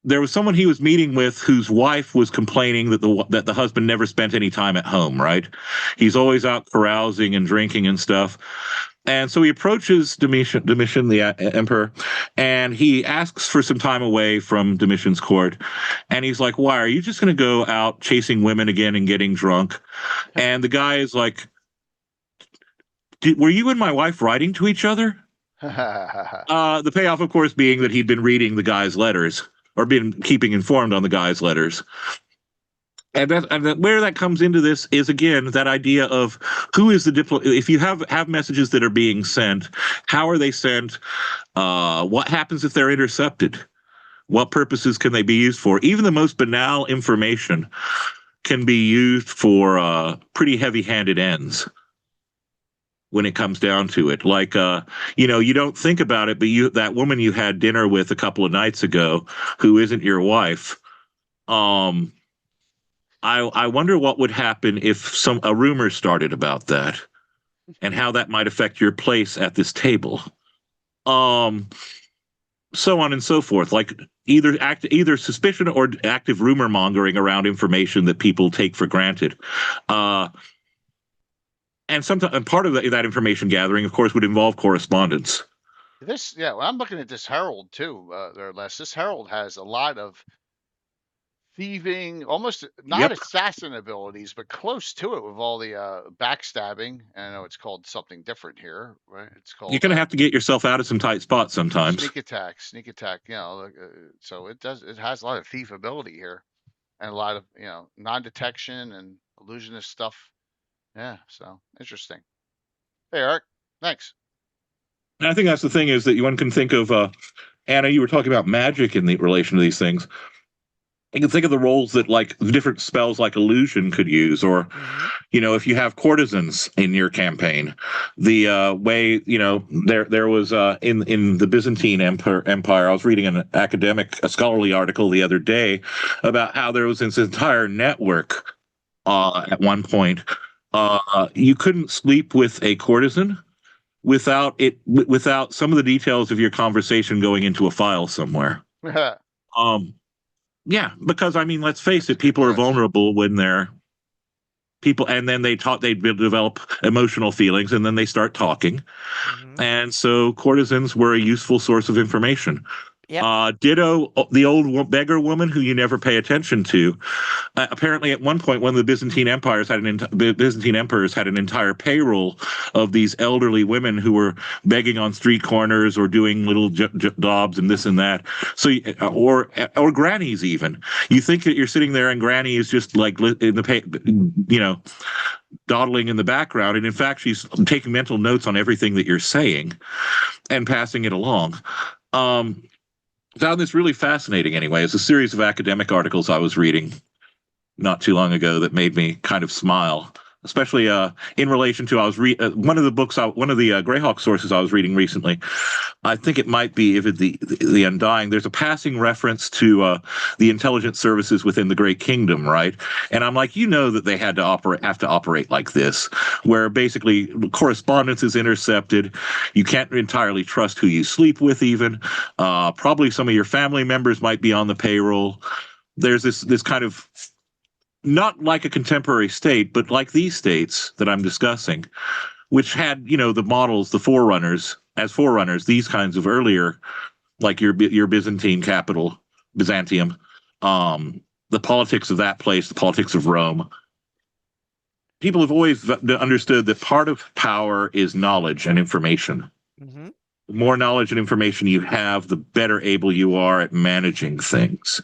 there was someone he was meeting with whose wife was complaining that the husband never spent any time at home, right? He's always out carousing and drinking and stuff. And so he approaches Domitian, the emperor, and he asks for some time away from Domitian's court. And he's like, why? Are you just going to go out chasing women again and getting drunk? And the guy is like, were you and my wife writing to each other? The payoff, of course, being that he'd been reading the guy's letters, or been keeping informed on the guy's letters. And where that comes into this is, again, that idea of who is the if you have messages that are being sent, how are they sent? What happens if they're intercepted? What purposes can they be used for? Even the most banal information can be used for pretty heavy-handed ends when it comes down to it. Like, you don't think about it, but that woman you had dinner with a couple of nights ago, who isn't your wife, I wonder what would happen if a rumor started about that, and how that might affect your place at this table. So on and so forth. Like either suspicion or active rumor mongering around information that people take for granted. And part of that information gathering, of course, would involve correspondence. Well, I'm looking at this Herald too, Les. This Herald has a lot of thieving, almost not assassin abilities, but close to it with all the backstabbing. I know it's called something different here, right? It's called. You're going to have to get yourself out of some tight spots sometimes. Sneak attack. So it has a lot of thief ability here, and a lot of non-detection and illusionist stuff. Yeah, so interesting. Hey, Eric, thanks. And I think that's the thing, is that one can think of, Anna, you were talking about magic in the relation to these things. You can think of the roles that like different spells like illusion could use, or, if you have courtesans in your campaign, the way, there was in the Byzantine Empire, I was reading a scholarly article the other day about how there was this entire network at one point. You couldn't sleep with a courtesan without some of the details of your conversation going into a file somewhere. Yeah, because let's face it, people are vulnerable when they're people, and then they develop emotional feelings, and then they start talking. And so courtesans were a useful source of information. Ditto the old beggar woman who you never pay attention to. Apparently, at one point, one of the Byzantine emperors had an entire payroll of these elderly women who were begging on street corners or doing little jobs and this and that. So, or grannies even. You think that you're sitting there and granny is just like in the dawdling in the background, and in fact, she's taking mental notes on everything that you're saying and passing it along. Found this really fascinating anyway. It's a series of academic articles I was reading not too long ago that made me kind of smile especially in relation to one of the books, one of the GREYHAWK sources I was reading recently. I think it might be the Undying. There's a passing reference to the intelligence services within the Great Kingdom, right? And I'm like, that they have to operate like this, where basically correspondence is intercepted. You can't entirely trust who you sleep with, even. Probably some of your family members might be on the payroll. There's this kind of, not like a contemporary state, but like these states that I'm discussing, which had, the models, the forerunners, these kinds of earlier, like your Byzantine capital, Byzantium, the politics of that place, the politics of Rome. People have always understood that part of power is knowledge and information. Mm-hmm. The more knowledge and information you have, the better able you are at managing things.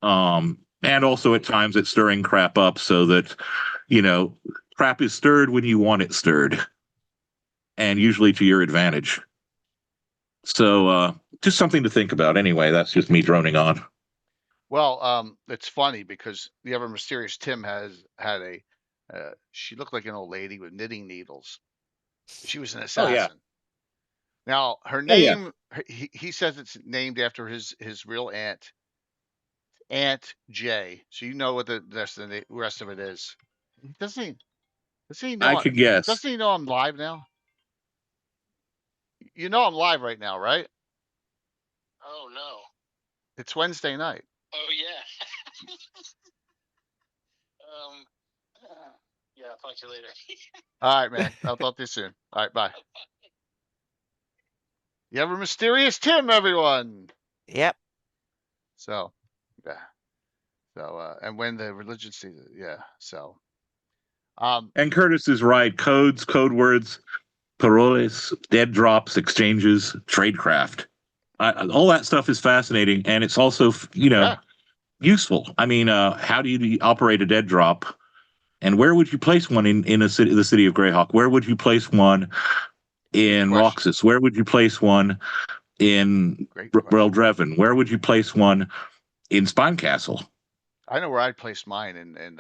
And also at times at stirring crap up so that, crap is stirred when you want it stirred, and usually to your advantage. So just something to think about. Anyway, that's just me droning on. Well, it's funny because the ever mysterious Tim had she looked like an old lady with knitting needles. She was an assassin. Oh, yeah. Now her Oh, yeah. name, he says it's named after his real aunt, Aunt J. So what the rest of it is. Doesn't he know? I could guess. Doesn't he know I'm live now? You know I'm live right now, right? Oh no. It's Wednesday night. Oh yeah. Yeah, I'll talk to you later. All right, man. I'll talk to you soon. All right, bye. You have a mysterious Tim, everyone. Yep. So, yeah. So, and when the religion season, yeah. So, and Curtis is right. Codes, code words, paroles, dead drops, exchanges, tradecraft. All that stuff is fascinating, and it's also, useful. I mean, how do you operate a dead drop? And where would you place one in the city of GREYHAWK? Where would you place one in Roxas? Where would you place one in Reldreven? Where would you place one in Spinecastle? I know where I'd place mine in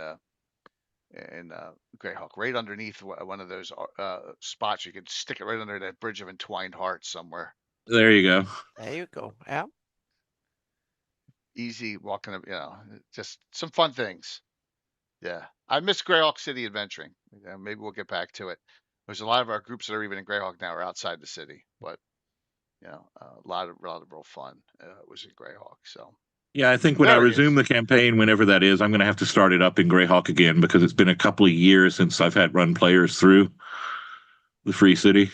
GREYHAWK, right underneath one of those spots. You could stick it right under that bridge of entwined hearts somewhere. There you go. There you go. Yeah. Easy walking up, just some fun things. Yeah, I miss GREYHAWK City adventuring. Maybe we'll get back to it. There's a lot of our groups that are even in GREYHAWK now are outside the city, but a lot of real fun was in GREYHAWK. So yeah, I think when I resume the campaign, whenever that is, I'm going to have to start it up in GREYHAWK again because it's been a couple of years since I've had run players through the Free City.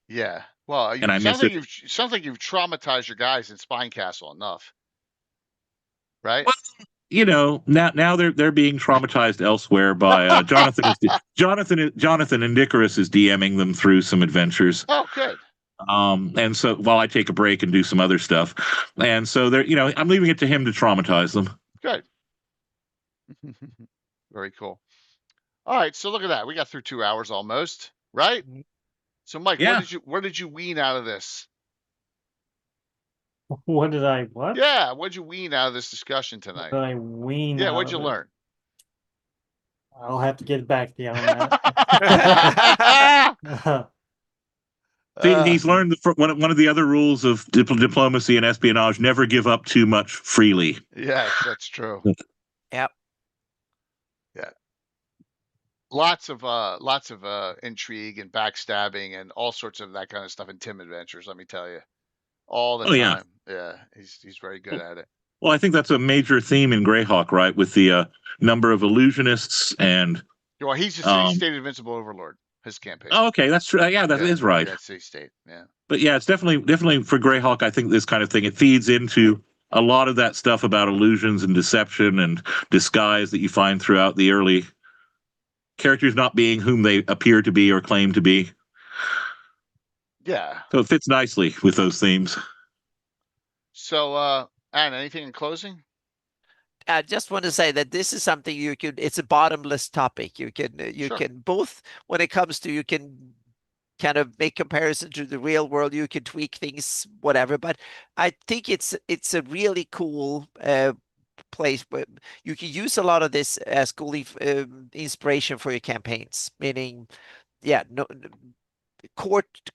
Yeah, well, and I miss it. Sounds like you've traumatized your guys in Spinecastle enough, right? Well, now they're being traumatized elsewhere by Jonathan and Icarus is DMing them through some adventures. Oh, good. And so while I take a break and do some other stuff, and so they're I'm leaving it to him to traumatize them. Good. Very cool. All right, so look at that. We got through 2 hours almost, right? So, Mike, what did you wean out of this? What? Yeah, what did you wean out of this discussion tonight? What did I wean? Yeah, what'd you learn? I'll have to get back to you on that. He's learned one of the other rules of diplomacy and espionage: never give up too much freely. Yes, that's true. Yep. Yeah. Lots of intrigue and backstabbing and all sorts of that kind of stuff in Tim Adventures. Let me tell you, all the time. Yeah, he's very good at it. Well, I think that's a major theme in GREYHAWK, right? With the number of illusionists and. Well, he's a city-state invincible overlord. His campaign. Oh, okay, that's true. Yeah, that is right. That's city-state. Yeah. But yeah, it's definitely for GREYHAWK. I think this kind of thing, it feeds into a lot of that stuff about illusions and deception and disguise that you find throughout the early characters not being whom they appear to be or claim to be. Yeah. So it fits nicely with those themes. So, Anne, anything in closing? I just want to say that this is something it's a bottomless topic. You can both, when it comes to, you can kind of make comparison to the real world, you can tweak things, whatever. But I think it's a really cool place where you can use a lot of this as cool inspiration for your campaigns, meaning, yeah, no,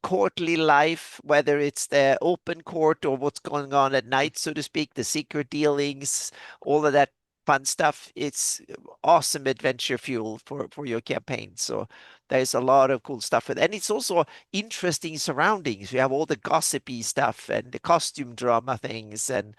courtly life, whether it's the open court or what's going on at night, so to speak, the secret dealings, all of that fun stuff. It's awesome adventure fuel for your campaign. So there's a lot of cool stuff with it. And it's also interesting surroundings. You have all the gossipy stuff and the costume drama things and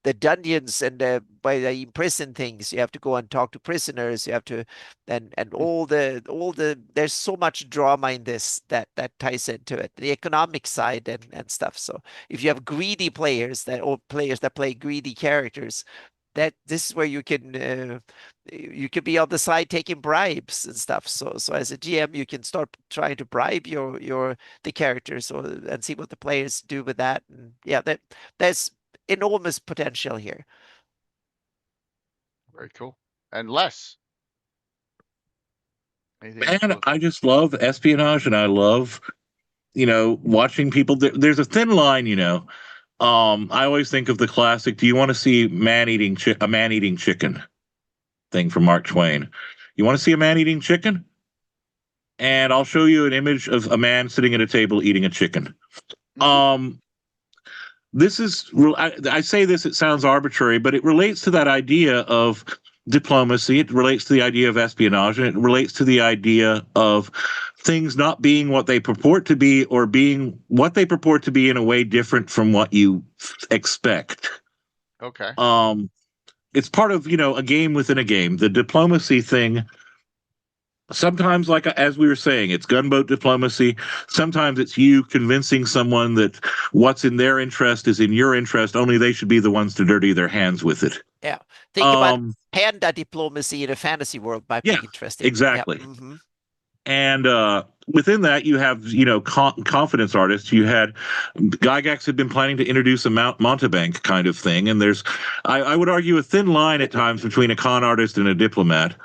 the dungeons and by the imprison things. You have to go and talk to prisoners. You have to and all the there's so much drama in this that ties into it, the economic side and stuff. So if you have greedy players or players that play greedy characters, that this is where you could be on the side taking bribes and stuff. So as a GM, you can start trying to bribe the characters and see what the players do with that. And yeah, there's enormous potential here. Very cool. And Les, anything? And I just love espionage, and I love, watching people. There's a thin line, I always think of the classic, do you want to see a man-eating chicken thing from Mark Twain? You want to see a man eating chicken? And I'll show you an image of a man sitting at a table eating a chicken. This is, I say this, it sounds arbitrary, but it relates to that idea of diplomacy. It relates to the idea of espionage, and it relates to the idea of things not being what they purport to be, or being what they purport to be in a way different from what you expect. Okay. It's part of, a game within a game. The diplomacy thing, sometimes, like as we were saying, it's gunboat diplomacy. Sometimes it's you convincing someone that what's in their interest is in your interest, only they should be the ones to dirty their hands with it. Yeah. Think about panda diplomacy in a fantasy world might be interesting. Exactly. Yeah. Mm-hmm. And within that, you have, confidence artists. You had Gygax had been planning to introduce a Montebank kind of thing. And there's, I would argue, a thin line at times between a con artist and a diplomat.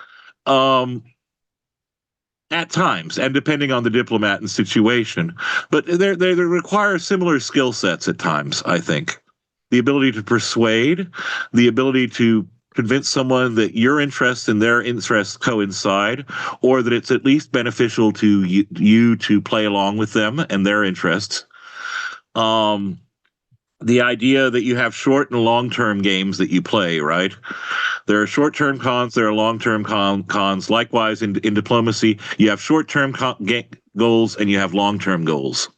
At times, and depending on the diplomat and situation. But they require similar skill sets at times, I think. The ability to persuade, the ability to convince someone that your interests and their interests coincide, or that it's at least beneficial to you to play along with them and their interests. The idea that you have short and long-term games that you play, right? There are short-term cons, there are long-term cons. Likewise, in diplomacy, you have short-term goals and you have long-term goals.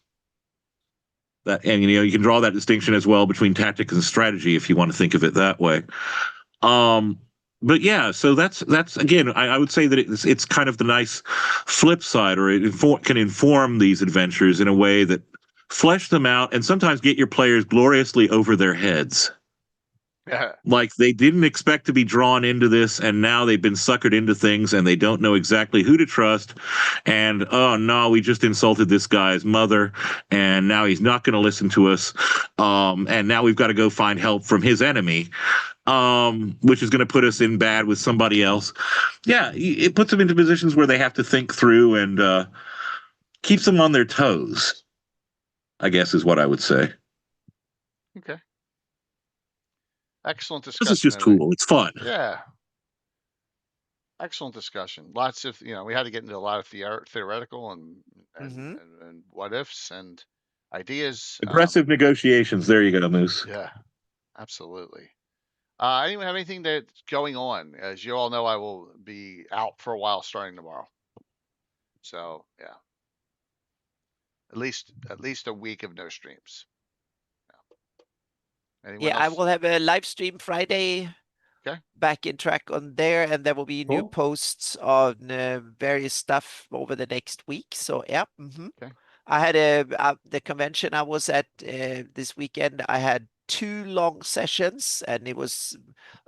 And you can draw that distinction as well between tactics and strategy if you want to think of it that way. But yeah, so that's again, I would say that it's kind of the nice flip side, or it can inform these adventures in a way that flesh them out and sometimes get your players gloriously over their heads. Yeah. Like they didn't expect to be drawn into this, and now they've been suckered into things and they don't know exactly who to trust. And oh no, we just insulted this guy's mother, and now he's not going to listen to us. And now we've got to go find help from his enemy, which is going to put us in bad with somebody else. Yeah, it puts them into positions where they have to think through and keeps them on their toes, I guess is what I would say. Okay. Excellent discussion. This is just cool. It's fun. Yeah. Excellent discussion. Lots of, we had to get into a lot of theoretical and what ifs and ideas. Aggressive negotiations. There you go, Moose. Yeah, absolutely. Anyone have anything that's going on? As you all know, I will be out for a while starting tomorrow. So yeah. At least a week of no streams. Yeah, I will have a live stream Friday. Okay. Back in track on there, and there will be new posts on various stuff over the next week. So yeah. Okay. I had the convention I was at this weekend. I had 2 long sessions, and it was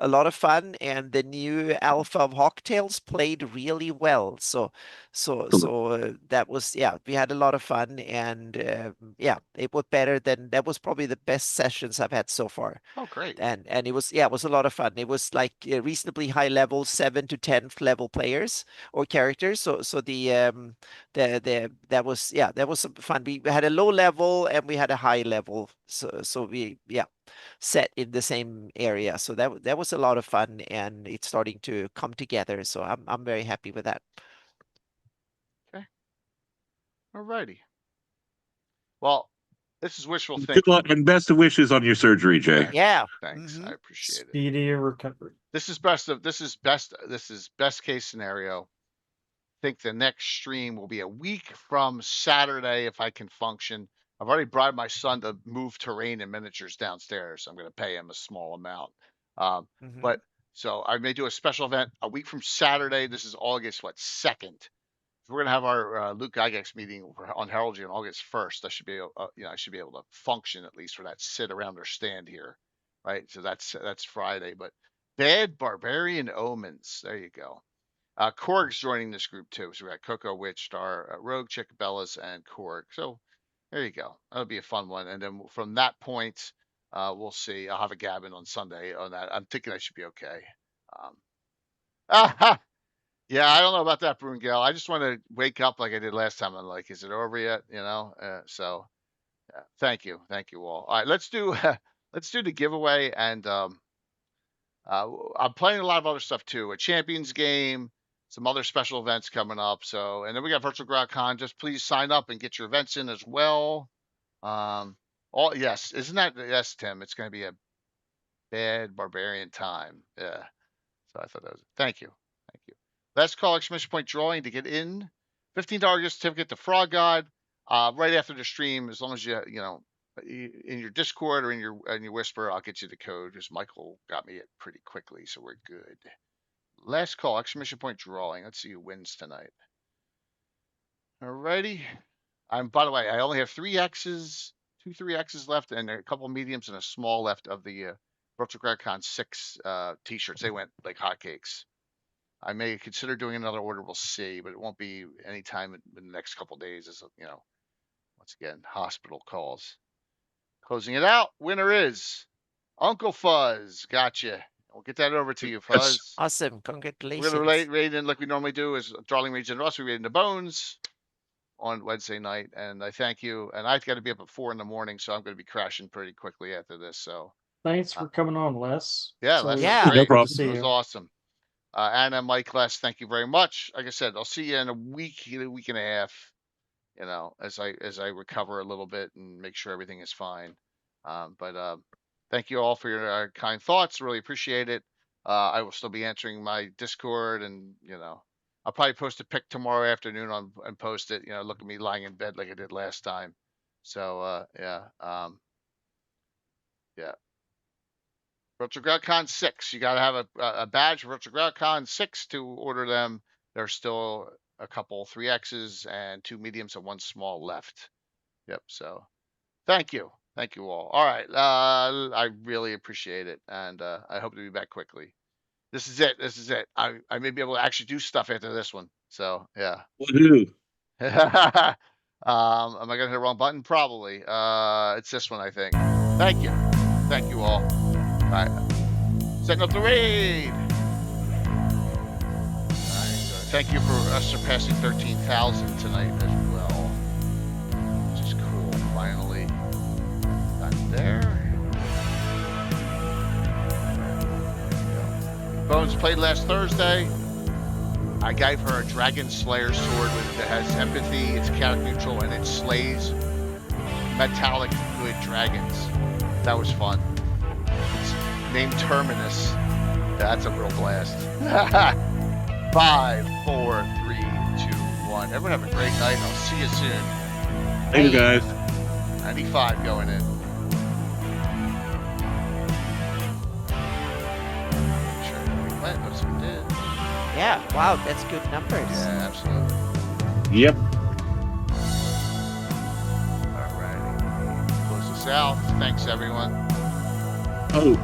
a lot of fun. And the new alpha of Hawktails played really well. So that was, we had a lot of fun, and it was better than, that was probably the best sessions I've had so far. Oh, great. And it was a lot of fun. It was like reasonably high level, 7th to 10th level players or characters. So that was some fun. We had a low level and we had a high level. So we set in the same area. So that was a lot of fun, and it's starting to come together. So I'm very happy with that. Alrighty. Well, this is wishful Good thinking. luck and best of wishes on your surgery, Jay. Yeah. Thanks. I appreciate it. Speedy recovery. This is best case scenario. I think the next stream will be a week from Saturday if I can function. I've already bribed my son to move terrain and miniatures downstairs. I'm going to pay him a small amount. But so I may do a special event a week from Saturday. This is August 2nd. We're going to have our Luke Gygax meeting on Heraldry on August 1st. I should be able to function at least for that sit around or stand here, right? So that's Friday. But Bad Barbarian Omens. There you go. Korg's joining this group too. So we got Coco, Witch, Star, Rogue, Chick, Bellas, and Korg. So there you go. That'll be a fun one. And then from that point, we'll see. I'll have a Gavin on Sunday on that. I'm thinking I should be okay. Yeah, I don't know about that, Brungale. I just want to wake up like I did last time. I'm like, is it over yet? So thank you all. All right, let's do the giveaway, and I'm playing a lot of other stuff too. A Champions game, some other special events coming up. So, and then we got Virtual GrowCon. Just please sign up and get your events in as well. Yes, isn't that yes, Tim? It's going to be a bad barbarian time. Yeah. So I thought that was. Thank you. Last call exclamation point drawing to get in. $15 gift certificate to Frog God. Right after the stream, as long as you in your Discord or in your Whisper, I'll get you the code. Because Michael got me it pretty quickly, so we're good. Last call exclamation point drawing. Let's see who wins tonight. Alrighty. By the way, I only have 3Xs, 3Xs left, and a couple mediums and a small left of the Virtual GrowCon 6 t-shirts. They went like hotcakes. I may consider doing another order. We'll see, but it won't be any time in the next couple days. As once again, hospital calls. Closing it out. Winner is Uncle Fuzz. Gotcha. We'll get that over to you, Fuzz. Yes. Awesome. Congratulations. We're going to raid in like we normally do. Is Darling Region Ross. We raid in the bones on Wednesday night, and I thank you. And I've got to be up at 4 a.m, so I'm going to be crashing pretty quickly after this. So thanks for coming on, Les. Yeah, So Les. Yeah. Great. No problem. to see It was you. awesome. Anna, Mike, Les, thank you very much. Like I said, I'll see you in a week and a half, as I recover a little bit and make sure everything is fine. But thank you all for your kind thoughts. Really appreciate it. I will still be answering my Discord, and I'll probably post a pic tomorrow afternoon and post it. Look at me lying in bed like I did last time. So yeah. Virtual GrowCon 6. You got to have a badge for Virtual GrowCon 6 to order them. There's still a couple 3Xs and 2 mediums and 1 small left. Yep. So thank you. Thank you all. All right. I really appreciate it. And I hope to be back quickly. This is it. I may be able to actually do stuff after this one. So yeah. Woohoo. Am I going to hit the wrong button? Probably. It's this one, I think. Thank you. Thank you all. All right. Setting up the raid. All right. Thank you for us surpassing 13,000 tonight as well. Which is cool. Finally got there. Bones played last Thursday. I gave her a Dragon Slayer sword that has empathy, it's chaotic neutral, and it slays metallic good dragons. That was fun. It's named Terminus. That's a real blast. 5, 4, 3, 2, 1. Everyone have a great night, and I'll see you soon. Hey, guys. 95 going in. Sure we went. That's what we did. Yeah. Wow. That's good numbers. Yeah, absolutely. Yep. All righty. Close this out. Thanks, everyone. Oh.